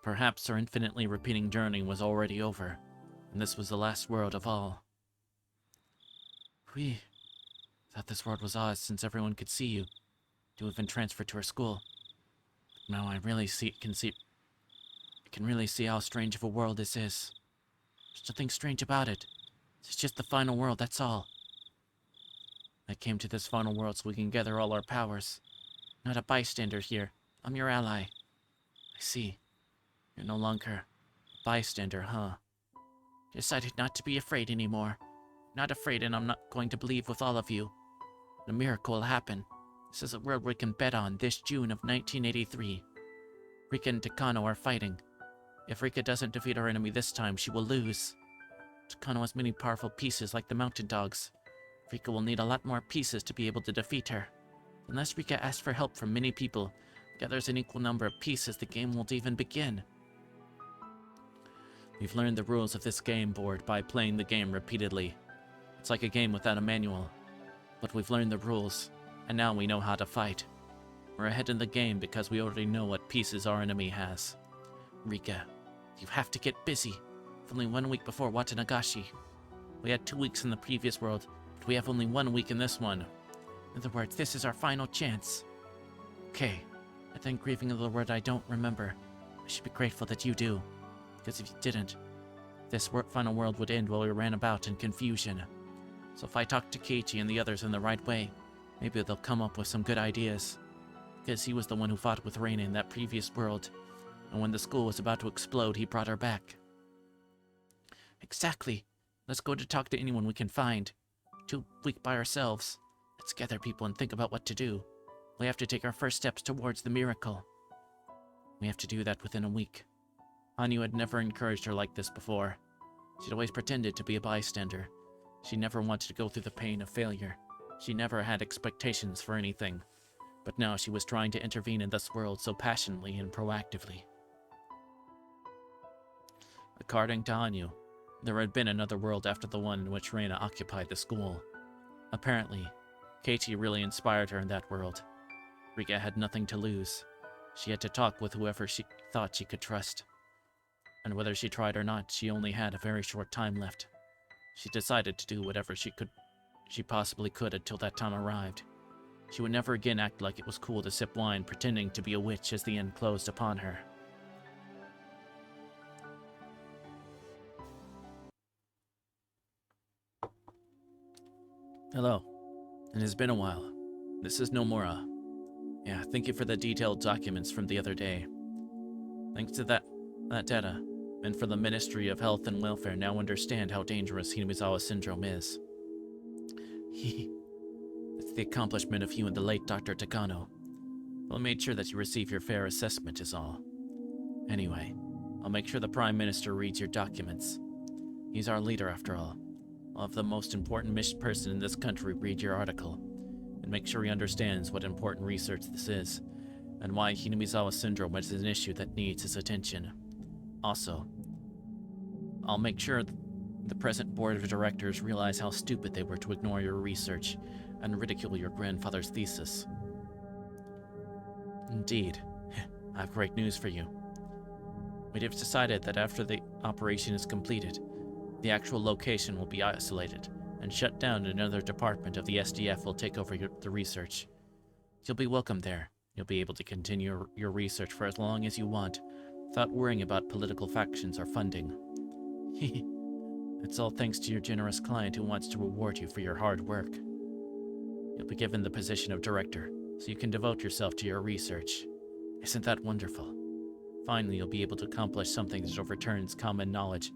Perhaps her infinitely repeating journey was already over, and this was the last world of all. We thought this world was ours since everyone could see you. You have been transferred to our school. Now I really can see can really see how strange of a world this is. There's nothing strange about it. It's just the final world, that's all. I came to this final world so we can gather all our powers. Not a bystander here. I'm your ally. I see. You're no longer a bystander, huh? Decided not to be afraid anymore. Not afraid, and I'm not going to believe with all of you. A miracle will happen. This is a world we can bet on this June of 1983. Rika and Takano are fighting. If Rika doesn't defeat our enemy this time, she will lose. Takano has many powerful pieces like the mountain dogs. Rika will need a lot more pieces to be able to defeat her. Unless Rika asks for help from many people, gathers an equal number of pieces, the game won't even begin. We've learned the rules of this game board by playing the game repeatedly. It's like a game without a manual. But we've learned the rules, and now we know how to fight. We're ahead in the game because we already know what pieces our enemy has. Rika, you have to get busy. With only 1 week before Watanagashi. We had 2 weeks in the previous world, but we have only 1 week in this one. In other words, this is our final chance. Okay, I think grieving is the word I don't remember. I should be grateful that you do. Because if you didn't, this final world would end while we ran about in confusion. So if I talk to Keiichi and the others in the right way, maybe they'll come up with some good ideas. Because he was the one who fought with Reina in that previous world, and when the school was about to explode, he brought her back. Exactly. Let's go to talk to anyone we can find. Too weak by ourselves. Let's gather people and think about what to do. We have to take our first steps towards the miracle. We have to do that within a week. Hanyu had never encouraged her like this before. She'd always pretended to be a bystander. She never wanted to go through the pain of failure. She never had expectations for anything. But now she was trying to intervene in this world so passionately and proactively. According to Hanyu, there had been another world after the one in which Reina occupied the school. Apparently, Keiichi really inspired her in that world. Rika had nothing to lose. She had to talk with whoever she thought she could trust. And whether she tried or not, she only had a very short time left. She decided to do whatever she possibly could until that time arrived. She would never again act like it was cool to sip wine pretending to be a witch as the end closed upon her. Hello. It has been a while. This is Nomura. Yeah, thank you for the detailed documents from the other day. Thanks to that data, and for the Ministry of Health and Welfare now understand how dangerous Hinamizawa syndrome is. It's the accomplishment of you and the late Dr. Takano. Well, I made sure that you receive your fair assessment is all. Anyway, I'll make sure the Prime Minister reads your documents. He's our leader after all. I'll have the most important person in this country read your article, and make sure he understands what important research this is, and why Hinamizawa syndrome is an issue that needs his attention. Also, I'll make sure the present board of directors realize how stupid they were to ignore your research and ridicule your grandfather's thesis. Indeed, I have great news for you. We have decided that after the operation is completed, the actual location will be isolated and shut down, and another department of the SDF will take over the research. You'll be welcome there. You'll be able to continue your research for as long as you want, without worrying about political factions or funding. It's all thanks to your generous client who wants to reward you for your hard work. You'll be given the position of director, so you can devote yourself to your research. Isn't that wonderful? Finally, you'll be able to accomplish something that overturns common knowledge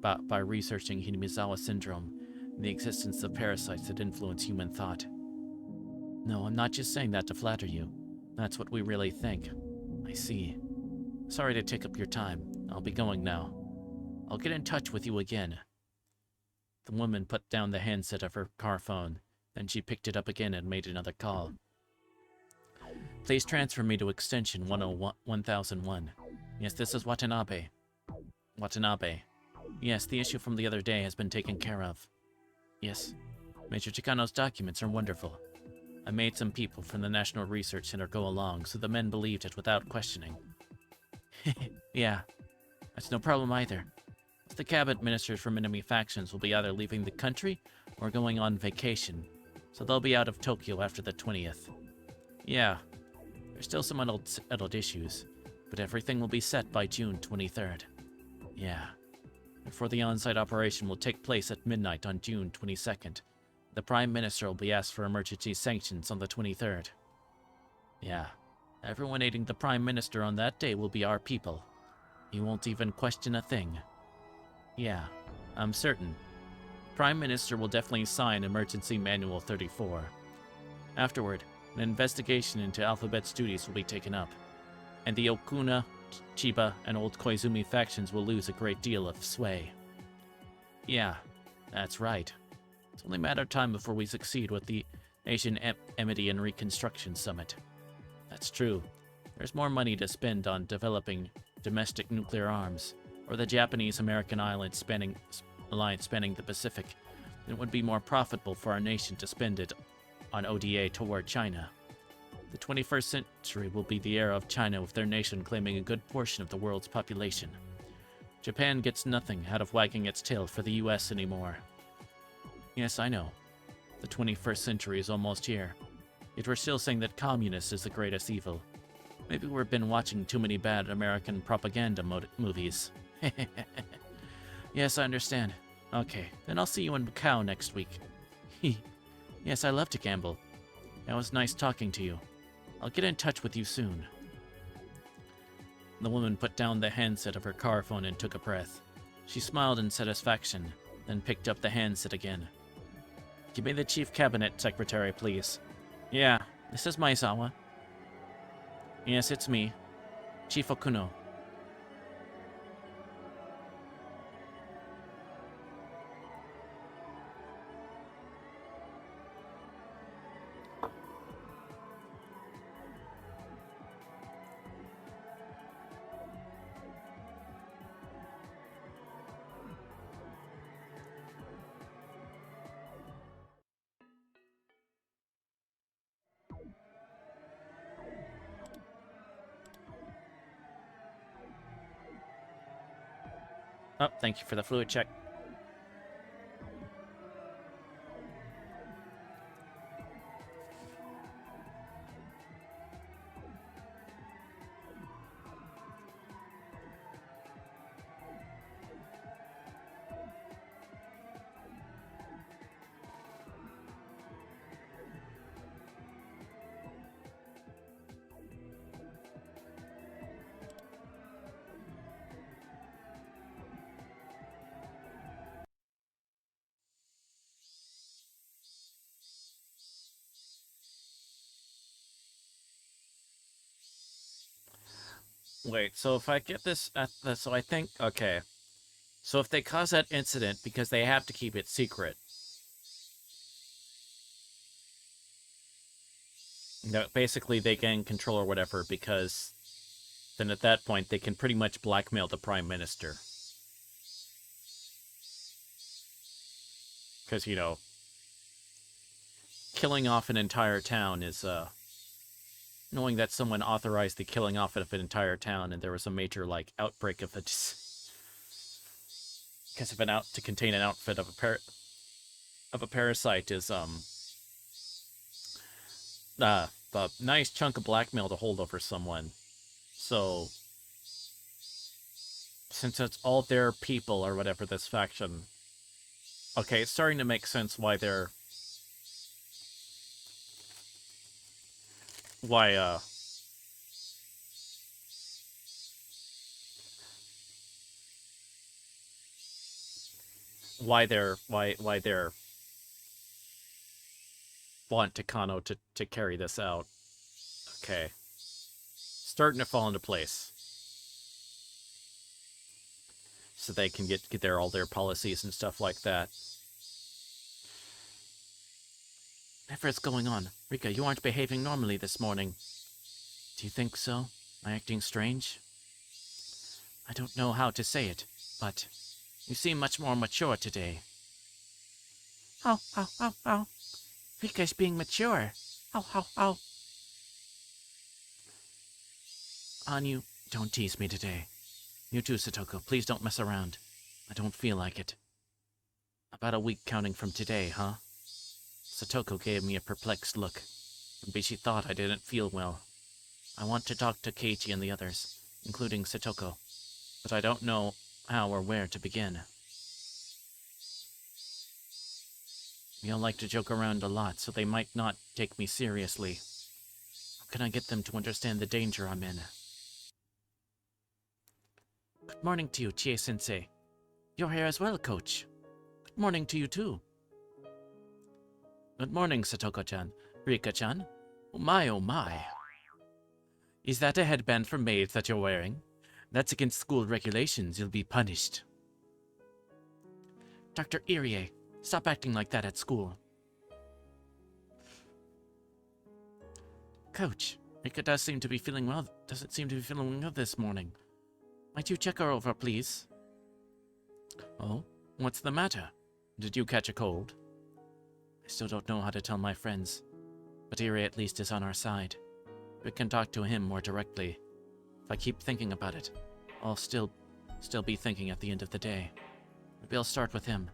by researching Hinamizawa syndrome and the existence of parasites that influence human thought. No, I'm not just saying that to flatter you. That's what we really think. I see. Sorry to take up your time. I'll be going now. I'll get in touch with you again. The woman put down the handset of her car phone. Then she picked it up again and made another call. Please transfer me to extension 1001. Yes, this is Watanabe. Watanabe. Yes, the issue from the other day has been taken care of. Yes. Major Chikano's documents are wonderful. I made some people from the National Research Center go along, so the men believed it without questioning. Yeah, that's no problem either. The cabinet ministers from enemy factions will be either leaving the country or going on vacation, so they'll be out of Tokyo after the 20th. Yeah, there's still some unsettled issues, but everything will be set by June 23rd. Yeah. Before the on-site operation will take place at midnight on June 22nd. The Prime Minister will be asked for emergency sanctions on the 23rd. Yeah. Everyone aiding the Prime Minister on that day will be our people. He won't even question a thing. Yeah, I'm certain. Prime Minister will definitely sign Emergency Manual 34. Afterward, an investigation into Alphabet's duties will be taken up, and the Okuna, Chiba, and Old Koizumi factions will lose a great deal of sway. Yeah, that's right. It's only a matter of time before we succeed with the Asian Amity and Reconstruction Summit. That's true. There's more money to spend on developing domestic nuclear arms, or the Japanese-American alliance spanning the Pacific, than it would be more profitable for our nation to spend it on ODA toward China. The 21st century will be the era of China, with their nation claiming a good portion of the world's population. Japan gets nothing out of wagging its tail for the US anymore. Yes, I know. The 21st century is almost here. Yet we're still saying that communist is the greatest evil. Maybe we've been watching too many bad American propaganda movies. Yes, I understand. Okay, then I'll see you in Macau next week. Yes, I love to gamble. It was nice talking to you. I'll get in touch with you soon. The woman put down the handset of her car phone and took a breath. She smiled in satisfaction, then picked up the handset again. Give me the Chief Cabinet Secretary, please. Yeah, this is Maezawa. Yes, it's me, Chief Okuno. Oh, thank you for the fluid check. Wait, so if I get this so I think, okay. So if they cause that incident because they have to keep it secret, no, basically they gain control or whatever, because then at that point they can pretty much blackmail the Prime Minister. Because, you know, killing off an entire town is, knowing that someone authorized the killing off of an entire town and there was a major, like, outbreak of it, because of to contain an outfit of a parasite is, a nice chunk of blackmail to hold over someone. So, since it's all their people or whatever, this faction, okay, it's starting to make sense why they're, why they're want Takano to carry this out. Okay. Starting to fall into place. So they can get all their policies and stuff like that. Whatever's going on. Rika, you aren't behaving normally this morning. Do you think so? Am I acting strange? I don't know how to say it, but you seem much more mature today. Oh. Rika's being mature. Oh. Anyu, don't tease me today. You too, Satoko. Please don't mess around. I don't feel like it. About a week counting from today, huh? Satoko gave me a perplexed look. Maybe she thought I didn't feel well. I want to talk to Keiichi and the others. including Satoko, but I don't know how or where to begin. We all like to joke around a lot, so they might not take me seriously. How can I get them to understand the danger I'm in? Good morning to you, Chie-sensei. You're here as well, coach. Good morning to you, too. Good morning, Satoko-chan. Rika-chan. Oh my, oh my. Is that a headband for maids that you're wearing? That's against school regulations. You'll be punished. Dr. Irie, stop acting like that at school. Coach, Rika doesn't seem to be feeling well this morning. Might you check her over, please? Oh, what's the matter? Did you catch a cold? I still don't know how to tell my friends, but Irie at least is on our side. We can talk to him more directly. If I keep thinking about it, I'll still be thinking at the end of the day. Maybe I'll start with him.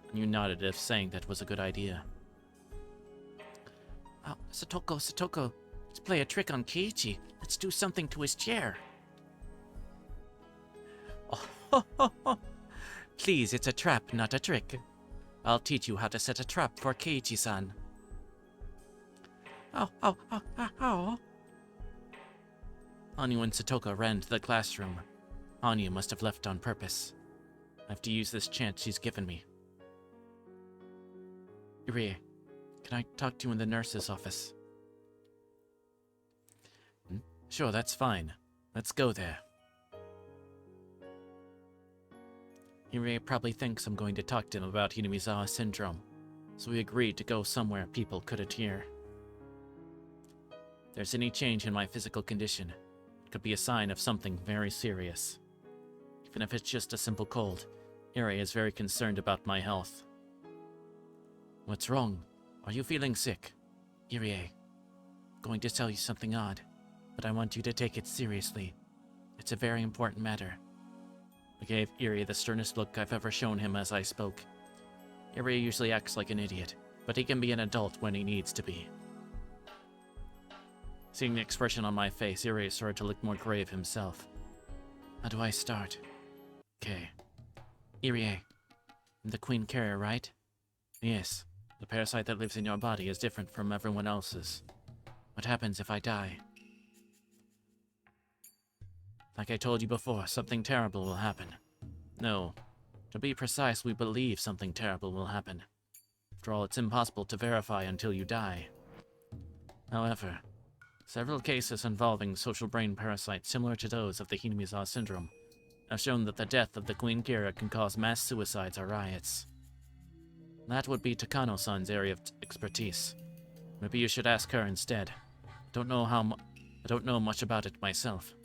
And you nodded as if saying that was a good idea. Oh, Satoko, let's play a trick on Keiichi. Let's do something to his chair. Oh, please, it's a trap, not a trick. I'll teach you how to set a trap for Keiichi-san. Oh. Hanyu and Satoko ran to the classroom. Hanyu must have left on purpose. I have to use this chance she's given me. Irie, can I talk to you in the nurse's office? Sure, that's fine. Let's go there. Irie probably thinks I'm going to talk to him about Hinamizawa syndrome, so we agreed to go somewhere people couldn't hear. If there's any change in my physical condition, it could be a sign of something very serious. Even if it's just a simple cold, Irie is very concerned about my health. What's wrong? Are you feeling sick? Irie, I'm going to tell you something odd, but I want you to take it seriously. It's a very important matter. I gave Irie the sternest look I've ever shown him as I spoke. Irie usually acts like an idiot, but he can be an adult when he needs to be. Seeing the expression on my face, Irie started to look more grave himself. How do I start? Okay. Irie, I'm the Queen Carrier, right? Yes. The parasite that lives in your body is different from everyone else's. What happens if I die? Like I told you before, something terrible will happen. No. To be precise, we believe something terrible will happen. After all, it's impossible to verify until you die. However, several cases involving social brain parasites similar to those of the Hinamizawa syndrome have shown that the death of the Queen Kira can cause mass suicides or riots. That would be Takano-san's area of expertise. Maybe you should ask her instead. I don't know much about it myself.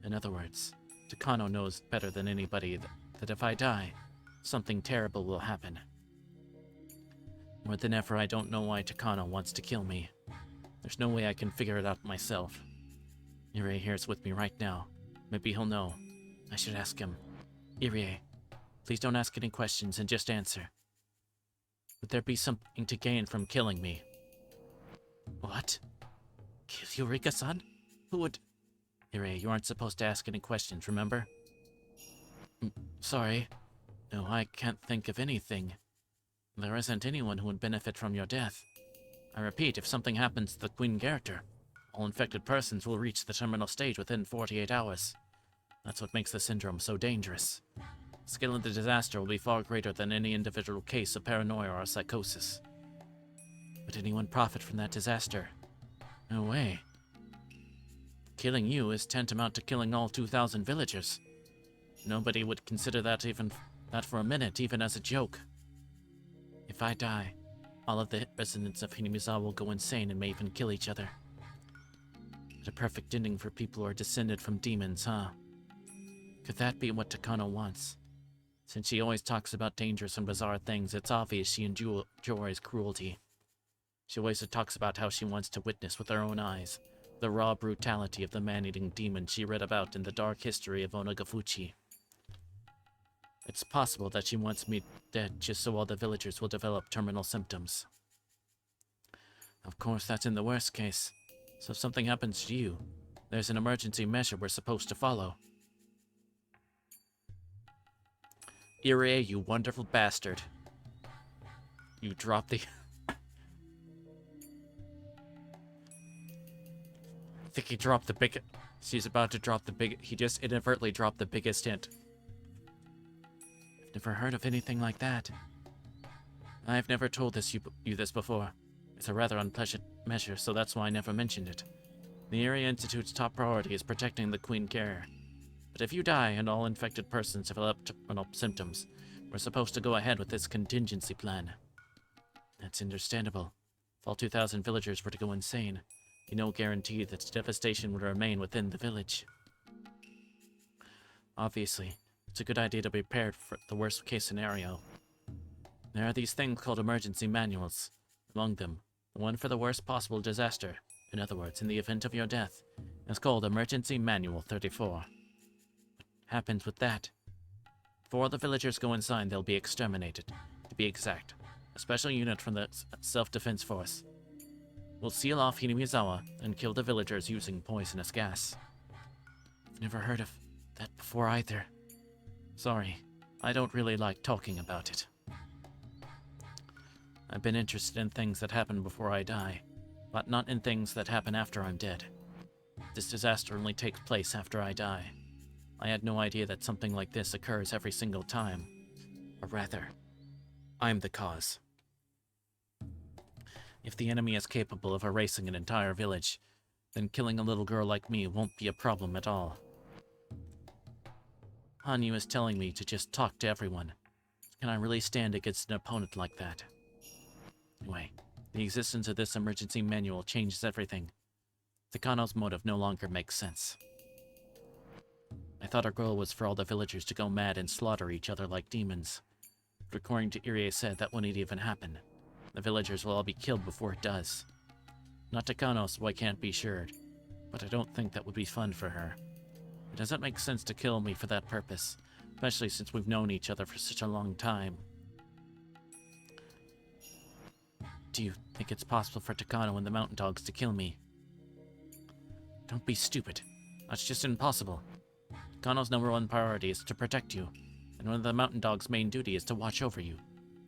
In other words, Takano knows better than anybody that if I die, something terrible will happen. More than ever, I don't know why Takano wants to kill me. There's no way I can figure it out myself. Irie here's with me right now. Maybe he'll know. I should ask him. Irie, please don't ask any questions and just answer. Would there be something to gain from killing me? What? Kill you, Rika-san? Who would... Irie, you aren't supposed to ask any questions, remember? Sorry. No, I can't think of anything. There isn't anyone who would benefit from your death. I repeat, if something happens to the Queen character, all infected persons will reach the terminal stage within 48 hours. That's what makes the syndrome so dangerous. The scale of the disaster will be far greater than any individual case of paranoia or psychosis. Would anyone profit from that disaster? No way. Killing you is tantamount to killing all 2,000 villagers. Nobody would consider that for a minute, even as a joke. If I die, all of the residents of Hinamizawa will go insane and may even kill each other. What a perfect ending for people who are descended from demons, huh? Could that be what Takano wants? Since she always talks about dangerous and bizarre things, it's obvious she enjoys cruelty. She always talks about how she wants to witness with her own eyes the raw brutality of the man-eating demon she read about in the dark history of Onagafuchi. It's possible that she wants me dead just so all the villagers will develop terminal symptoms. Of course, that's in the worst case. So if something happens to you, There's an emergency measure we're supposed to follow. Irie, you wonderful bastard. You dropped the... I think he dropped the big... She's about to drop the big... He just inadvertently dropped the biggest hint. I've never heard of anything like that. I've never told you this before. It's a rather unpleasant measure, so that's why I never mentioned it. The Area Institute's top priority is protecting the Queen Carrier. But if you die and all infected persons develop terminal symptoms, we're supposed to go ahead with this contingency plan. That's understandable. If all 2,000 villagers were to go insane, no guarantee that devastation would remain within the village. Obviously, it's a good idea to be prepared for the worst case scenario. There are these things called emergency manuals. Among them, the one for the worst possible disaster, in other words, in the event of your death, is called Emergency Manual 34. What happens with that? Before the villagers go inside, they'll be exterminated. To be exact, a special unit from the self-defense force will seal off Hinamizawa and kill the villagers using poisonous gas. I've never heard of that before either. Sorry, I don't really like talking about it. I've been interested in things that happen before I die, but not in things that happen after I'm dead. This disaster only takes place after I die. I had no idea that something like this occurs every single time. Or rather, I'm the cause. If the enemy is capable of erasing an entire village, then killing a little girl like me won't be a problem at all. Hanyu is telling me to just talk to everyone. Can I really stand against an opponent like that? Anyway, the existence of this emergency manual changes everything. Takano's motive no longer makes sense. I thought our goal was for all the villagers to go mad and slaughter each other like demons. But according to Irie said, that wouldn't even happen. The villagers will all be killed before it does. Not Takano, so I can't be sure, but I don't think that would be fun for her. It doesn't make sense to kill me for that purpose, especially since we've known each other for such a long time. Do you think it's possible for Takano and the Mountain Dogs to kill me? Don't be stupid. That's just impossible. Takano's #1 priority is to protect you, and one of the Mountain Dogs' main duty is to watch over you.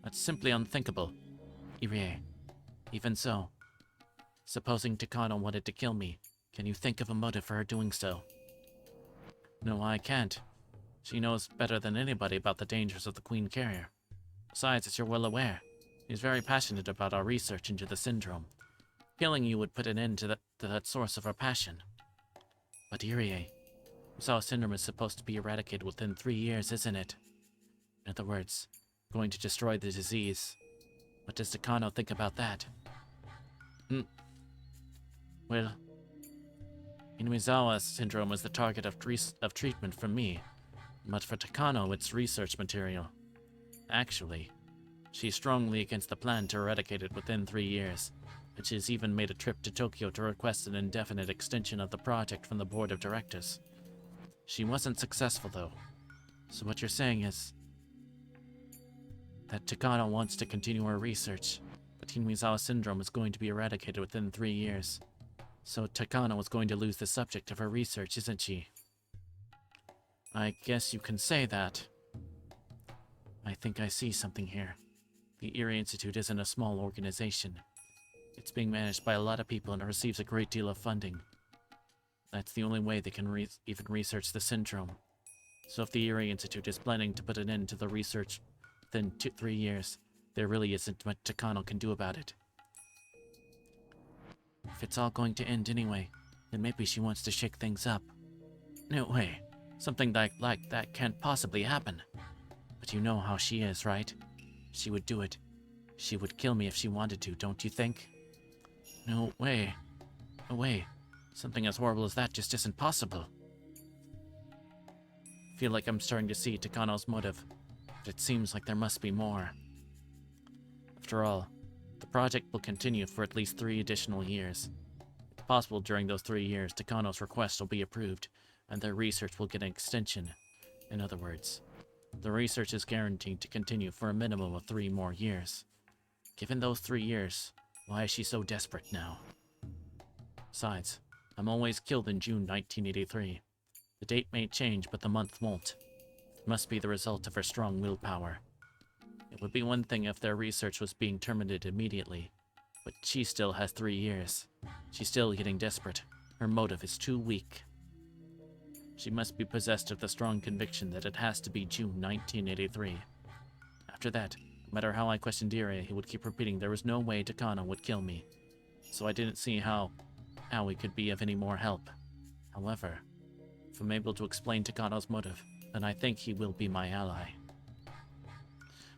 That's simply unthinkable. Irie, even so, supposing Takano wanted to kill me, can you think of a motive for her doing so? No, I can't. She knows better than anybody about the dangers of the Queen Carrier. Besides, as you're well aware, she's very passionate about our research into the syndrome. Killing you would put an end to that source of her passion. But Irie, Misawa syndrome is supposed to be eradicated within 3 years, isn't it? In other words, going to destroy the disease. What does Takano think about that? Well, Inamizawa syndrome is the target of treatment for me, but for Takano, it's research material. Actually, she's strongly against the plan to eradicate it within 3 years, and she's even made a trip to Tokyo to request an indefinite extension of the project from the board of directors. She wasn't successful, though. So what you're saying is that Takano wants to continue her research, but Hinamizawa syndrome is going to be eradicated within 3 years. So Takano is going to lose the subject of her research, isn't she? I guess you can say that. I think I see something here. The Erie Institute isn't a small organization. It's being managed by a lot of people and it receives a great deal of funding. That's the only way they can even research the syndrome. So if the Erie Institute is planning to put an end to the research within 3 years, there really isn't much Takano can do about it. If it's all going to end anyway, then maybe she wants to shake things up. No way. Something like that can't possibly happen. But you know how she is, right? She would do it. She would kill me if she wanted to, don't you think? No way. No way. Something as horrible as that just isn't possible. I feel like I'm starting to see Takano's motive, but it seems like there must be more. After all, the project will continue for at least 3 additional years. It's possible during those 3 years Takano's request will be approved, and their research will get an extension. In other words, the research is guaranteed to continue for a minimum of 3 more years. Given those 3 years, why is she so desperate now? Besides, I'm always killed in June 1983. The date may change, but the month won't. It must be the result of her strong willpower. It would be one thing if their research was being terminated immediately, but she still has 3 years. She's still getting desperate. Her motive is too weak. She must be possessed of the strong conviction that it has to be June 1983. After that, no matter how I questioned Irie, he would keep repeating there was no way Takano would kill me. So I didn't see how he could be of any more help. However, if I'm able to explain Takano's motive, then I think he will be my ally.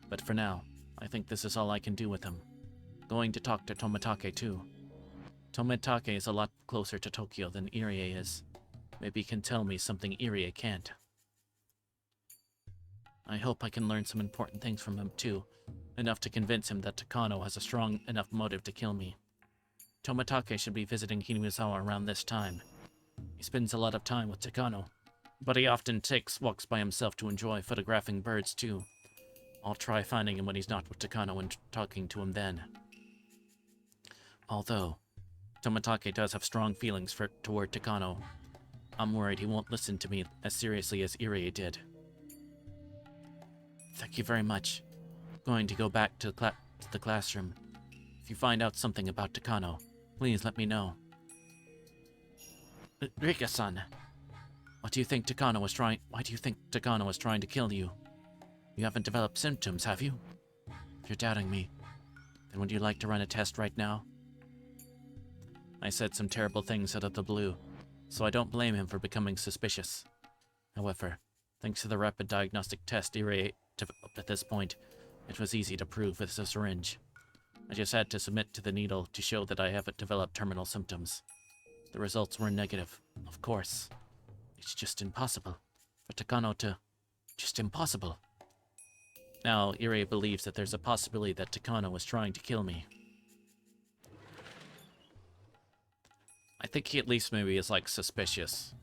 But for now, I think this is all I can do with him. Going to talk to Tomitake too. Tomitake is a lot closer to Tokyo than Irie is. Maybe he can tell me something Irie can't. I hope I can learn some important things from him too, enough to convince him that Takano has a strong enough motive to kill me. Tomitake should be visiting Hinazawa around this time. He spends a lot of time with Takano, but he often takes walks by himself to enjoy photographing birds too. I'll try finding him when he's not with Takano and talking to him then. Although, Tomitake does have strong feelings toward Takano, I'm worried he won't listen to me as seriously as Irie did. Thank you very much. Going to go back to the classroom. If you find out something about Takano, please let me know. Rika-san, why do you think Takano was trying to kill you? You haven't developed symptoms, have you? If you're doubting me, then would you like to run a test right now? I said some terrible things out of the blue, so I don't blame him for becoming suspicious. However, thanks to the rapid diagnostic test Irie developed at this point, it was easy to prove with a syringe. I just had to submit to the needle to show that I haven't developed terminal symptoms. The results were negative, of course. It's just impossible for Takano to... just impossible. Now, Irie believes that there's a possibility that Takano was trying to kill me. I think he at least maybe is like suspicious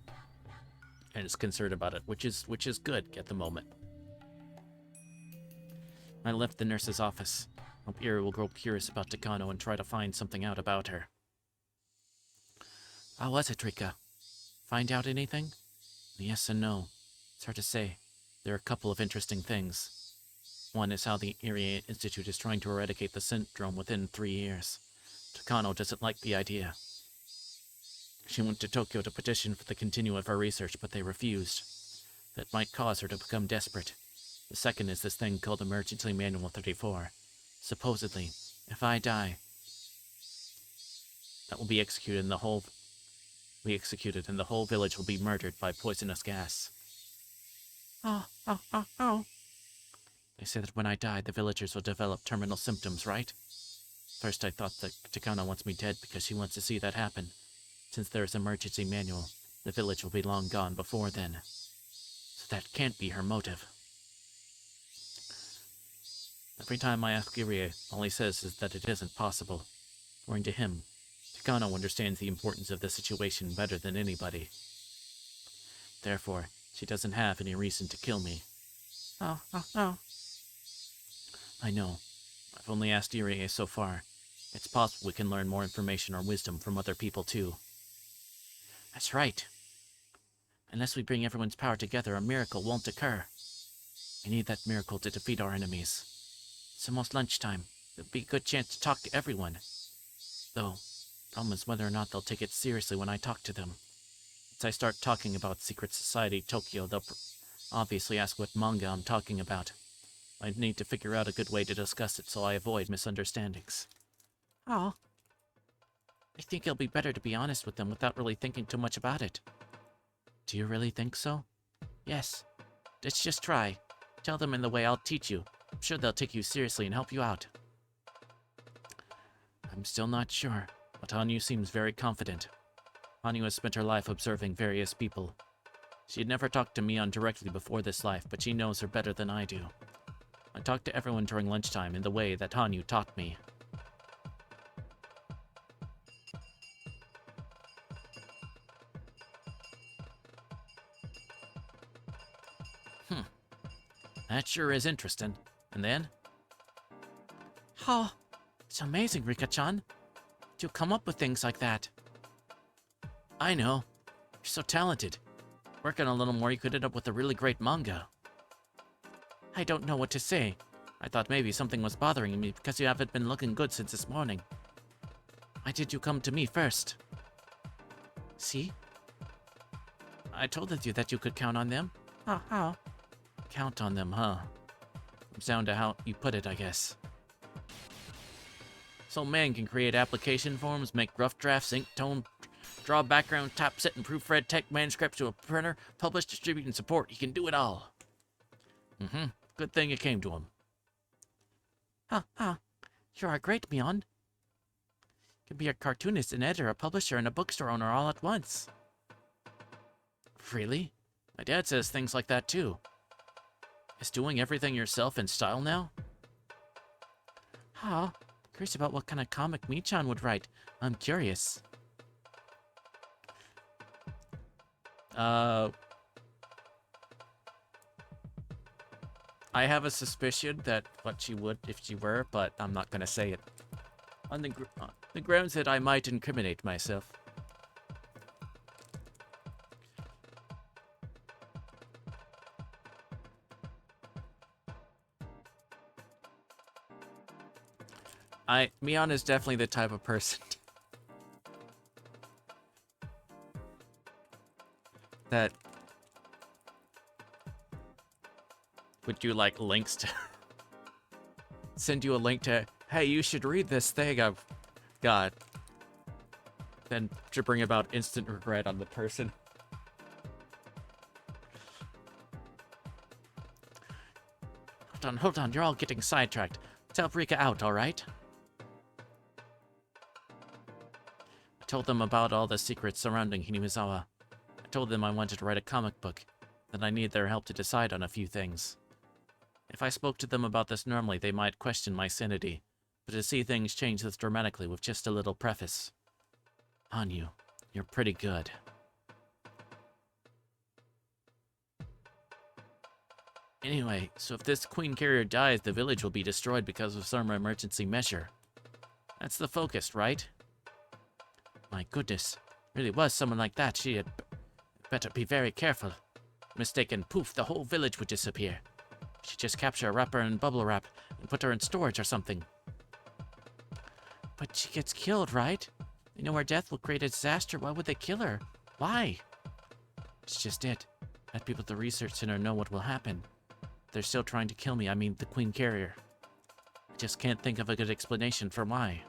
and is concerned about it, which is good at the moment. I left the nurse's office. Hope Irie will grow curious about Takano and try to find something out about her. How was it, Rika? Find out anything? Yes and no. It's hard to say. There are a couple of interesting things. One is how the Irie Institute is trying to eradicate the syndrome within 3 years. Takano doesn't like the idea. She went to Tokyo to petition for the continuation of her research, but they refused. That might cause her to become desperate. The second is this thing called Emergency Manual 34. Supposedly, if I die, that will be executed and the whole village will be murdered by poisonous gas. Oh. They say that when I die, the villagers will develop terminal symptoms, right? First I thought that Takano wants me dead because she wants to see that happen. Since there's an emergency manual, the village will be long gone before then. So that can't be her motive. Every time I ask Irie, all he says is that it isn't possible. According to him, Takano understands the importance of the situation better than anybody. Therefore, she doesn't have any reason to kill me. Oh. I know. I've only asked Irie so far. It's possible we can learn more information or wisdom from other people too. That's right. Unless we bring everyone's power together, a miracle won't occur. We need that miracle to defeat our enemies. It's almost lunchtime. There'll be a good chance to talk to everyone. Though, the problem is whether or not they'll take it seriously when I talk to them. Once I start talking about Secret Society Tokyo, they'll obviously ask what manga I'm talking about. I need to figure out a good way to discuss it so I avoid misunderstandings. Oh. I think it'll be better to be honest with them without really thinking too much about it. Do you really think so? Yes. Let's just try. Tell them in the way I'll teach you. I'm sure they'll take you seriously and help you out. I'm still not sure, but Hanyu seems very confident. Hanyu has spent her life observing various people. She had never talked to Mion directly before this life, but she knows her better than I do. I talk to everyone during lunchtime in the way that Hanyu taught me. That sure is interesting. And then? It's amazing, Rika-chan. You come up with things like that. I know. You're so talented. Working a little more, you could end up with a really great manga. I don't know what to say. I thought maybe something was bothering me because you haven't been looking good since this morning. Why did you come to me first? See? I told you that you could count on them. How? Count on them, huh? Comes down to how you put it, I guess. So man can create application forms, make rough drafts, ink tone, draw background, typeset, and proofread tech manuscripts to a printer, publish, distribute, and support. He can do it all. Good thing you came to him. You are great, Mion. You can be a cartoonist, an editor, a publisher, and a bookstore owner all at once. Really? My dad says things like that too. Is doing everything yourself in style now? Curious about what kind of comic Michan would write. I'm curious. I have a suspicion that what she would if she were, but I'm not gonna say it. On the grounds that I might incriminate myself. Mion is definitely the type of person that would do like links to send you a link to, hey, you should read this thing I've got. Then to bring about instant regret on the person. Hold on, you're all getting sidetracked. Let's help Rika out, alright? I told them about all the secrets surrounding Hinamizawa. I told them I wanted to write a comic book, that I need their help to decide on a few things. If I spoke to them about this normally, they might question my sanity, but to see things change this dramatically with just a little preface. Hanyu, you're pretty good. Anyway, so if this Queen Carrier dies, the village will be destroyed because of some emergency measure. That's the focus, right? My goodness, really was someone like that. She had better be very careful. Mistaken, poof, the whole village would disappear. She'd just capture a wrapper and bubble wrap and put her in storage or something. But she gets killed, right? They know her death will create a disaster. Why would they kill her? Why? It's just it. Let people at the research center know what will happen. They're still trying to kill me, I mean the Queen Carrier. I just can't think of a good explanation for why.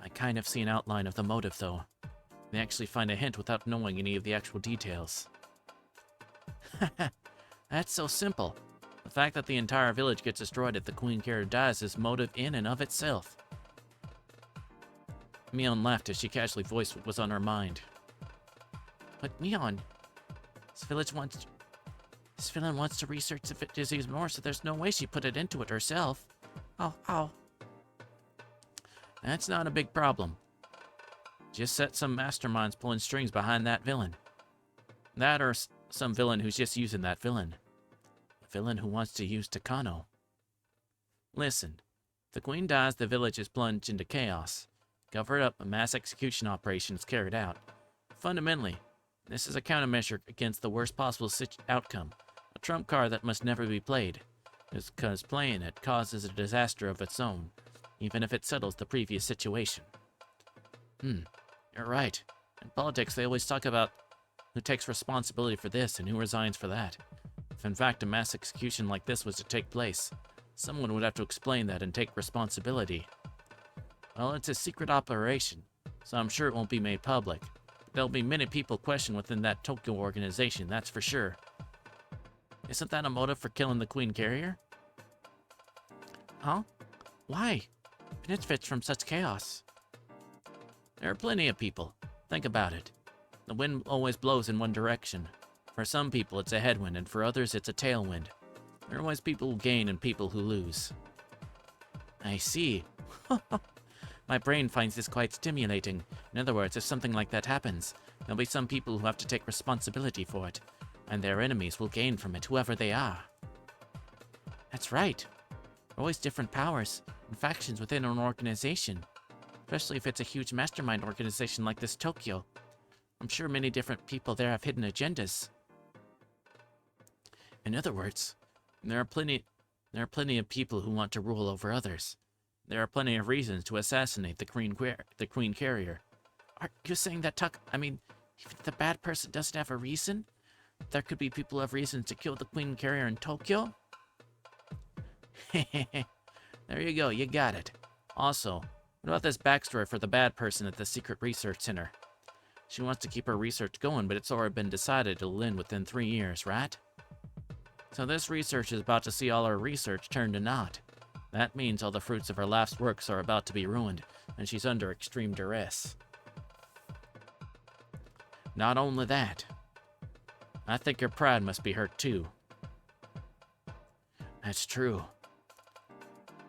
I kind of see an outline of the motive, though. They actually find a hint without knowing any of the actual details. That's so simple. The fact that the entire village gets destroyed if the Queen Carrier dies is motive in and of itself. Mion laughed as she casually voiced what was on her mind. But Mion, this villain wants to research the disease more, so there's no way she put it into it herself. Oh. That's not a big problem. Just set some masterminds pulling strings behind that villain. That or some villain who's just using that villain. A villain who wants to use Takano. Listen, if the queen dies, the village is plunged into chaos. Covered up, a mass execution operation is carried out. Fundamentally, this is a countermeasure against the worst possible outcome. A trump card that must never be played. Because playing it causes a disaster of its own, even if it settles the previous situation. You're right. In politics, they always talk about who takes responsibility for this and who resigns for that. If in fact a mass execution like this was to take place, someone would have to explain that and take responsibility. Well, it's a secret operation, so I'm sure it won't be made public. There'll be many people questioned within that Tokyo organization, that's for sure. Isn't that a motive for killing the Queen Carrier? Huh? Why? Benefits from such chaos. There are plenty of people. Think about it. The wind always blows in one direction. For some people, it's a headwind, and for others, it's a tailwind. There are always people who gain and people who lose. I see. My brain finds this quite stimulating. In other words, if something like that happens, there'll be some people who have to take responsibility for it, and their enemies will gain from it, whoever they are. That's right. There are always different powers and factions within an organization. especially if it's a huge mastermind organization like this Tokyo. I'm sure many different people there have hidden agendas. In other words, there are plenty of people who want to rule over others. There are plenty of reasons to assassinate the Queen Carrier. Are you saying that even if the bad person doesn't have a reason, there could be people who have reasons to kill the Queen Carrier in Tokyo? There you go, you got it. Also, what about this backstory for the bad person at the secret research center? She wants to keep her research going, but it's already been decided it'll end within 3 years, right? So this research is about to see all her research turned to naught. That means all the fruits of her life's works are about to be ruined, and she's under extreme duress. Not only that, I think her pride must be hurt too. That's true.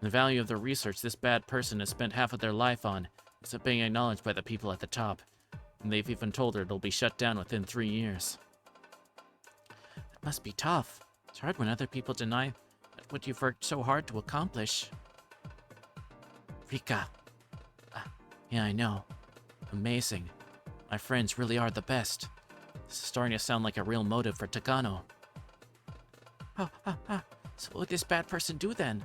The value of the research this bad person has spent half of their life on isn't being acknowledged by the people at the top, and they've even told her it'll be shut down within 3 years. That must be tough. It's hard when other people deny what you've worked so hard to accomplish. Rika. Yeah, I know. Amazing. My friends really are the best. This is starting to sound like a real motive for Takano. So what would this bad person do then?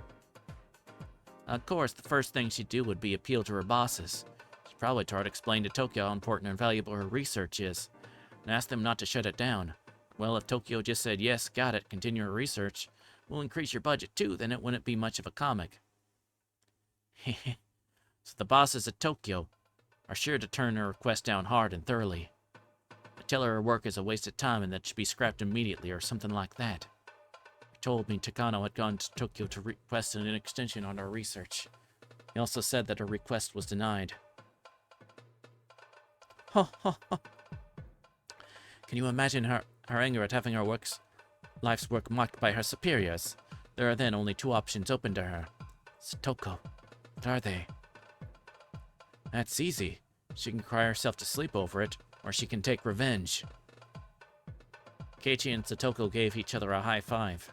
Of course, the first thing she'd do would be appeal to her bosses. She'd probably try to explain to Tokyo how important and valuable her research is, and ask them not to shut it down. Well, if Tokyo just said, yes, got it, continue your research, we'll increase your budget too, then it wouldn't be much of a comic. So the bosses at Tokyo are sure to turn her request down hard and thoroughly. They tell her work is a waste of time and that should be scrapped immediately or something like that. He told me Takano had gone to Tokyo to request an extension on her research. He also said that her request was denied. Can you imagine her anger at having her life's work mocked by her superiors? There are then only 2 options open to her. Satoko, what are they? That's easy. She can cry herself to sleep over it, or she can take revenge. Keiichi and Satoko gave each other a high five.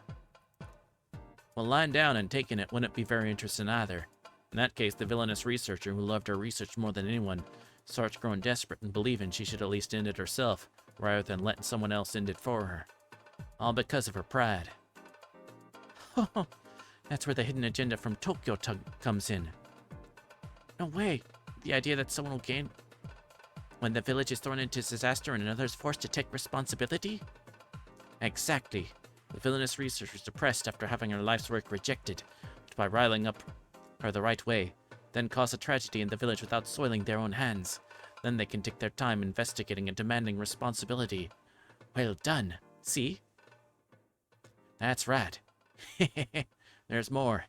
Well, lying down and taking it wouldn't be very interesting either. In that case, the villainous researcher who loved her research more than anyone starts growing desperate and believing she should at least end it herself, rather than letting someone else end it for her. All because of her pride. That's where the hidden agenda from Tokyo comes in. No way. The idea that someone will gain when the village is thrown into disaster and another is forced to take responsibility? Exactly. The villainous researcher is depressed after having her life's work rejected, but by riling up her the right way, then cause a tragedy in the village without soiling their own hands. Then they can take their time investigating and demanding responsibility. Well done. See? That's right. There's more.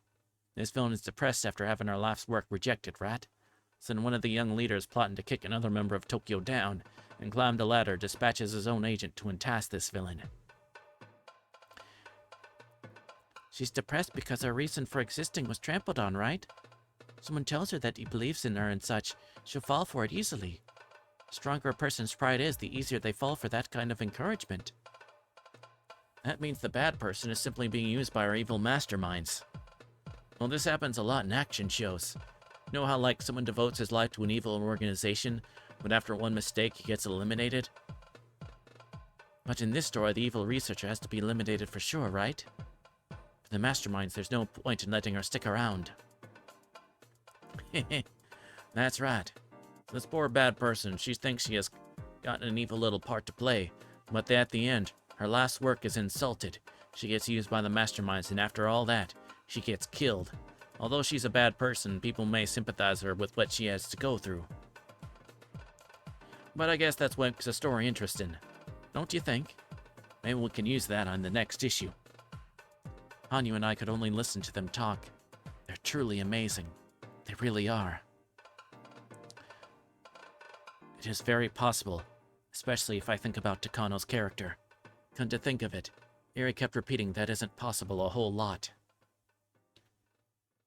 This villain is depressed after having her life's work rejected, right? So then one of the young leaders plotting to kick another member of Tokyo down and climb the ladder dispatches his own agent to entice this villain. She's depressed because her reason for existing was trampled on, right? Someone tells her that he believes in her and such, she'll fall for it easily. The stronger a person's pride is, the easier they fall for that kind of encouragement. That means the bad person is simply being used by our evil masterminds. Well, this happens a lot in action shows. You know how, like, someone devotes his life to an evil organization, but after one mistake, he gets eliminated? But in this story, the evil researcher has to be eliminated for sure, right? For the masterminds, there's no point in letting her stick around. That's right. This poor bad person, she thinks she has gotten an evil little part to play, but at the end, her last work is insulted. She gets used by the masterminds, and after all that, she gets killed. Although she's a bad person, people may sympathize her with what she has to go through. But I guess that's what makes a story interesting. Don't you think? Maybe we can use that on the next issue. Hanyu and I could only listen to them talk. They're truly amazing. They really are. It is very possible, especially if I think about Takano's character. Come to think of it, Eri kept repeating that isn't possible a whole lot.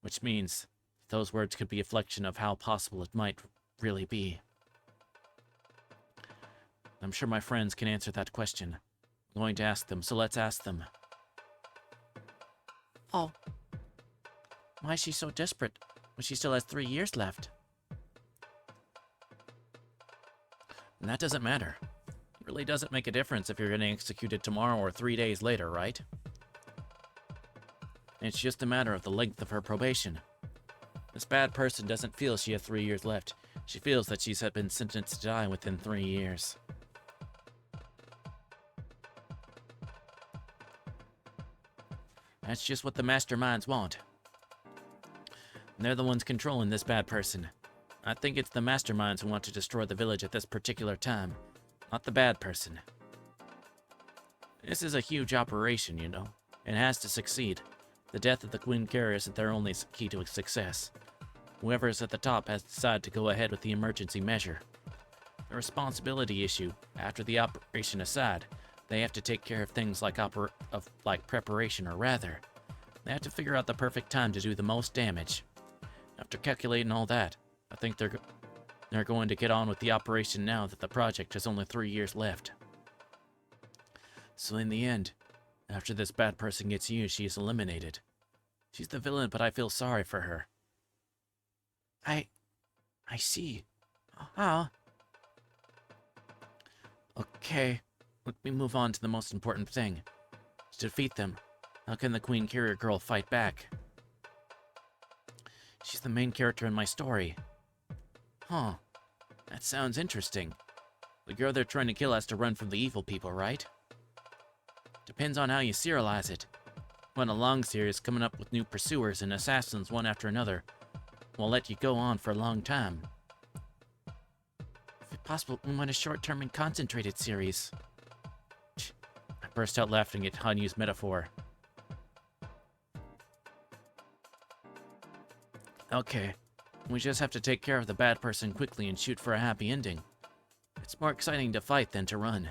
Which means those words could be a reflection of how possible it might really be. I'm sure my friends can answer that question. I'm going to ask them, so let's ask them. Oh. Why is she so desperate when she still has 3 years left? And that doesn't matter. It really doesn't make a difference if you're getting executed tomorrow or 3 days later, right? It's just a matter of the length of her probation. This bad person doesn't feel she has 3 years left. She feels that she's been sentenced to die within 3 years. That's just what the masterminds want. And they're the ones controlling this bad person. I think it's the masterminds who want to destroy the village at this particular time, not the bad person. This is a huge operation, you know. It has to succeed. The death of the Queen Carrier isn't their only key to success. Whoever is at the top has decided to go ahead with the emergency measure. The responsibility issue, after the operation aside, they have to take care of things like preparation, or rather, they have to figure out the perfect time to do the most damage. After calculating all that, I think they're going to get on with the operation now that the project has only 3 years left. So in the end, after this bad person gets used, she is eliminated. She's the villain, but I feel sorry for her. I see. Ah. Okay, let me move on to the most important thing. To defeat them, how can the Queen Carrier girl fight back? She's the main character in my story. Huh. That sounds interesting. The girl they're trying to kill has to run from the evil people, right? Depends on how you serialize it. Went a long series coming up with new pursuers and assassins one after another. Will let you go on for a long time. If possible, we want a short-term and concentrated series. I burst out laughing at Hanyu's metaphor. Okay, we just have to take care of the bad person quickly and shoot for a happy ending. It's more exciting to fight than to run.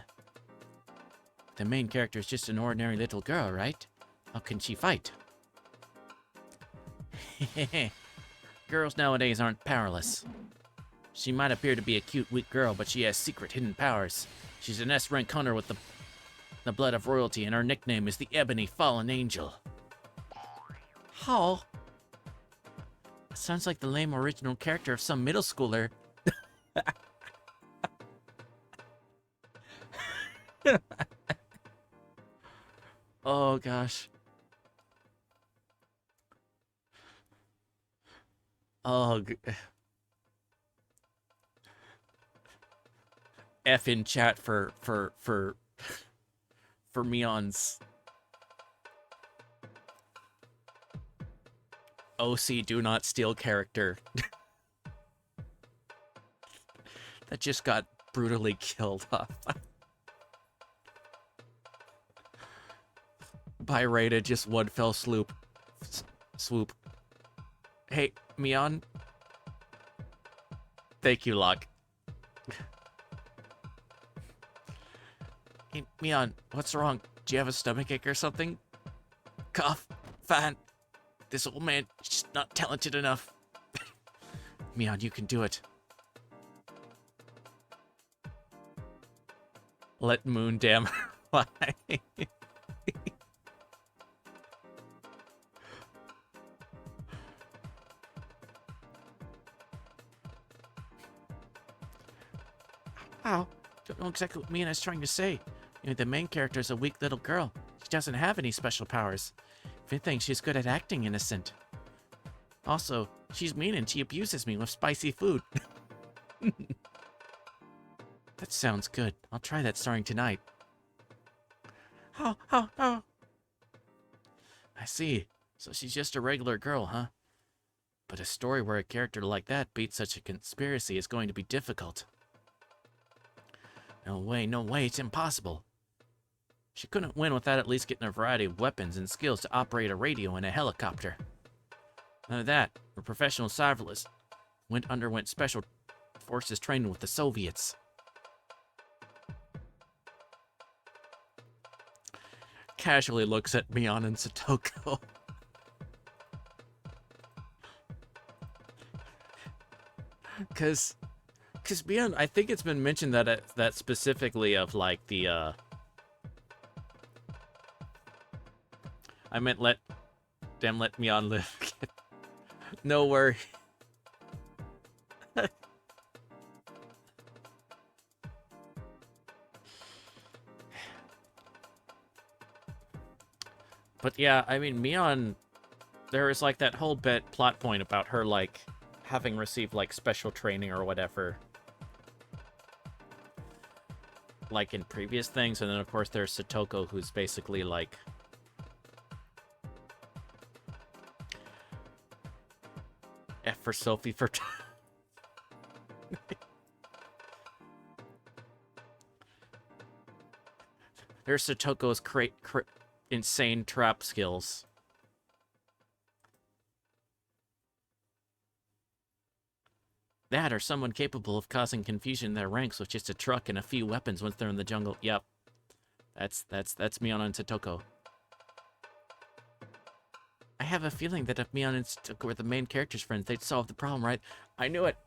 The main character is just an ordinary little girl, right? How can she fight? Girls nowadays aren't powerless. She might appear to be a cute, weak girl, but she has secret hidden powers. She's an S-rank hunter with the blood of royalty, and her nickname is the Ebony Fallen Angel. How? Sounds like the lame original character of some middle schooler. Oh gosh. Oh, F in chat for Mion's OC do not steal character. That just got brutally killed off. By Raida, just one fell swoop. Hey, Mion. Thank you, Locke. Hey, Mion, what's wrong? Do you have a stomachache or something? Cough. Fine. This old man is just not talented enough. Mion, you can do it. Let Moon damn fly. Wow, don't know exactly what Mion is trying to say. You know, the main character is a weak little girl. She doesn't have any special powers. If anything, she's good at acting innocent. Also, she's mean and she abuses me with spicy food. That sounds good. I'll try that starting tonight. Oh. I see. So she's just a regular girl, huh? But a story where a character like that beats such a conspiracy is going to be difficult. No way, it's impossible. She couldn't win without at least getting a variety of weapons and skills to operate a radio and a helicopter. None of that, her professional cyberlist underwent special forces training with the Soviets. Casually looks at Mion and Satoko. Cause Mion, I think it's been mentioned that that specifically of like the I meant let Mion live. No worry. But yeah, I mean, Mion, there is like that whole bit plot point about her like having received like special training or whatever, like in previous things, and then of course there's Satoko, who's basically like F for Sophie for. There's Satoko's insane trap skills. That or someone capable of causing confusion in their ranks with just a truck and a few weapons once they're in the jungle. Yep. That's Mion and Satoko. I have a feeling that if Mion and Satoko were the main characters' friends, they'd solve the problem, right? I knew it.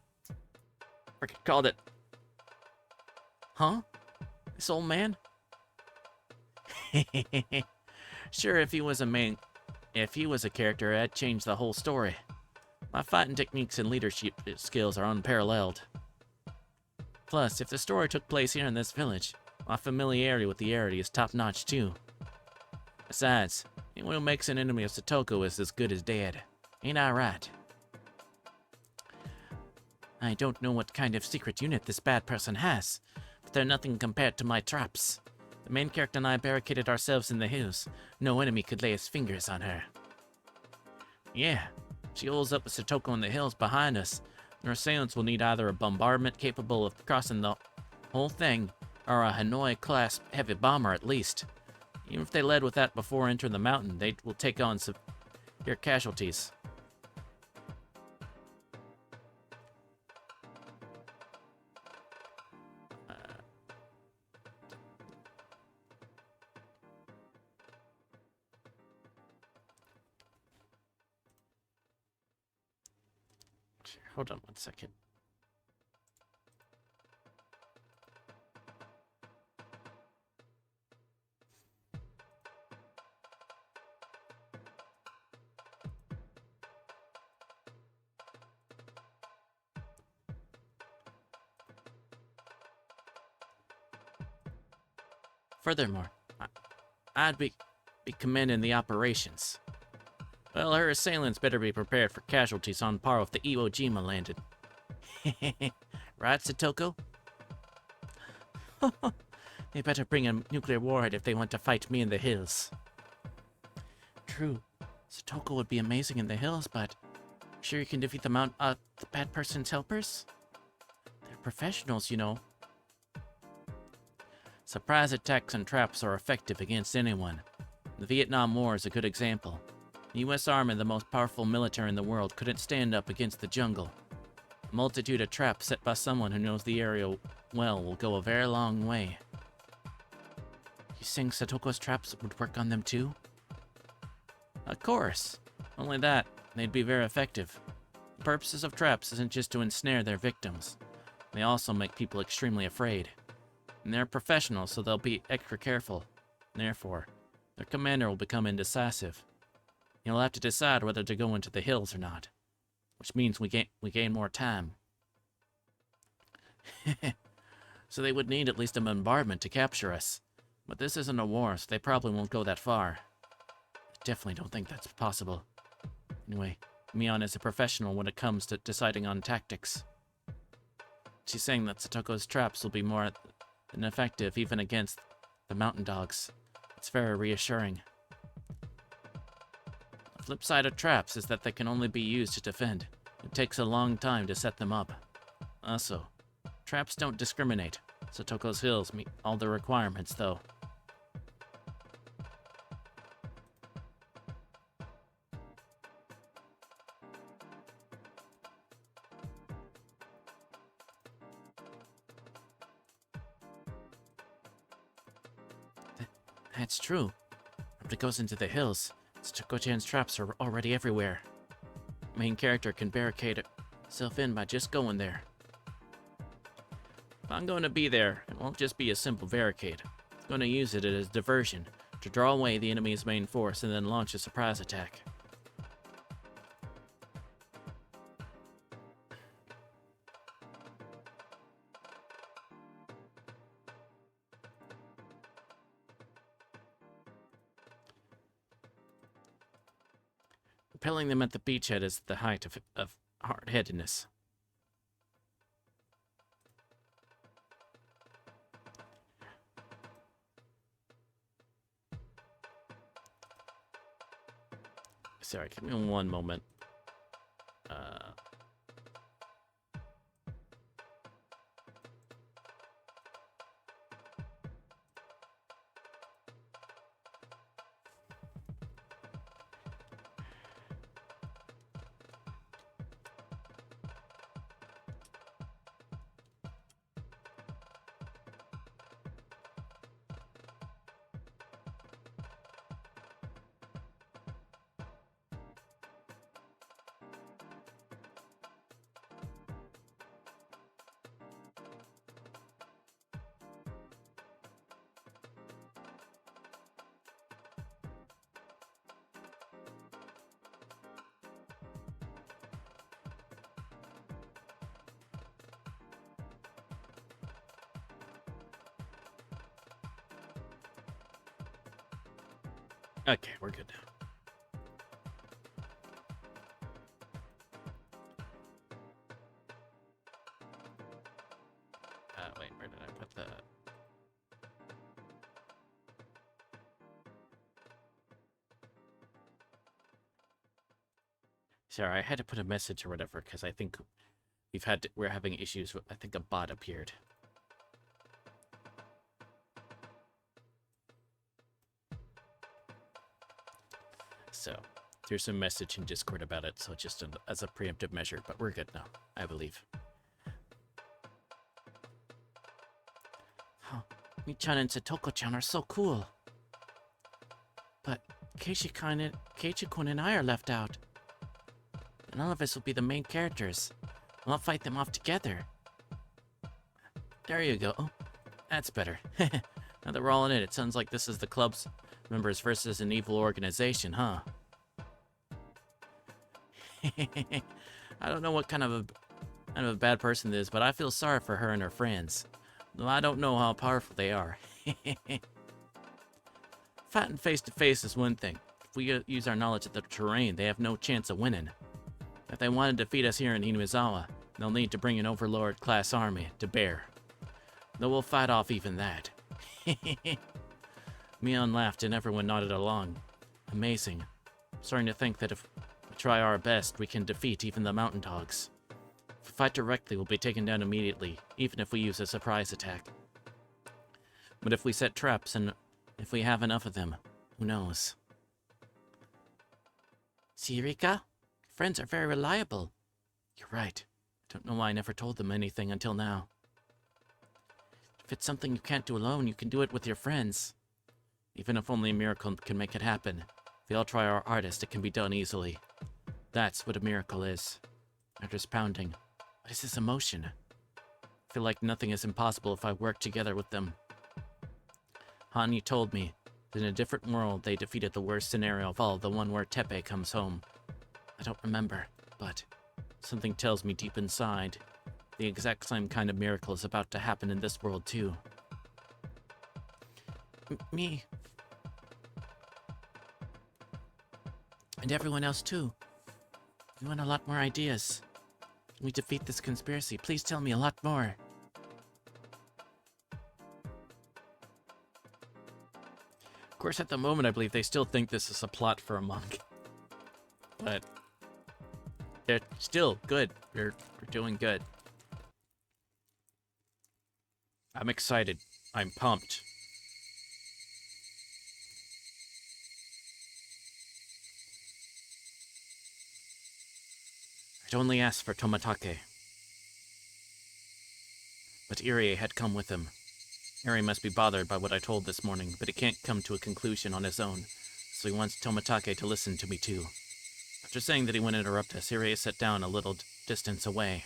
Frickin' called it. Huh? This old man? Sure, if he was a character, I'd change the whole story. My fighting techniques and leadership skills are unparalleled. Plus, if the story took place here in this village, my familiarity with the area is top-notch too. Besides, anyone who makes an enemy of Satoko is as good as dead. Ain't I right? I don't know what kind of secret unit this bad person has, but they're nothing compared to my traps. The main character and I barricaded ourselves in the hills. No enemy could lay his fingers on her. Yeah, she holds up with Satoko in the hills behind us. Our assailants will need either a bombardment capable of crossing the whole thing, or a Hanoi-class heavy bomber at least. Even if they led with that before entering the mountain, they will take on severe casualties. Hold on one second. Furthermore, I'd be commanding the operations. Well, her assailants better be prepared for casualties on par with the Iwo Jima landed. Right, Satoko? They better bring a nuclear warhead if they want to fight me in the hills. True. Satoko would be amazing in the hills, but sure you can defeat the bad person's helpers? They're professionals, you know. Surprise attacks and traps are effective against anyone. The Vietnam War is a good example. The U.S. Army, the most powerful military in the world, couldn't stand up against the jungle. A multitude of traps set by someone who knows the area well will go a very long way. You think Satoko's traps would work on them too? Of course. Only that, they'd be very effective. The purposes of traps isn't just to ensnare their victims. They also make people extremely afraid. And they're professionals, so they'll be extra careful. Therefore, their commander will become indecisive. He'll have to decide whether to go into the hills or not, which means we gain more time. So they would need at least a bombardment to capture us. But this isn't a war, so they probably won't go that far. I definitely don't think that's possible. Anyway, Mion is a professional when it comes to deciding on tactics. She's saying that Satoko's traps will be more than effective even against the mountain dogs. It's very reassuring. The flip side of traps is that they can only be used to defend. It takes a long time to set them up. Also, traps don't discriminate. Satoko's hills meet all the requirements, though. That's true. If it goes into the hills, Satoko-chan's traps are already everywhere. Main character can barricade himself in by just going there. If I'm going to be there, it won't just be a simple barricade. I'm going to use it as diversion, to draw away the enemy's main force and then launch a surprise attack. Impelling them at the beachhead is the height of hard-headedness. Sorry, give me one moment. Okay, we're good now. Wait, where did I put the... Sorry, I had to put a message or whatever, because I think we're having issues with, I think a bot appeared. So, there's a message in Discord about it, so just as a preemptive measure, but we're good now, I believe. Huh. Mi-chan and Satoko-chan are so cool. But Keiichi-kun and I are left out. And all of us will be the main characters. We'll fight them off together. There you go. Oh, that's better. Now that we're all in it, it sounds like this is the club's members versus an evil organization, huh? I don't know what kind of a bad person it is, but I feel sorry for her and her friends. Though I don't know how powerful they are. Fighting face to face is one thing. If we use our knowledge of the terrain, they have no chance of winning. If they want to defeat us here in Inumizawa, they'll need to bring an overlord-class army to bear. Though we'll fight off even that. Mion laughed and everyone nodded along. Amazing. I'm starting to think that if we try our best, we can defeat even the mountain dogs. If we fight directly, we'll be taken down immediately, even if we use a surprise attack. But if we set traps and if we have enough of them, who knows? See, Rika? Friends are very reliable. You're right. I don't know why I never told them anything until now. If it's something you can't do alone, you can do it with your friends. Even if only a miracle can make it happen. If we all try our hardest, it can be done easily. That's what a miracle is. Heart is pounding. What is this emotion? I feel like nothing is impossible if I work together with them. Hani told me that in a different world they defeated the worst scenario of all, the one where Tepe comes home. I don't remember, but something tells me deep inside the exact same kind of miracle is about to happen in this world too. Me. And everyone else too. We want a lot more ideas. Can we defeat this conspiracy? Please tell me a lot more. Of course, at the moment, I believe they still think this is a plot for a monk. But they're still good. We're doing good. I'm excited. I'm pumped. I'd only asked for Tomatake. But Irie had come with him. Irie must be bothered by what I told this morning, but he can't come to a conclusion on his own, so he wants Tomatake to listen to me too. After saying that he wouldn't interrupt us, Irie sat down a little distance away.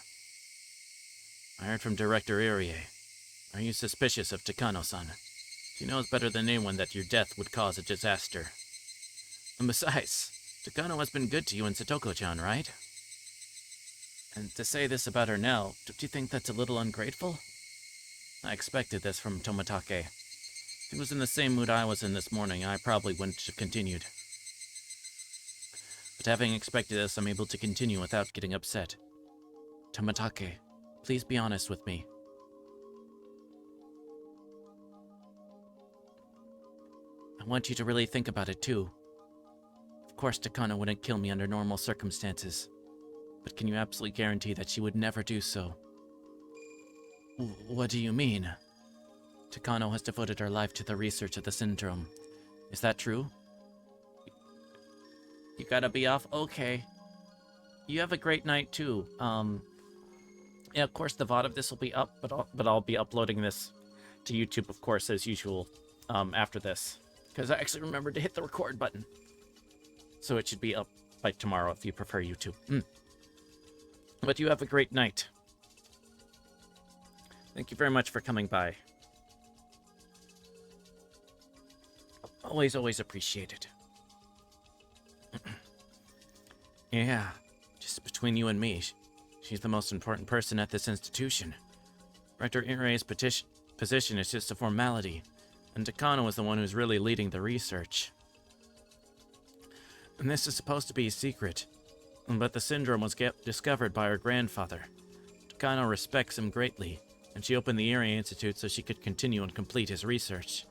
I heard from Director Irie. Are you suspicious of Takano-san? She knows better than anyone that your death would cause a disaster. And besides, Takano has been good to you and Satoko-chan, right? And to say this about her now, don't you think that's a little ungrateful? I expected this from Tomatake. If he was in the same mood I was in this morning, I probably wouldn't have continued. But having expected this, I'm able to continue without getting upset. Tomatake, please be honest with me. I want you to really think about it too. Of course, Takano wouldn't kill me under normal circumstances, but can you absolutely guarantee that she would never do so? What do you mean? Takano has devoted her life to the research of the syndrome. Is that true? You gotta be off? Okay. You have a great night too. Yeah, of course the VOD of this will be up, but I'll be uploading this to YouTube, of course, as usual, after this. Because I actually remembered to hit the record button. So it should be up by tomorrow if you prefer YouTube. But you have a great night. Thank you very much for coming by. Always, always appreciated. Yeah, just between you and me, she's the most important person at this institution. Rector Irai's position is just a formality, and Takano is the one who's really leading the research. And this is supposed to be a secret, but the syndrome was discovered by her grandfather. Takano respects him greatly, and she opened the Irai Institute so she could continue and complete his research.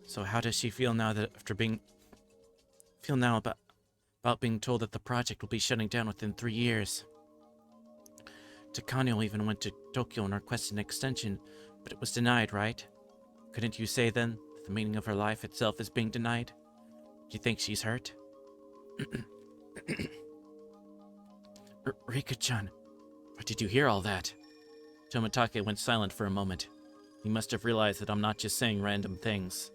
So how does she feel now that about being told that the project will be shutting down within 3 years? Takano even went to Tokyo and requested an extension, but it was denied, right? Couldn't you say then that the meaning of her life itself is being denied? Do you think she's hurt? Rika-chan, did you hear all that? Tomatake went silent for a moment. He must have realized that I'm not just saying random things.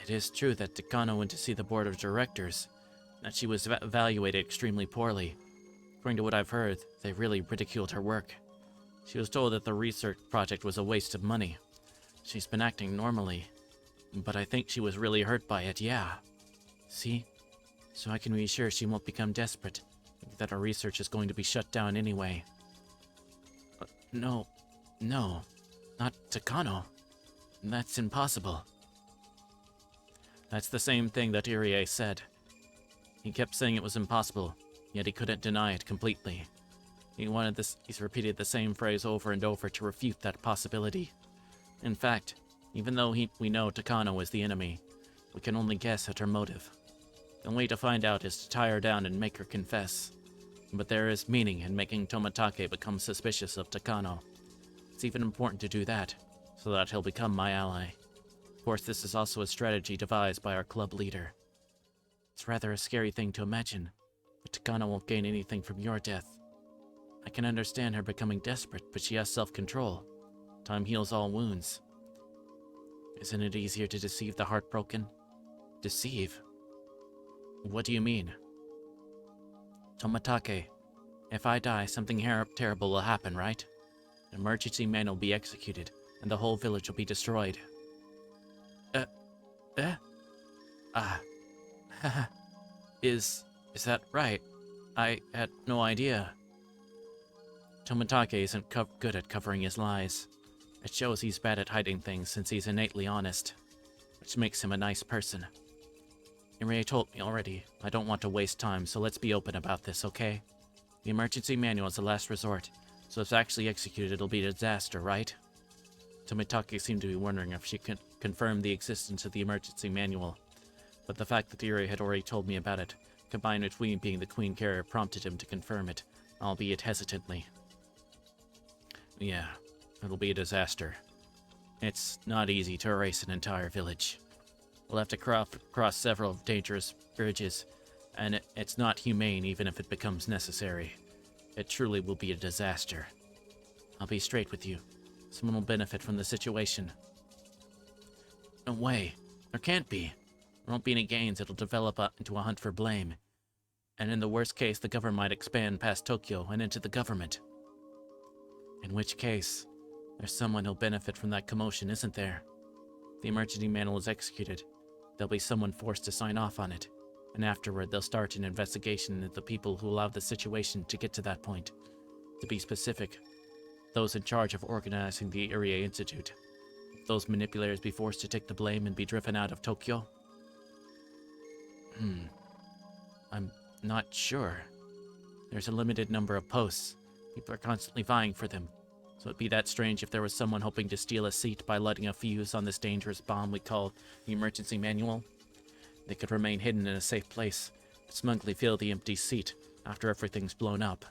It is true that Takano went to see the board of directors, that she was evaluated extremely poorly. According to what I've heard, they really ridiculed her work. She was told that the research project was a waste of money. She's been acting normally, but I think she was really hurt by it, yeah. See? So I can be sure she won't become desperate, that our research is going to be shut down anyway. No, not Takano. That's impossible. That's the same thing that Irie said. He kept saying it was impossible, yet he couldn't deny it completely. He's repeated the same phrase over and over to refute that possibility. In fact, even though we know Takano is the enemy, we can only guess at her motive. The way to find out is to tie her down and make her confess. But there is meaning in making Tomatake become suspicious of Takano. It's even important to do that, so that he'll become my ally. Of course, this is also a strategy devised by our club leader. It's rather a scary thing to imagine, but Takano won't gain anything from your death. I can understand her becoming desperate, but she has self-control. Time heals all wounds. Isn't it easier to deceive the heartbroken? Deceive? What do you mean? Tomatake, if I die, something terrible will happen, right? An emergency man will be executed, and the whole village will be destroyed. Is that right? I had no idea. Tomatake isn't good at covering his lies. It shows he's bad at hiding things since he's innately honest, which makes him a nice person. Irie told me already. I don't want to waste time, so let's be open about this, okay? The emergency manual is the last resort, so if it's actually executed, it'll be a disaster, right? Tomitake seemed to be wondering if she could confirm the existence of the emergency manual, but the fact that Irie had already told me about it, combined with we being the Queen Carrier, prompted him to confirm it, albeit hesitantly. Yeah, it'll be a disaster. It's not easy to erase an entire village. We'll have to cross several dangerous bridges, and it's not humane even if it becomes necessary. It truly will be a disaster. I'll be straight with you. Someone will benefit from the situation. No way. There can't be. There won't be any gains. It'll develop into a hunt for blame. And in the worst case, the government might expand past Tokyo and into the government. In which case, there's someone who'll benefit from that commotion, isn't there? The emergency manual is executed. There'll be someone forced to sign off on it, and afterward they'll start an investigation into the people who allowed the situation to get to that point. To be specific, those in charge of organizing the Irie Institute. Those manipulators be forced to take the blame and be driven out of Tokyo? I'm not sure. There's a limited number of posts. People are constantly vying for them. So it'd be that strange if there was someone hoping to steal a seat by lighting a fuse on this dangerous bomb we call the emergency manual. They could remain hidden in a safe place, but smugly fill the empty seat after everything's blown up.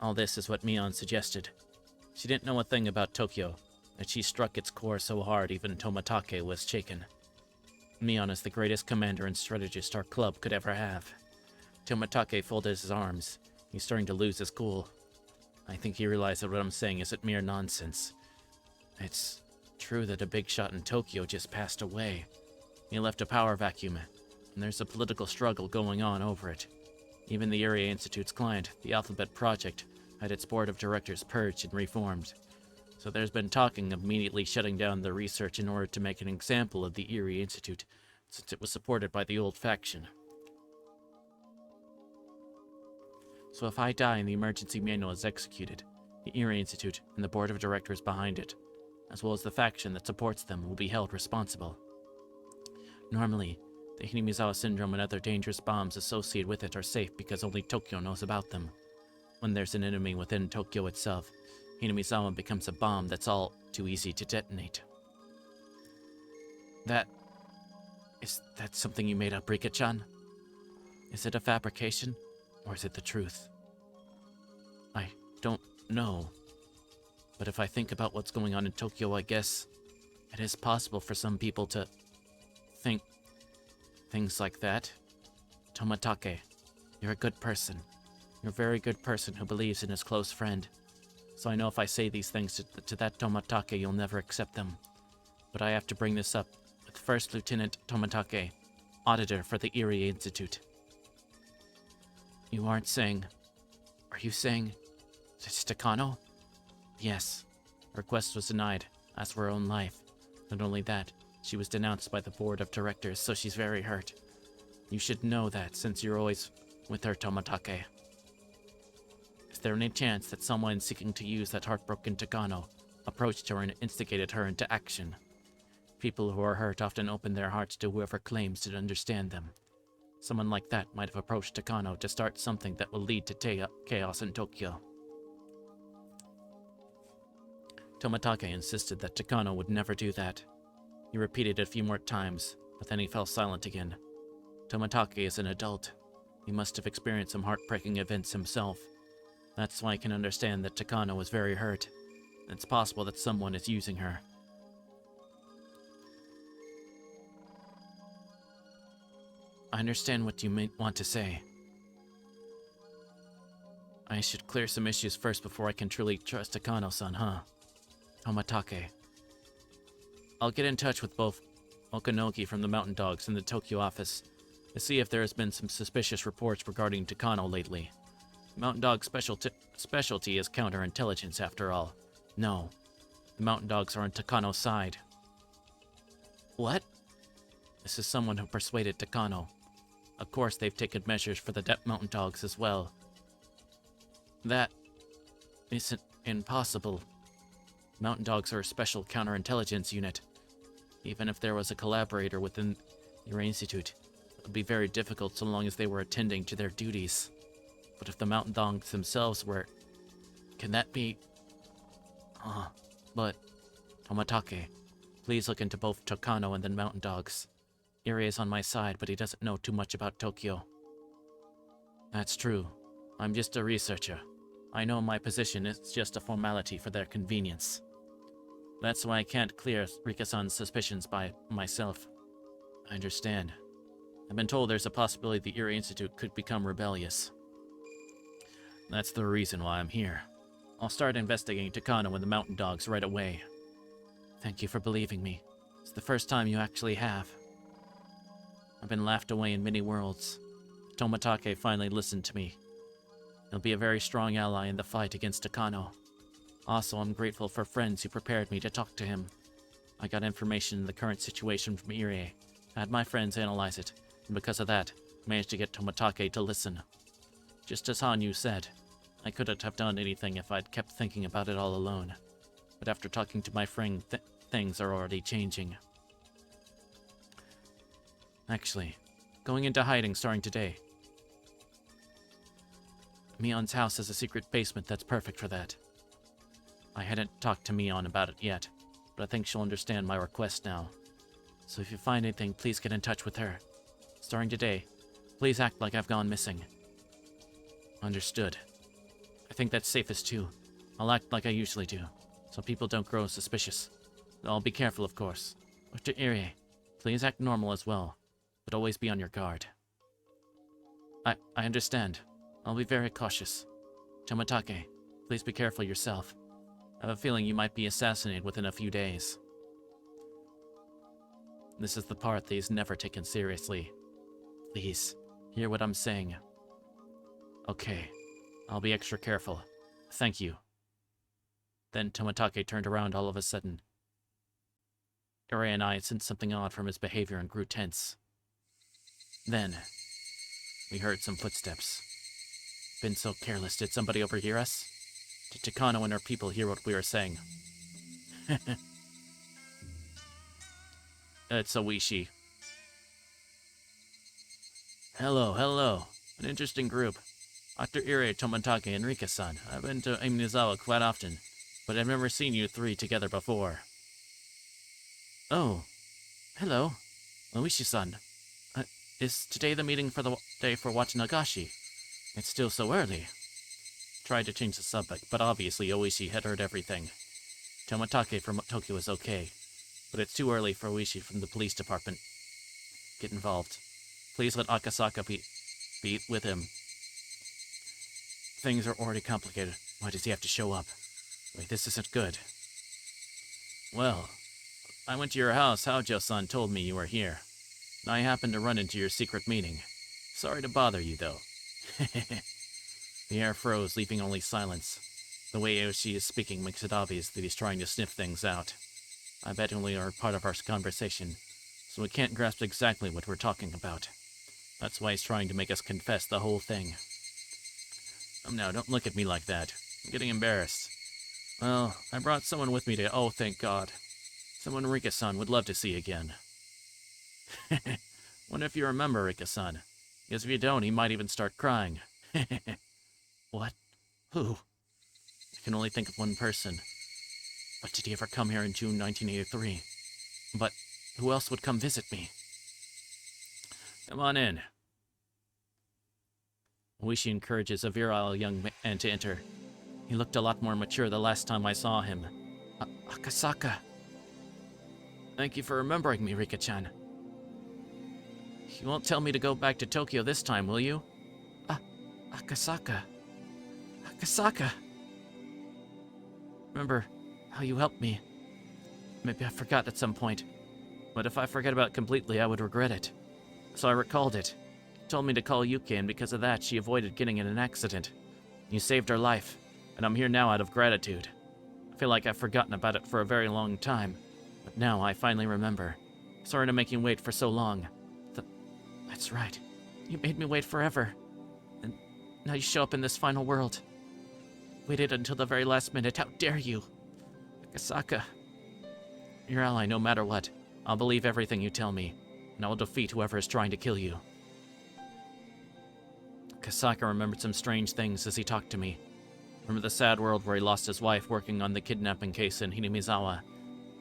All this is what Mion suggested. She didn't know a thing about Tokyo, and she struck its core so hard even Tomatake was shaken. Mion is the greatest commander and strategist our club could ever have. Tomatake folded his arms. He's starting to lose his cool. I think he realized that what I'm saying isn't mere nonsense. It's true that a big shot in Tokyo just passed away. He left a power vacuum, and there's a political struggle going on over it. Even the Area Institute's client, the Alphabet Project, had its board of directors purged and reformed. So there's been talking of immediately shutting down the research in order to make an example of the Erie Institute, since it was supported by the old faction. So if I die and the emergency manual is executed, the Erie Institute and the board of directors behind it, as well as the faction that supports them, will be held responsible. Normally, the Hinamizawa Syndrome and other dangerous bombs associated with it are safe because only Tokyo knows about them. When there's an enemy within Tokyo itself, Hinamizawa becomes a bomb that's all too easy to detonate. Is that something you made up, Rika-chan? Is it a fabrication, or is it the truth? I don't know. But if I think about what's going on in Tokyo, I guess it is possible for some people to think things like that. Tomatake, you're a good person. You're a very good person who believes in his close friend. So I know if I say these things to that Tomatake, you'll never accept them. But I have to bring this up with First Lieutenant Tomatake, auditor for the Erie Institute. You aren't saying... Are you saying... it's Takano? Yes. Her request was denied, as for her own life. Not only that, she was denounced by the board of directors, so she's very hurt. You should know that, since you're always with her, Tomatake. Is there any chance that someone seeking to use that heartbroken Takano approached her and instigated her into action? People who are hurt often open their hearts to whoever claims to understand them. Someone like that might have approached Takano to start something that will lead to chaos in Tokyo. Tomatake insisted that Takano would never do that. He repeated it a few more times, but then he fell silent again. Tomatake is an adult. He must have experienced some heartbreaking events himself. That's why I can understand that Takano was very hurt. It's possible that someone is using her. I understand what you may want to say. I should clear some issues first before I can truly trust Takano-san, huh? Tomatake. I'll get in touch with both Okanogi from the Mountain Dogs and the Tokyo office to see if there has been some suspicious reports regarding Takano lately. Mountain Dog's specialty is counterintelligence, after all. No, the Mountain Dogs are on Takano's side. What? This is someone who persuaded Takano. Of course, they've taken measures for the Mountain Dogs as well. That isn't impossible. Mountain Dogs are a special counterintelligence unit. Even if there was a collaborator within your institute, it would be very difficult so long as they were attending to their duties. But if the Mountain Dogs themselves were... Can that be... But... Tomatake, please look into both Takano and the Mountain Dogs. Irie is on my side, but he doesn't know too much about Tokyo. That's true. I'm just a researcher. I know my position is just a formality for their convenience. That's why I can't clear Rika-san's suspicions by myself. I understand. I've been told there's a possibility the Erie Institute could become rebellious. That's the reason why I'm here. I'll start investigating Takano and the Mountain Dogs right away. Thank you for believing me. It's the first time you actually have. I've been laughed away in many worlds. Tomatake finally listened to me. He'll be a very strong ally in the fight against Takano. Also, I'm grateful for friends who prepared me to talk to him. I got information in the current situation from Irie. I had my friends analyze it, and because of that, managed to get Tomatake to listen. Just as Hanyu said, I couldn't have done anything if I'd kept thinking about it all alone. But after talking to my friend, things are already changing. Actually, going into hiding starting today. Mion's house has a secret basement that's perfect for that. I hadn't talked to Mion about it yet, but I think she'll understand my request now. So if you find anything, please get in touch with her. Starting today, please act like I've gone missing. Understood. I think that's safest too. I'll act like I usually do, so people don't grow suspicious. I'll be careful, of course. Dr. Irie, please act normal as well, but always be on your guard. I understand. I'll be very cautious. Tomatake, please be careful yourself. I have a feeling you might be assassinated within a few days. This is the part that he's never taken seriously. Please, hear what I'm saying. Okay, I'll be extra careful. Thank you. Then Tomatake turned around all of a sudden. Irie and I sensed something odd from his behavior and grew tense. Then, we heard some footsteps. Been so careless, did somebody overhear us? Did Chikano and her people hear what we were saying? It's Oishi. Hello. An interesting group. Dr. Irie, Tomatake, and Rika-san. I've been to Imnizawa quite often, but I've never seen you three together before. Oh. Hello. Oishi-san. Is today the meeting for the day for Watchnagashi? It's still so early. Tried to change the subject, but obviously Oishi had heard everything. Tomatake from Tokyo is okay, but it's too early for Oishi from the police department. Get involved. Please let Akasaka be with him. Things are already complicated. Why does he have to show up? Wait, this isn't good. Well, I went to your house. Haojo-san told me you were here. And I happened to run into your secret meeting. Sorry to bother you, though. The air froze, leaving only silence. The way Oishi is speaking makes it obvious that he's trying to sniff things out. I bet only are part of our conversation, so we can't grasp exactly what we're talking about. That's why he's trying to make us confess the whole thing. Now, don't look at me like that. I'm getting embarrassed. Well, I brought someone with me to... Oh, thank God. Someone Rika-san would love to see again. Wonder if you remember Rika-san. Because if you don't, he might even start crying. What? Who? I can only think of one person. But did he ever come here in June 1983? But who else would come visit me? Come on in. Oishi encourages a virile young man to enter. He looked a lot more mature the last time I saw him. Akasaka. Thank you for remembering me, Rika-chan. You won't tell me to go back to Tokyo this time, will you? Akasaka. Akasaka! Remember how you helped me. Maybe I forgot at some point. But if I forget about it completely, I would regret it. So I recalled it. You told me to call Yuki, and because of that, she avoided getting in an accident. You saved her life, and I'm here now out of gratitude. I feel like I've forgotten about it for a very long time, but now I finally remember. Sorry to make you wait for so long. That's right. You made me wait forever. And now you show up in this final world. Waited until the very last minute. How dare you? Akasaka. Your ally no matter what. I'll believe everything you tell me, and I will defeat whoever is trying to kill you. Akasaka remembered some strange things as he talked to me. Remember the sad world where he lost his wife working on the kidnapping case in Hinamizawa.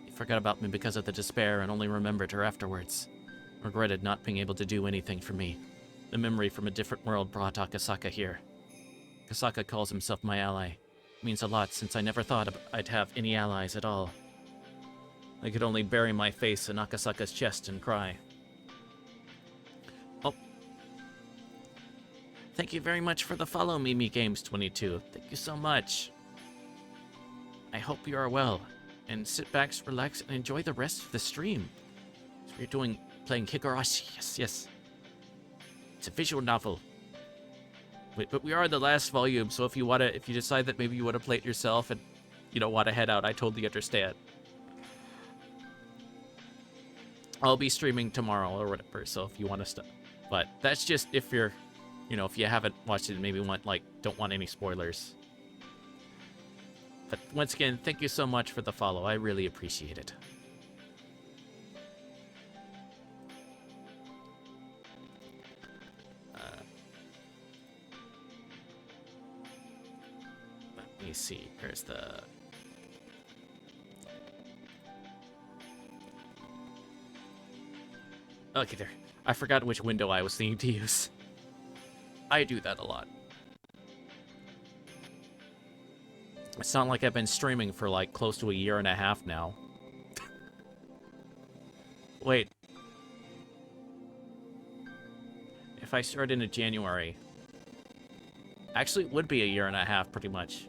He forgot about me because of the despair and only remembered her afterwards. Regretted not being able to do anything for me. The memory from a different world brought Akasaka here. Akasaka calls himself my ally. It means a lot since I never thought I'd have any allies at all. I could only bury my face in Akasaka's chest and cry. Oh. Thank you very much for the follow, Mimi Games 22. Thank you so much. I hope you are well, and sit back, relax, and enjoy the rest of the stream. So we're playing Higurashi. Yes. It's a visual novel. Wait, but we are in the last volume, so if you decide that maybe you want to play it yourself and you don't want to head out, I totally understand. I'll be streaming tomorrow or whatever, so if you want to stop. But that's just if you're, if you haven't watched it and maybe don't want any spoilers. But once again, thank you so much for the follow. I really appreciate it. me see. Where's the... Okay, there. I forgot which window I was thinking to use. I do that a lot. It's not like I've been streaming for like close to a year and a half now. Wait. If I started in January... Actually, it would be a year and a half, pretty much.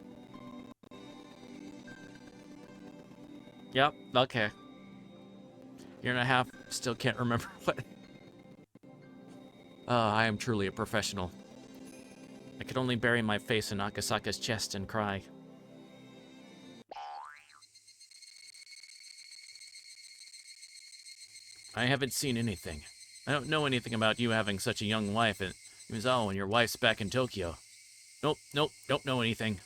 Yep, okay. Year and a half, still can't remember what... I am truly a professional. I could only bury my face in Akasaka's chest and cry. I haven't seen anything. I don't know anything about you having such a young wife, and and your wife's back in Tokyo. Nope, don't know anything.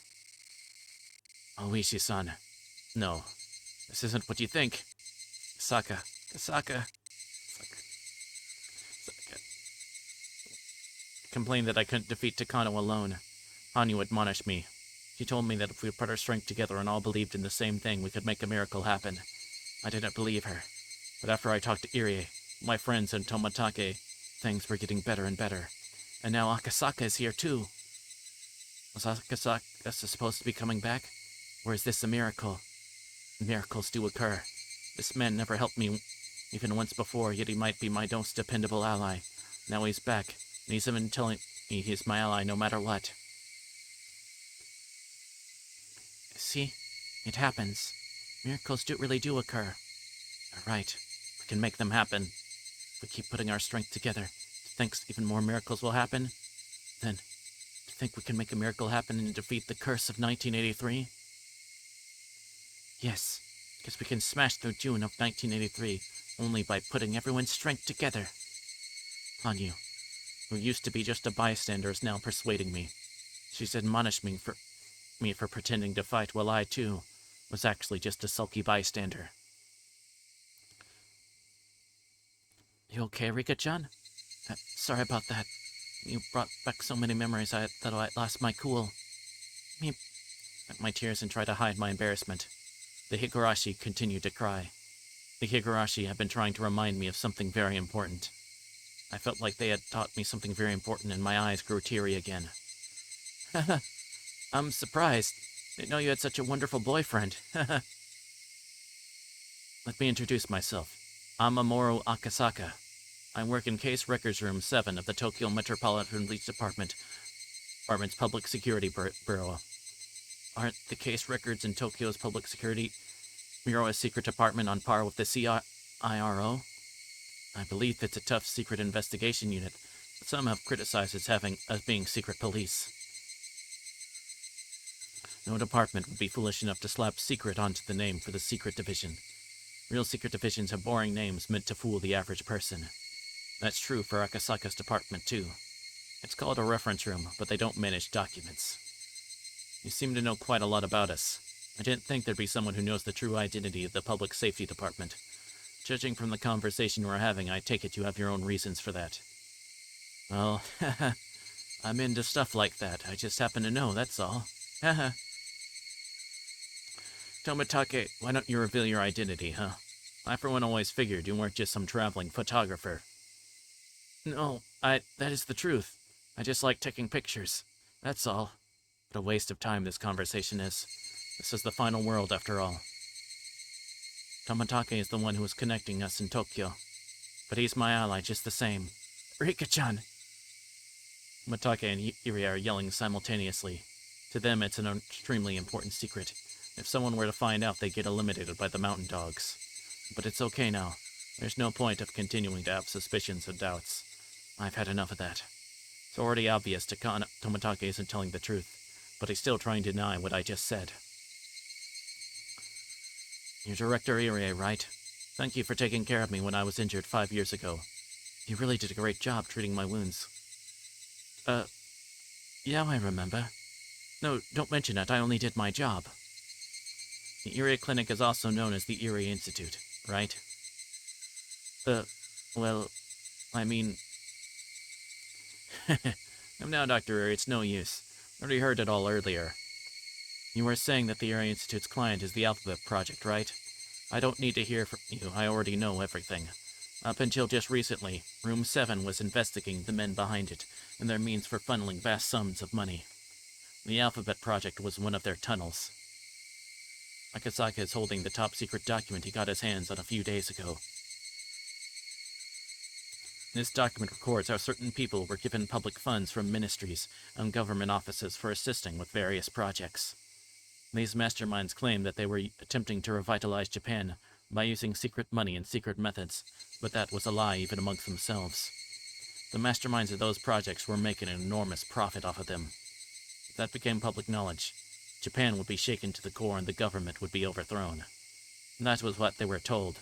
Oishi-san. No, this isn't what you think. Kasaka. Complained that I couldn't defeat Takano alone. Hanyu admonished me. She told me that if we put our strength together and all believed in the same thing, we could make a miracle happen. I didn't believe her. But after I talked to Irie, my friends, and Tomatake, things were getting better and better. And now Akasaka is here too. Was Akasaka supposed to be coming back? Or is this a miracle? Miracles do occur. This man never helped me even once before, yet he might be my most dependable ally. Now he's back, and he's even telling me he's my ally no matter what. See? It happens. Miracles really do occur. You're right. We can make them happen. If we keep putting our strength together, to think even more miracles will happen? Then, to think we can make a miracle happen and defeat the curse of 1983? Yes, because we can smash through June of 1983 only by putting everyone's strength together. Hanyu, who used to be just a bystander, is now persuading me. She's admonished me for pretending to fight while I, too, was actually just a sulky bystander. You okay, Rika-chan? Sorry about that. You brought back so many memories that I lost my cool. Me, my tears and try to hide my embarrassment. The Higurashi continued to cry. The Higurashi had been trying to remind me of something very important. I felt like they had taught me something very important, and my eyes grew teary again. I'm surprised. Didn't know you had such a wonderful boyfriend. Let me introduce myself. I'm Mamoru Akasaka. I work in Case Records Room 7 of the Tokyo Metropolitan Police Department's Public Security Bureau. Aren't the case records in Tokyo's Public Security Bureau a secret department on par with the CIRO? I believe it's a tough secret investigation unit, but some have criticized as being secret police. No department would be foolish enough to slap secret onto the name for the secret division. Real secret divisions have boring names meant to fool the average person. That's true for Akasaka's department, too. It's called a reference room, but they don't manage documents. You seem to know quite a lot about us. I didn't think there'd be someone who knows the true identity of the Public Safety Department. Judging from the conversation we're having, I take it you have your own reasons for that. Well, I'm into stuff like that. I just happen to know, that's all. Tomatake, why don't you reveal your identity, huh? I, for one, always figured you weren't just some traveling photographer. No, that is the truth. I just like taking pictures. That's all. What a waste of time this conversation is. This is the final world, after all. Tomatake is the one who is connecting us in Tokyo. But he's my ally just the same. Rika-chan! Tomatake and Irie are yelling simultaneously. To them, it's an extremely important secret. If someone were to find out, they'd get eliminated by the mountain dogs. But it's okay now. There's no point of continuing to have suspicions and doubts. I've had enough of that. It's already obvious Tomatake isn't telling the truth, but he's still trying to deny what I just said. You're Director Irie, right? Thank you for taking care of me when I was injured 5 years ago. You really did a great job treating my wounds. Yeah, I remember. No, don't mention it, I only did my job. The Irie Clinic is also known as the Irie Institute, right? Well, I mean... I'm now Dr. Irie, it's no use. I already heard it all earlier. You were saying that the Area Institute's client is the Alphabet Project, right? I don't need to hear from you, I already know everything. Up until just recently, Room 7 was investigating the men behind it, and their means for funneling vast sums of money. The Alphabet Project was one of their tunnels. Akasaka is holding the top-secret document he got his hands on a few days ago. This document records how certain people were given public funds from ministries and government offices for assisting with various projects. These masterminds claim that they were attempting to revitalize Japan by using secret money and secret methods, but that was a lie even amongst themselves. The masterminds of those projects were making an enormous profit off of them. If that became public knowledge, Japan would be shaken to the core and the government would be overthrown. That was what they were told,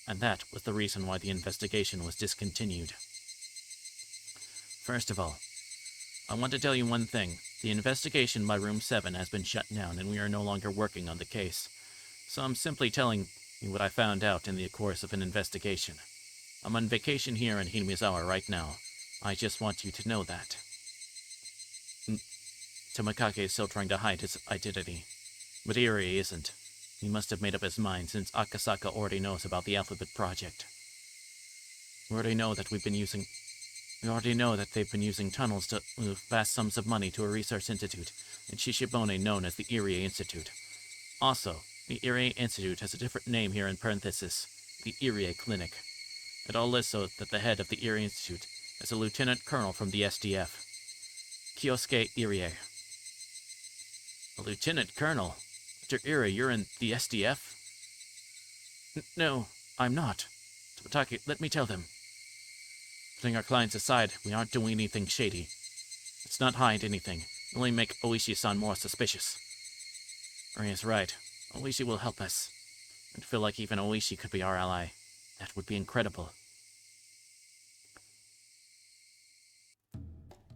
and that was the reason why the investigation was discontinued. First of all, I want to tell you one thing. The investigation by Room 7 has been shut down, and we are no longer working on the case. So I'm simply telling you what I found out in the course of an investigation. I'm on vacation here in Hinamizawa right now. I just want you to know that. Tomakake is still trying to hide his identity, but Irie isn't. He must have made up his mind since Akasaka already knows about the Alphabet Project. We already know that they've been using tunnels to move vast sums of money to a research institute in Shishibone known as the Irie Institute. Also, the Irie Institute has a different name here in parenthesis, the Irie Clinic. It all lists so that the head of the Irie Institute is a lieutenant colonel from the SDF, Kyosuke Irie. A lieutenant colonel? Mr. Irie, you're in the SDF? No, I'm not. Tomatake, let me tell them. Putting our clients aside, we aren't doing anything shady. Let's not hide anything. It'll only make Oishi-san more suspicious. Rie is right. Oishi will help us. I feel like even Oishi could be our ally. That would be incredible.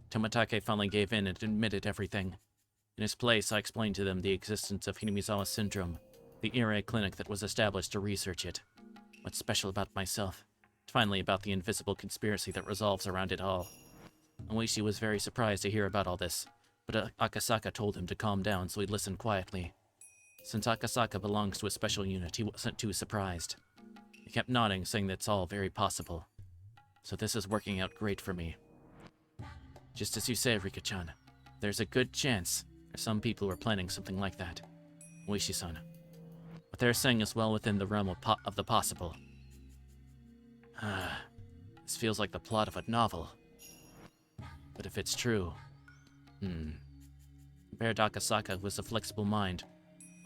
Tomatake finally gave in and admitted everything. In his place, I explained to them the existence of Hinamizawa Syndrome, the Irie clinic that was established to research it. What's special about myself? Finally, about the invisible conspiracy that revolves around it all. Oishi was very surprised to hear about all this, but Akasaka told him to calm down so he'd listen quietly. Since Akasaka belongs to a special unit, he wasn't too surprised. He kept nodding, saying that's all very possible. So this is working out great for me. Just as you say, Rika-chan, there's a good chance there's some people who are planning something like that. Oishi-san. What they're saying is well within the realm of the possible. This feels like the plot of a novel. But if it's true... Compared to Akasaka with a flexible mind,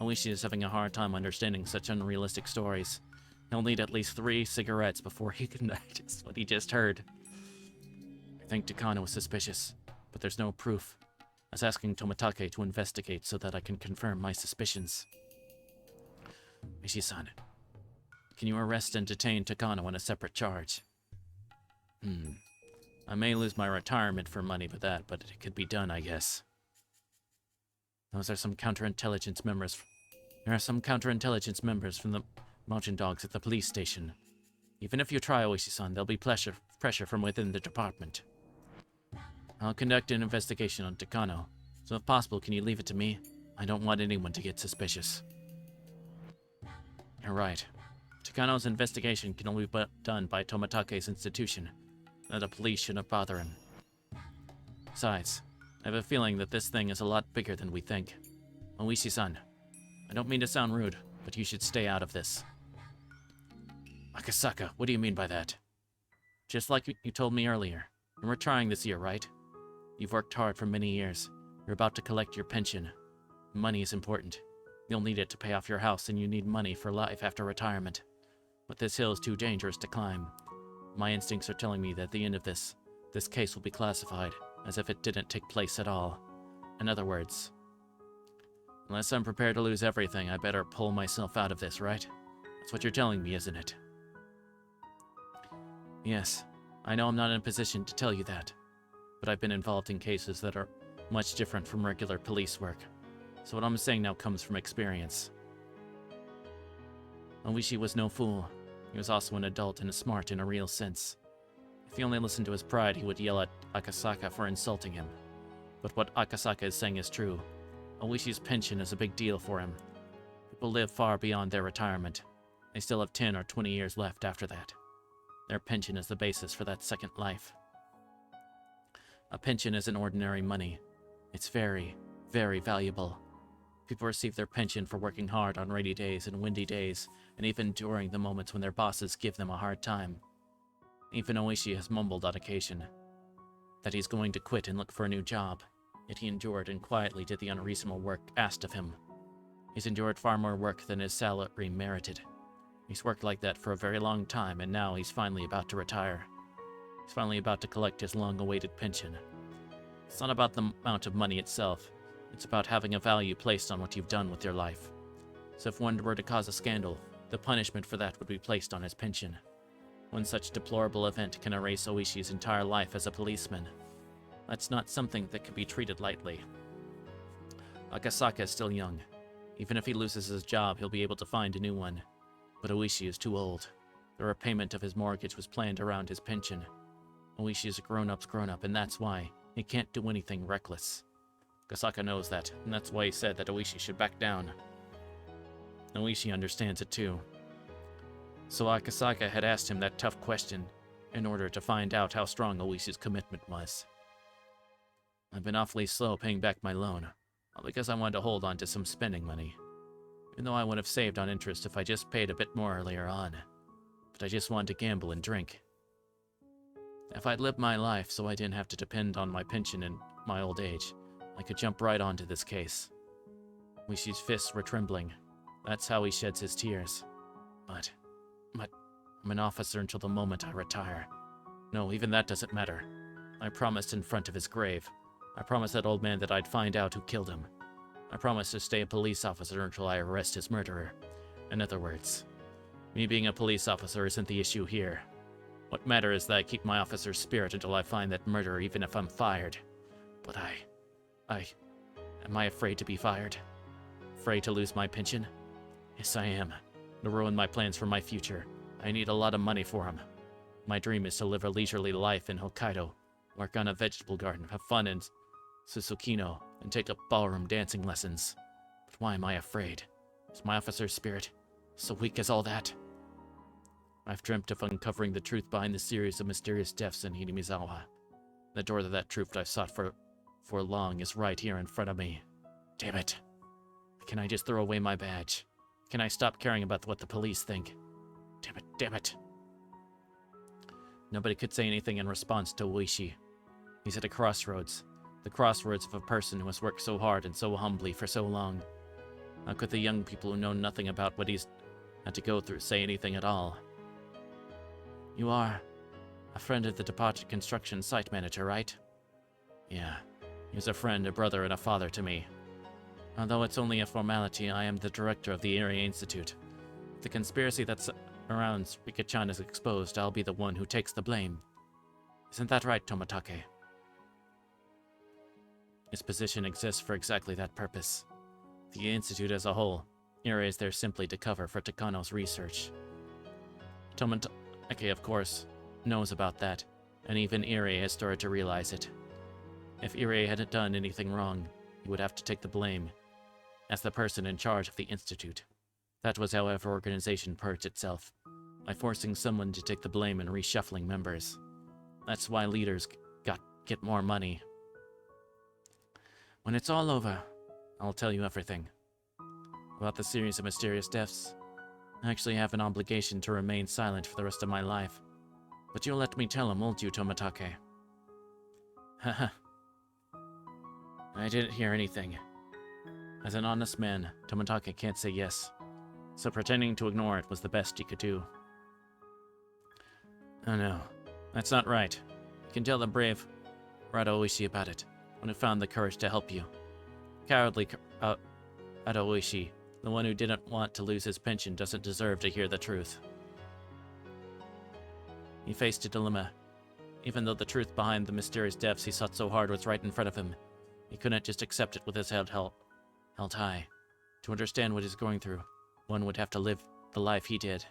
Oishi is having a hard time understanding such unrealistic stories. He'll need at least 3 cigarettes before he can digest what he just heard. I think Takano was suspicious, but there's no proof. I was asking Tomatake to investigate so that I can confirm my suspicions. Oishi-san, can you arrest and detain Takano on a separate charge? I may lose my retirement for money with that, but it could be done, I guess. There are some counterintelligence members from the Mountain Dogs at the police station. Even if you try, Oishi-san, there'll be pressure from within the department. I'll conduct an investigation on Takano, so if possible, can you leave it to me? I don't want anyone to get suspicious. You're right. Takano's investigation can only be done by Tomatake's institution. The police shouldn't bother him. Besides, I have a feeling that this thing is a lot bigger than we think. Oishi-san, I don't mean to sound rude, but you should stay out of this. Akasaka, what do you mean by that? Just like you told me earlier, you're retiring this year, right? You've worked hard for many years. You're about to collect your pension. Money is important. You'll need it to pay off your house, and you need money for life after retirement. But this hill is too dangerous to climb. My instincts are telling me that at the end of this case will be classified as if it didn't take place at all. In other words, unless I'm prepared to lose everything, I better pull myself out of this, right? That's what you're telling me, isn't it? Yes, I know I'm not in a position to tell you that, but I've been involved in cases that are much different from regular police work. So what I'm saying now comes from experience. Oishi was no fool. He was also an adult and smart in a real sense. If he only listened to his pride, he would yell at Akasaka for insulting him. But what Akasaka is saying is true. Oishi's pension is a big deal for him. People live far beyond their retirement. They still have 10 or 20 years left after that. Their pension is the basis for that second life. A pension isn't ordinary money. It's very, very valuable. People receive their pension for working hard on rainy days and windy days, and even during the moments when their bosses give them a hard time. Even Oishi has mumbled on occasion that he's going to quit and look for a new job, yet he endured and quietly did the unreasonable work asked of him. He's endured far more work than his salary merited. He's worked like that for a very long time, and now he's finally about to retire. He's finally about to collect his long-awaited pension. It's not about the amount of money itself. It's about having a value placed on what you've done with your life. So if one were to cause a scandal, the punishment for that would be placed on his pension. One such deplorable event can erase Oishi's entire life as a policeman. That's not something that can be treated lightly. Akasaka is still young. Even if he loses his job, he'll be able to find a new one. But Oishi is too old. The repayment of his mortgage was planned around his pension. Oishi is a grown-up's grown-up, and that's why he can't do anything reckless. Akasaka knows that, and that's why he said that Oishi should back down. Oishi understands it too. So Akasaka had asked him that tough question in order to find out how strong Oishi's commitment was. I've been awfully slow paying back my loan, all because I wanted to hold on to some spending money. Even though I would have saved on interest if I just paid a bit more earlier on. But I just wanted to gamble and drink. If I'd lived my life so I didn't have to depend on my pension in my old age, I could jump right onto this case. Oishi's fists were trembling. That's how he sheds his tears. But I'm an officer until the moment I retire. No, even that doesn't matter. I promised in front of his grave. I promised that old man that I'd find out who killed him. I promised to stay a police officer until I arrest his murderer. In other words, me being a police officer isn't the issue here. What matters is that I keep my officer's spirit until I find that murderer, even if I'm fired. But am I afraid to be fired? Afraid to lose my pension? Yes, I am. To ruin my plans for my future. I need a lot of money for him. My dream is to live a leisurely life in Hokkaido, work on a vegetable garden, have fun in Susukino, and take up ballroom dancing lessons. But why am I afraid? Is my officer's spirit so weak as all that? I've dreamt of uncovering the truth behind the series of mysterious deaths in Hinamizawa. The door to that truth I've sought for long is right here in front of me. Damn it. Can I just throw away my badge? Can I stop caring about what the police think? Damn it. Nobody could say anything in response to Oishi. He's at a crossroads. The crossroads of a person who has worked so hard and so humbly for so long. How could the young people who know nothing about what he's had to go through say anything at all? You are a friend of the departed construction site manager, right? Yeah. He's a friend, a brother, and a father to me. Although it's only a formality, I am the director of the Area Institute. If the conspiracy that surrounds Rika-chan is exposed, I'll be the one who takes the blame. Isn't that right, Tomatake? His position exists for exactly that purpose. The Institute as a whole, Area is there simply to cover for Takano's research. Tomatake, of course, knows about that, and even Irie has started to realize it. If Irie hadn't done anything wrong, he would have to take the blame, as the person in charge of the Institute. That was how every organization purged itself, by forcing someone to take the blame and reshuffling members. That's why leaders get more money. When it's all over, I'll tell you everything. About the series of mysterious deaths. I actually have an obligation to remain silent for the rest of my life. But you'll let me tell him, won't you, Tomatake? Haha. I didn't hear anything. As an honest man, Tomatake can't say yes, so pretending to ignore it was the best he could do. Oh no, that's not right. You can tell the brave Oishi about it, one who found the courage to help you. Cowardly Oishi, the one who didn't want to lose his pension, doesn't deserve to hear the truth. He faced a dilemma. Even though the truth behind the mysterious deaths he sought so hard was right in front of him, he couldn't just accept it with his head held high. To understand what he's going through, one would have to live the life he did.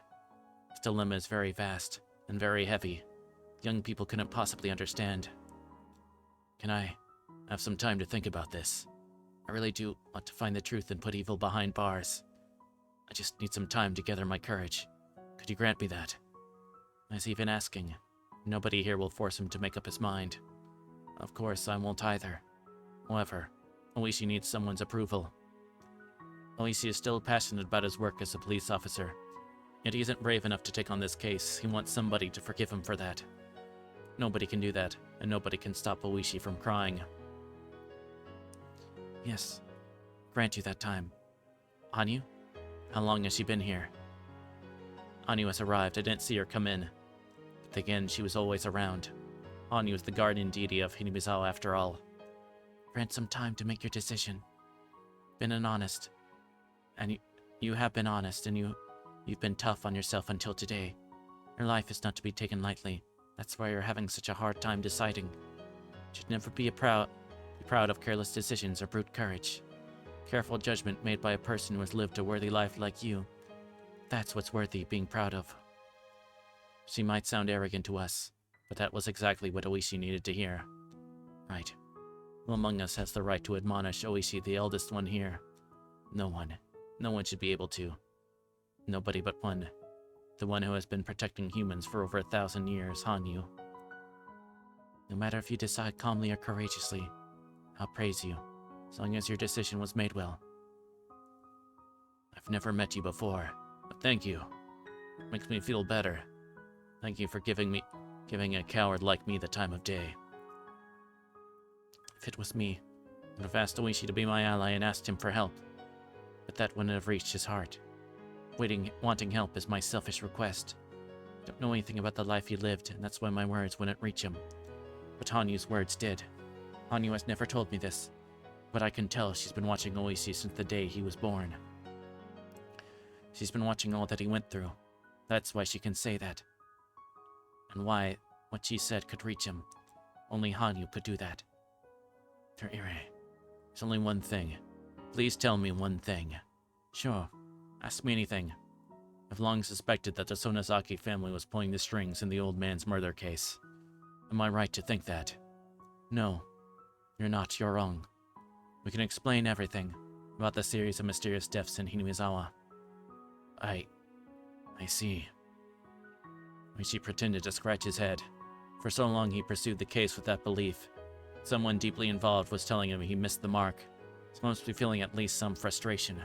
His dilemma is very vast and very heavy. Young people couldn't possibly understand. Can I have some time to think about this? I really do want to find the truth and put evil behind bars. I just need some time to gather my courage. Could you grant me that? As even asking, nobody here will force him to make up his mind. Of course, I won't either. However, Oishi needs someone's approval. Oishi is still passionate about his work as a police officer, yet he isn't brave enough to take on this case. He wants somebody to forgive him for that. Nobody can do that, and nobody can stop Oishi from crying. Yes, grant you that time. Hanyu? How long has she been here? Hanyu has arrived. I didn't see her come in. But again, she was always around. Hanyu is the guardian deity of Hinamizawa after all. Grant some time to make your decision. Been an honest. And you have been honest, and you've been tough on yourself until today. Your life is not to be taken lightly. That's why you're having such a hard time deciding. You should never be proud of careless decisions or brute courage. Careful judgment made by a person who has lived a worthy life like you. That's what's worthy being proud of. She might sound arrogant to us, but that was exactly what Oishi needed to hear. Right. Who among us has the right to admonish Oishi, the eldest one here? No one. No one should be able to. Nobody but one. The one who has been protecting humans for over 1,000 years, Hanyu. No matter if you decide calmly or courageously, I'll praise you, as long as your decision was made well. I've never met you before, but thank you. It makes me feel better. Thank you for giving a coward like me the time of day. If it was me, I would have asked Oishi to be my ally and asked him for help. But that wouldn't have reached his heart. Wanting help is my selfish request. I don't know anything about the life he lived, and that's why my words wouldn't reach him. But Hanyu's words did. Hanyu has never told me this, but I can tell she's been watching Oishi since the day he was born. She's been watching all that he went through. That's why she can say that. And why what she said could reach him. Only Hanyu could do that. There's only one thing. Please tell me one thing. Sure, ask me anything. I've long suspected that the Sonozaki family was pulling the strings in the old man's murder case. Am I right to think that? No, you're not. You're wrong. We can explain everything about the series of mysterious deaths in Hinamizawa. I see. Oishi pretended to scratch his head. For so long he pursued the case with that belief. Someone deeply involved was telling him he missed the mark. He must be feeling at least some frustration.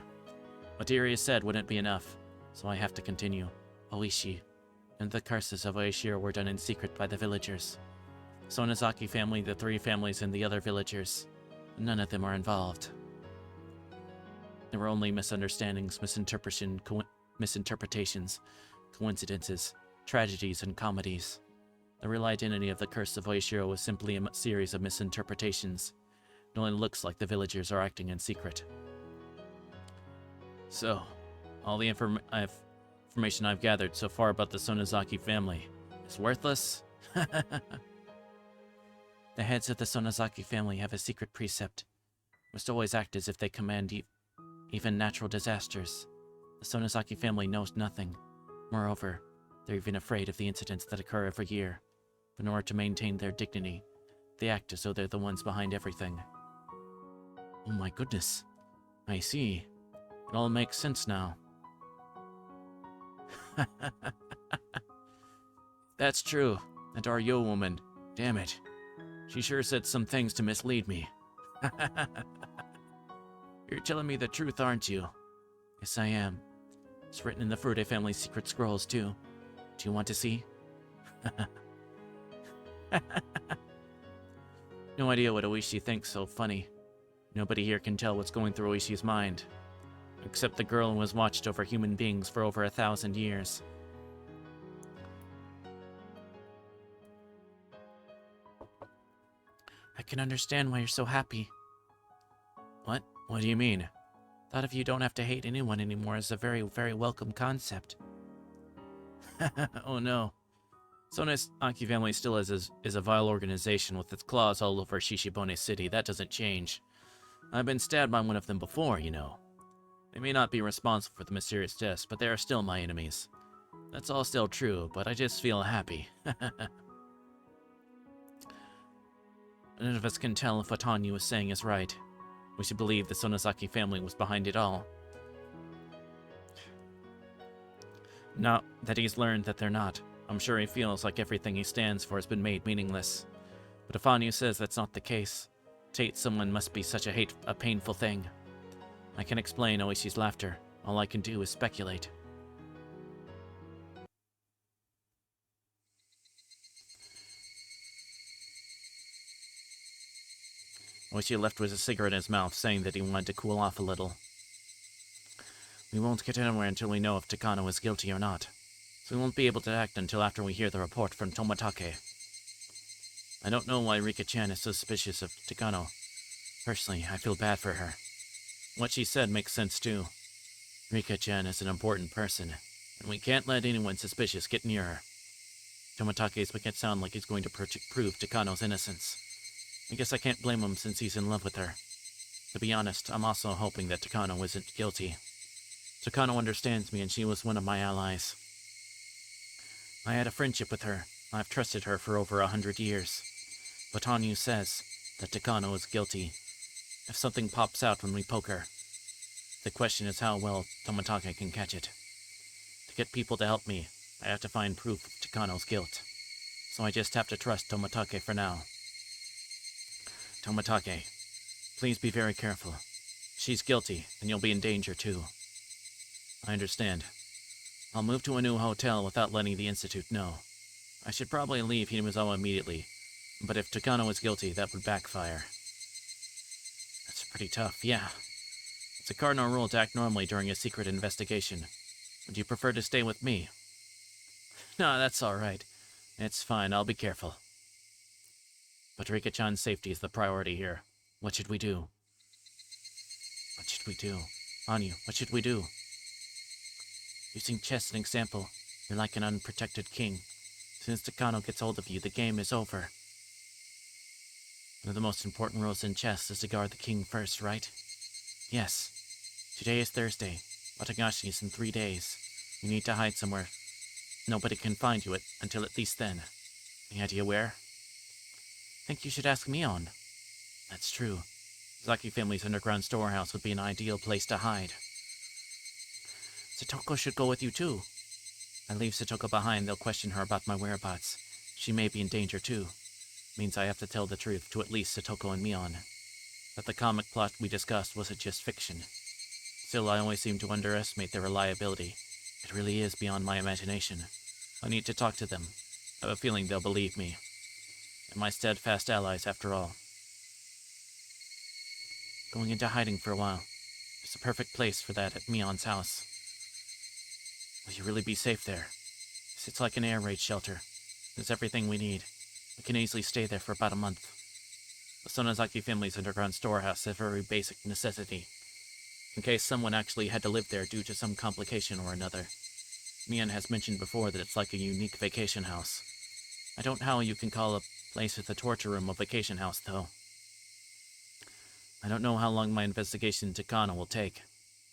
What Iria said wouldn't be enough, so I have to continue. Oishi and the curses of Oishiro were done in secret by the villagers. Sonozaki family, the 3 families, and the other villagers. None of them are involved. There were only misunderstandings, misinterpretations, coincidences, tragedies, and comedies. The real identity of the curse of Oishiro was simply a series of misinterpretations. It only looks like the villagers are acting in secret. So, all the information I've gathered so far about the Sonozaki family is worthless? The heads of the Sonozaki family have a secret precept. Must always act as if they command even natural disasters. The Sonozaki family knows nothing. Moreover, they're even afraid of the incidents that occur every year. But in order to maintain their dignity, they act as though they're the ones behind everything. Oh my goodness. I see. It all makes sense now. That's true. That Aryo woman. Damn it. She sure said some things to mislead me. You're telling me the truth, aren't you? Yes, I am. It's written in the Furude family's secret scrolls, too. Do you want to see? No idea what Oishi thinks so funny. Nobody here can tell what's going through Oishi's mind. Except the girl who has watched over human beings for over 1,000 years. I can understand why you're so happy. What? What do you mean? Thought of you don't have to hate anyone anymore is a very, very welcome concept. Oh no. Sonozaki family still is a vile organization with its claws all over Shishibone City. That doesn't change. I've been stabbed by one of them before, you know. They may not be responsible for the mysterious deaths, but they are still my enemies. That's all still true, but I just feel happy. None of us can tell if what Hanyu is saying is right. We should believe the Sonozaki family was behind it all. Now that he's learned that they're not, I'm sure he feels like everything he stands for has been made meaningless. But if Anyu says that's not the case, to hate someone must be such a painful thing. I can explain Oishi's laughter. All I can do is speculate. Oishi left with a cigarette in his mouth, saying that he wanted to cool off a little. We won't get anywhere until we know if Takano is guilty or not. So we won't be able to act until after we hear the report from Tomatake. I don't know why Rika-chan is so suspicious of Takano. Personally, I feel bad for her. What she said makes sense too. Rika-chan is an important person, and we can't let anyone suspicious get near her. Tomatake's making it sound like he's going to prove Takano's innocence. I guess I can't blame him since he's in love with her. To be honest, I'm also hoping that Takano isn't guilty. Takano understands me and she was one of my allies. I had a friendship with her. I've trusted her for over 100 years. But Anyu says that Takano is guilty. If something pops out when we poke her, the question is how well Tomatake can catch it. To get people to help me, I have to find proof of Takano's guilt. So I just have to trust Tomatake for now. Tomatake, please be very careful. If she's guilty, then you'll be in danger too. I understand. I'll move to a new hotel without letting the Institute know. I should probably leave Hinamizawa immediately, but if Takano is guilty, that would backfire. That's pretty tough, yeah. It's a cardinal rule to act normally during a secret investigation. Would you prefer to stay with me? No, that's alright. It's fine, I'll be careful. But Rika-chan's safety is the priority here. What should we do? What should we do? Anyu, what should we do? Using chess as an example, you're like an unprotected king. As soon as Takano gets hold of you, the game is over. One of the most important rules in chess is to guard the king first, right? Yes. Today is Thursday. Watagashi is in 3 days. You need to hide somewhere. Nobody can find you until at least then. Any idea where? Think you should ask Mion. That's true. Zaki family's underground storehouse would be an ideal place to hide. Satoko should go with you too. I leave Satoko behind, they'll question her about my whereabouts. She may be in danger too. Means I have to tell the truth to at least Satoko and Mion. That the comic plot we discussed wasn't just fiction. Still, I always seem to underestimate their reliability. It really is beyond my imagination. I need to talk to them. I have a feeling they'll believe me. And my steadfast allies, after all. Going into hiding for a while. It's a perfect place for that at Mion's house. Will you really be safe there? It's like an air raid shelter. There's everything we need. We can easily stay there for about a month. The Sonozaki family's underground storehouse is a very basic necessity, in case someone actually had to live there due to some complication or another. Mion has mentioned before that it's like a unique vacation house. I don't know how you can call a place with a torture room a vacation house, though. I don't know how long my investigation into Takano will take,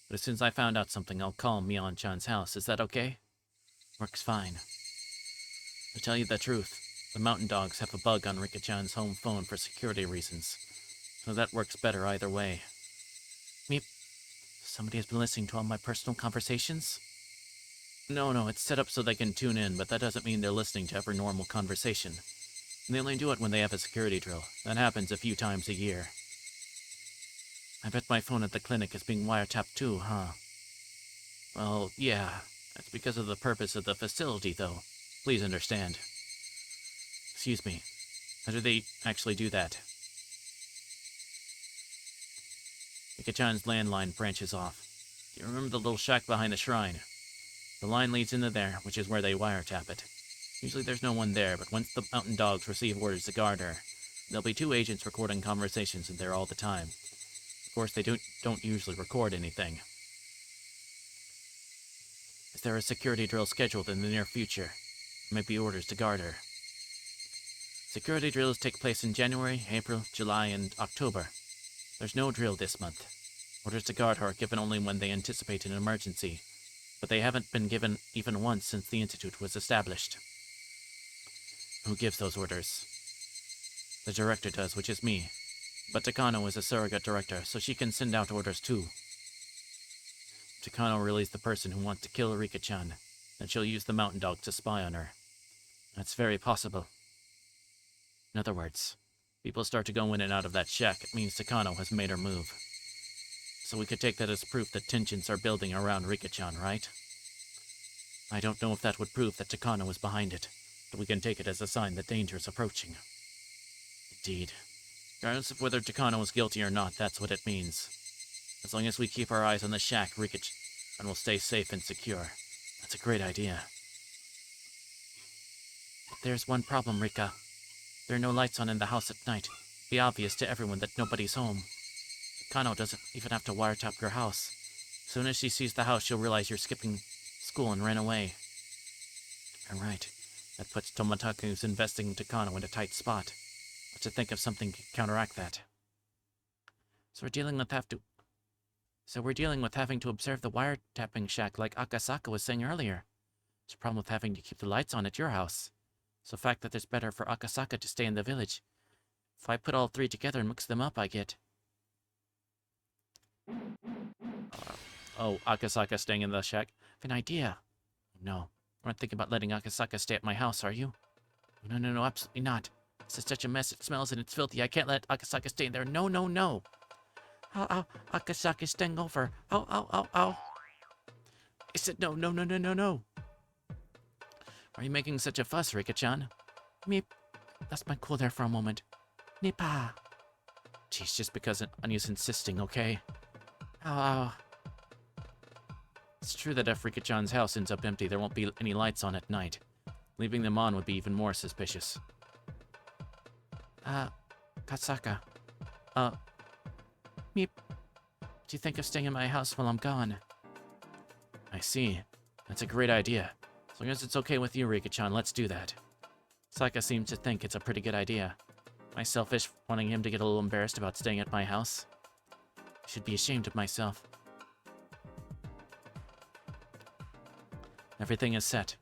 but as soon as I found out something, I'll call Mion-chan's house. Is that okay? Works fine. To tell you the truth, the mountain dogs have a bug on Rika-chan's home phone for security reasons, so that works better either way. Meep. Somebody has been listening to all my personal conversations? No, it's set up so they can tune in, but that doesn't mean they're listening to every normal conversation. And they only do it when they have a security drill. That happens a few times a year. I bet my phone at the clinic is being wiretapped too, huh? Well, yeah. That's because of the purpose of the facility, though. Please understand. Excuse me. How do they actually do that? Rika-chan's landline branches off. Do you remember the little shack behind the shrine? The line leads into there, which is where they wiretap it. Usually there's no one there, but once the mountain dogs receive orders to guard her, there'll be 2 agents recording conversations in there all the time. Of course, they don't usually record anything. Is there a security drill scheduled in the near future? There might be orders to guard her. Security drills take place in January, April, July, and October. There's no drill this month. Orders to guard her are given only when they anticipate an emergency, but they haven't been given even once since the Institute was established. Who gives those orders? The director does, which is me. But Takano is a surrogate director, so she can send out orders too. Takano really is the person who wants to kill Rika-chan, and she'll use the mountain dog to spy on her. That's very possible. In other words, people start to go in and out of that shack, it means Takano has made her move. So we could take that as proof that tensions are building around Rika-chan, right? I don't know if that would prove that Takano is behind it, but we can take it as a sign that danger is approaching. Indeed. Regardless of whether Takano is guilty or not, that's what it means. As long as we keep our eyes on the shack, Rika-chan will stay safe and secure. That's a great idea. There's one problem, Rika. There are no lights on in the house at night. It'll be obvious to everyone that nobody's home. Takano doesn't even have to wiretap your house. As soon as she sees the house, she'll realize you're skipping school and ran away. You're right. That puts Tomotake's who's investing in Takano in a tight spot. What to think of something to counteract that? So we're dealing with having to observe the wiretapping shack like Akasaka was saying earlier. There's a problem with having to keep the lights on at your house. So the fact that it's better for Akasaka to stay in the village. If I put all three together and mix them up, I get... Akasaka staying in the shack. I have an idea. No, we're not thinking about letting Akasaka stay at my house, are you? No, absolutely not. This is such a mess, it smells and it's filthy. I can't let Akasaka stay in there. No. Ow, Akasaka's staying over. Ow. I said no. Why are you making such a fuss, Rika-chan? Meep. Lost my cool there for a moment. Nipa. Jeez, just because Anya's insisting, okay? Ow. It's true that if Rika-chan's house ends up empty, there won't be any lights on at night. Leaving them on would be even more suspicious. Kasaka. Meep. What do you think of staying in my house while I'm gone? I see. That's a great idea. As long as it's okay with you, Rika-chan, let's do that. Saka seems to think it's a pretty good idea. Am I selfish wanting him to get a little embarrassed about staying at my house? I should be ashamed of myself. Everything is set.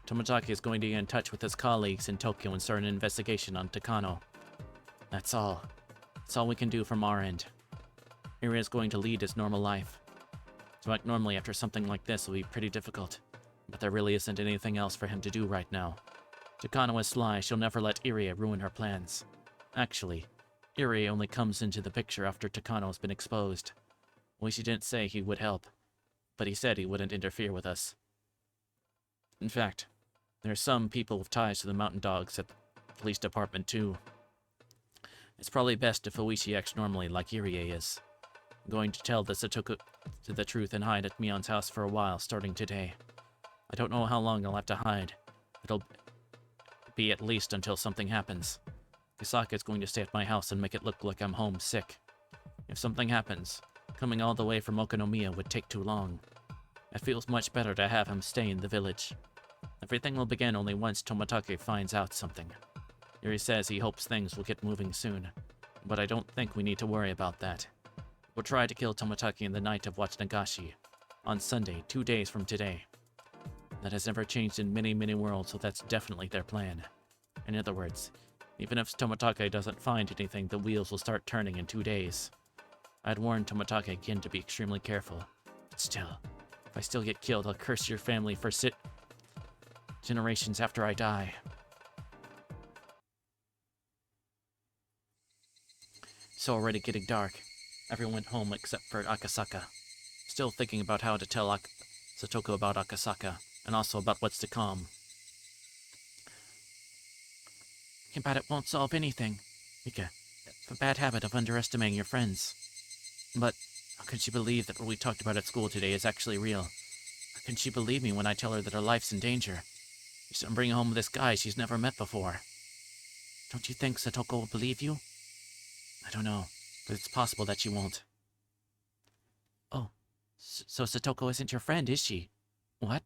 Tomotaki is going to get in touch with his colleagues in Tokyo and start an investigation on Takano. That's all. That's all we can do from our end. Irie is going to lead his normal life. To act normally after something like this will be pretty difficult, but there really isn't anything else for him to do right now. Takano is sly, she'll never let Irie ruin her plans. Actually, Irie only comes into the picture after Takano's been exposed. Oishi didn't say he would help, but he said he wouldn't interfere with us. In fact, there are some people with ties to the mountain dogs at the police department too. It's probably best if Oishi acts normally like Irie is. I'm going to tell the Satoko the truth and hide at Mion's house for a while, starting today. I don't know how long I'll have to hide. It'll be at least until something happens. Kisaka is going to stay at my house and make it look like I'm home sick. If something happens, coming all the way from Okonomiya would take too long. It feels much better to have him stay in the village. Everything will begin only once Tomotage finds out something. Irie says he hopes things will get moving soon, but I don't think we need to worry about that. We'll try to kill Tomotage in the night of Watch Nagashi, on Sunday, 2 days from today. That has never changed in many, many worlds, so that's definitely their plan. In other words, even if Tomotage doesn't find anything, the wheels will start turning in 2 days. I'd warned Tomotage again to be extremely careful, but still, if I still get killed, I'll curse your family for generations after I die. It's already getting dark. Everyone went home except for Akasaka. Still thinking about how to tell Satoko about Akasaka, and also about what's to come. Thinking about it won't solve anything. Mika, have a bad habit of underestimating your friends. But how can she believe that what we talked about at school today is actually real? How can she believe me when I tell her that her life's in danger? I'm bringing home this guy she's never met before. Don't you think Satoko will believe you? I don't know, but it's possible that she won't. Oh, so Satoko isn't your friend, is she? What?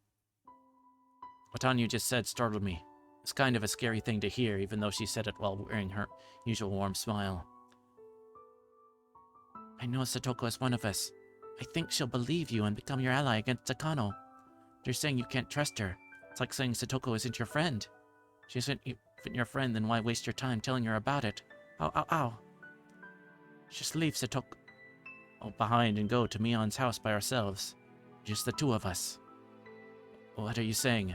What Anya just said startled me. It's kind of a scary thing to hear, even though she said it while wearing her usual warm smile. I know Satoko is one of us. I think she'll believe you and become your ally against Takano. You're saying you can't trust her. It's like saying Satoko isn't your friend. She isn't your friend, then why waste your time telling her about it? Ow. Just leave Satoko behind and go to Mion's house by ourselves. Just the two of us. What are you saying?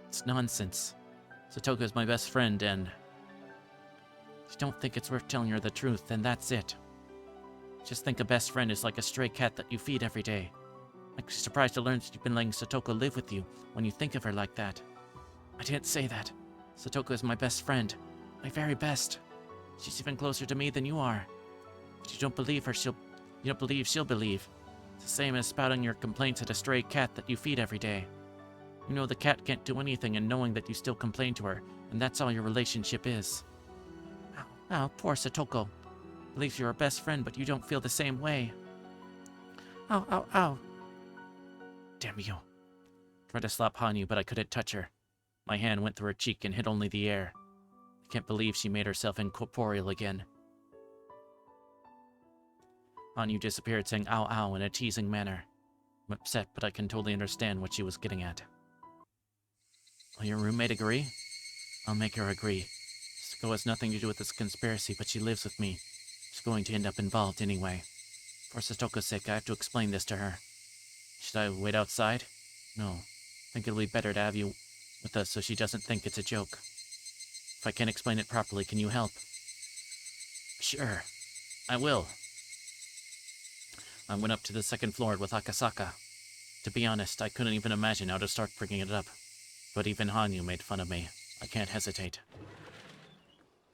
It's nonsense. Satoko is my best friend, and if you don't think it's worth telling her the truth, then that's it. Just think a best friend is like a stray cat that you feed every day. I'm surprised to learn that you've been letting Satoko live with you when you think of her like that. I didn't say that. Satoko is my best friend. My very best. She's even closer to me than you are. If you don't believe her, you don't believe she'll believe. It's the same as spouting your complaints at a stray cat that you feed every day. You know the cat can't do anything and knowing that you still complain to her, and that's all your relationship is. Ow, poor Satoko. Believes you're her best friend, but you don't feel the same way. Ow. Damn you. Tried to slap Hanyu, but I couldn't touch her. My hand went through her cheek and hit only the air. I can't believe she made herself incorporeal again. Hanyu disappeared, saying ow in a teasing manner. I'm upset, but I can totally understand what she was getting at. Will your roommate agree? I'll make her agree. Satoko has nothing to do with this conspiracy, but she lives with me. She's going to end up involved anyway. For Satoko's sake, I have to explain this to her. Should I wait outside? No. I think it'll be better to have you with us so she doesn't think it's a joke. If I can't explain it properly, can you help? Sure. I will. I went up to the second floor with Akasaka. To be honest, I couldn't even imagine how to start bringing it up. But even Hanyu made fun of me. I can't hesitate.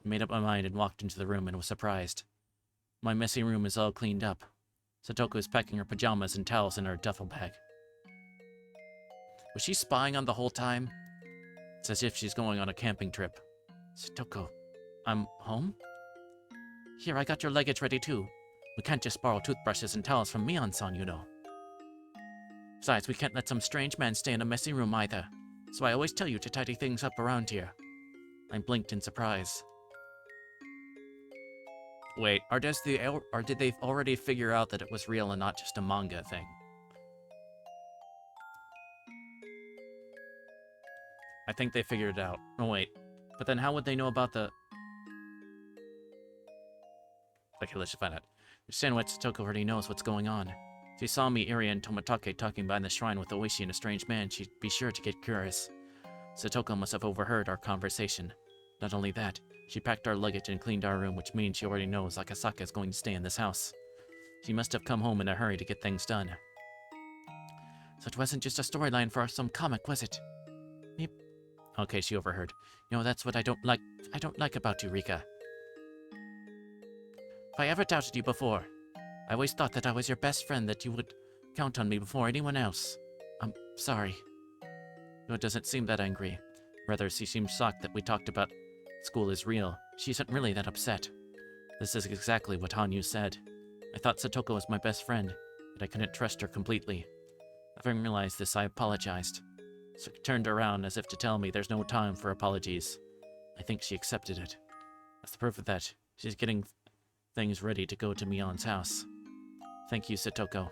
I made up my mind and walked into the room and was surprised. My messy room is all cleaned up. Satoko is packing her pajamas and towels in her duffel bag. Was she spying on the whole time? It's as if she's going on a camping trip. Satoko, I'm home? Here, I got your luggage ready too. We can't just borrow toothbrushes and towels from Mion-san, you know. Besides, we can't let some strange man stay in a messy room either. So I always tell you to tidy things up around here. I blinked in surprise. Wait, or did they already figure out that it was real and not just a manga thing? I think they figured it out. Oh wait, but then how would they know about the... Okay, let's just find out. Understand what Satoko already knows what's going on. If she saw me, Iri, and Tomatake talking behind the shrine with Oishi and a strange man, she'd be sure to get curious. Satoko must have overheard our conversation. Not only that, she packed our luggage and cleaned our room, which means she already knows Akasaka is going to stay in this house. She must have come home in a hurry to get things done. So it wasn't just a storyline for some comic, was it? Yep. Okay, she overheard. You know, that's what I don't like about you, Rika. If I ever doubted you before, I always thought that I was your best friend, that you would count on me before anyone else. I'm sorry. No, it doesn't seem that angry. Rather, she seems shocked that we talked about school is real. She isn't really that upset. This is exactly what Hanyu said. I thought Satoko was my best friend, but I couldn't trust her completely. Having realized this, I apologized. So she turned around as if to tell me there's no time for apologies. I think she accepted it. As the proof of that, she's getting things ready to go to Mion's house. Thank you, Satoko.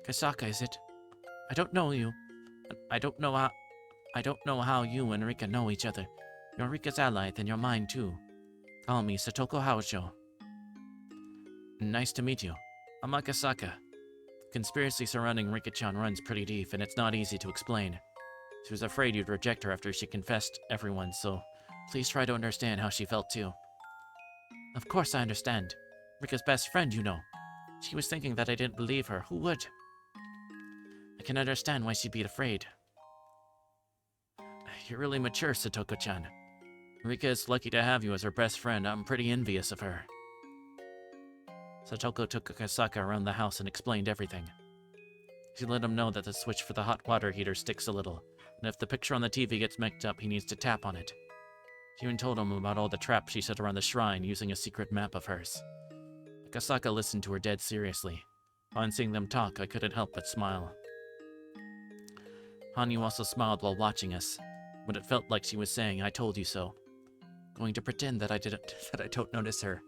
Kasaka, is it? I don't know you. I don't know how you and Rika know each other. You're Rika's ally, then you're mine too. Call me Satoko Haosho. Nice to meet you. I'm Akasaka. The conspiracy surrounding Rika-chan runs pretty deep, and it's not easy to explain. She was afraid you'd reject her after she confessed everyone, so please try to understand how she felt too. Of course I understand. Rika's best friend, you know. She was thinking that I didn't believe her. Who would? I can understand why she'd be afraid. You're really mature, Satoko-chan. Rika is lucky to have you as her best friend. I'm pretty envious of her. Satoko took Akasaka around the house and explained everything. She let him know that the switch for the hot water heater sticks a little, and if the picture on the TV gets mixed up, he needs to tap on it. She even told him about all the traps she set around the shrine using a secret map of hers. Akasaka listened to her dead seriously. On seeing them talk, I couldn't help but smile. Hanyu also smiled while watching us, but it felt like she was saying, I told you so. Going to pretend that I don't notice her.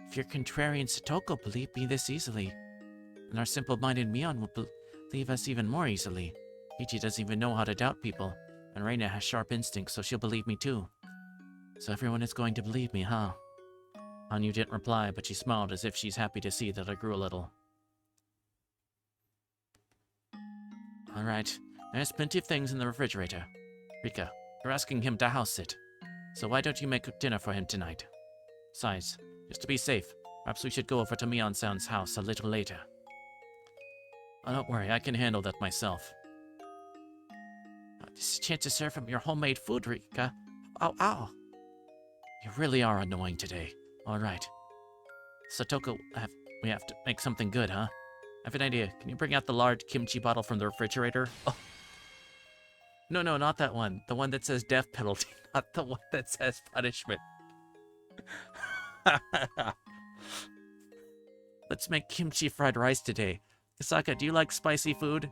If your contrarian Satoko believed me this easily, then our simple-minded Mion will believe us even more easily. Ichi doesn't even know how to doubt people, and Reina has sharp instincts, so she'll believe me too. So everyone is going to believe me, huh? Hanyu didn't reply, but she smiled as if she's happy to see that I grew a little. Alright, there's plenty of things in the refrigerator. Rika, you're asking him to house sit. So why don't you make dinner for him tonight? Besides, just to be safe, perhaps we should go over to Mion-san's house a little later. Oh, don't worry, I can handle that myself. This is a chance to serve him your homemade food, Rika. Ow, ow. You really are annoying today. Alright. Satoko, we have to make something good, huh? I have an idea. Can you bring out the large kimchi bottle from the refrigerator? Oh. No, not that one. The one that says death penalty, not the one that says punishment. Let's make kimchi fried rice today. Kisaka, do you like spicy food?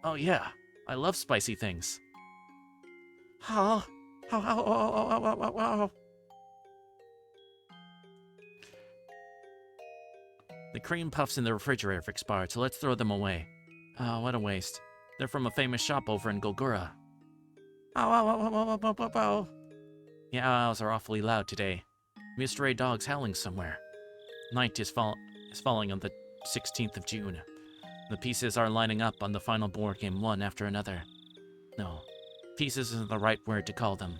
Oh yeah, I love spicy things. How? The cream puffs in the refrigerator have expired, so let's throw them away. Oh, what a waste. They're from a famous shop over in Gogura. Yeah, owls are awfully loud today. We stray dogs howling somewhere. Night is falling on the 16th of June. The pieces are lining up on the final board game one after another. No, pieces isn't the right word to call them.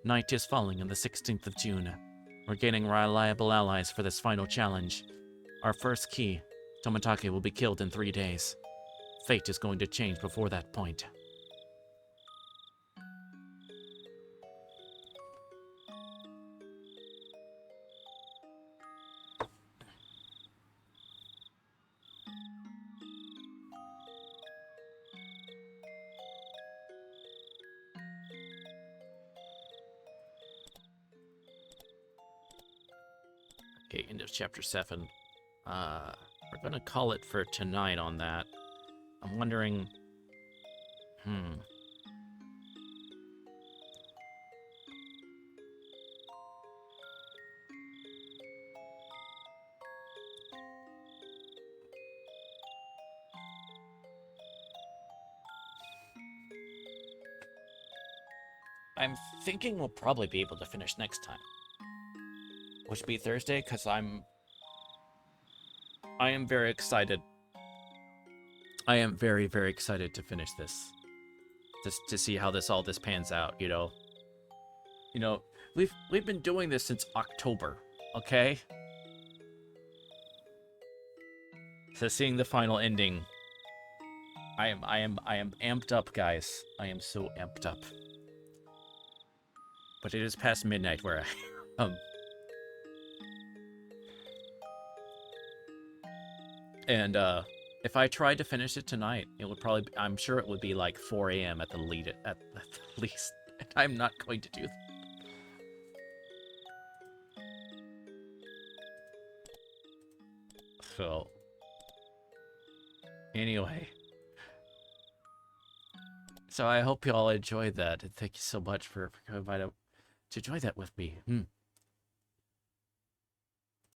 Night is falling on the 16th of June. We're gaining reliable allies for this final challenge. Our first key, Tomitake, will be killed in 3 days. Fate is going to change before that point. Okay, end of chapter 7. We're gonna call it for tonight on that. I'm wondering... I'm thinking we'll probably be able to finish next time. Which will be Thursday, because I am very excited. I am very, very excited to finish this. Just to see how all this pans out, you know. You know, we've been doing this since October, okay? So seeing the final ending, I am amped up, guys. I am so amped up. But it is past midnight where I And if I tried to finish it tonight, it would probably be, I'm sure it would be like 4 a.m. at the least. And I'm not going to do that. So anyway. So I hope you all enjoyed that, and thank you so much for coming by to enjoy that with me.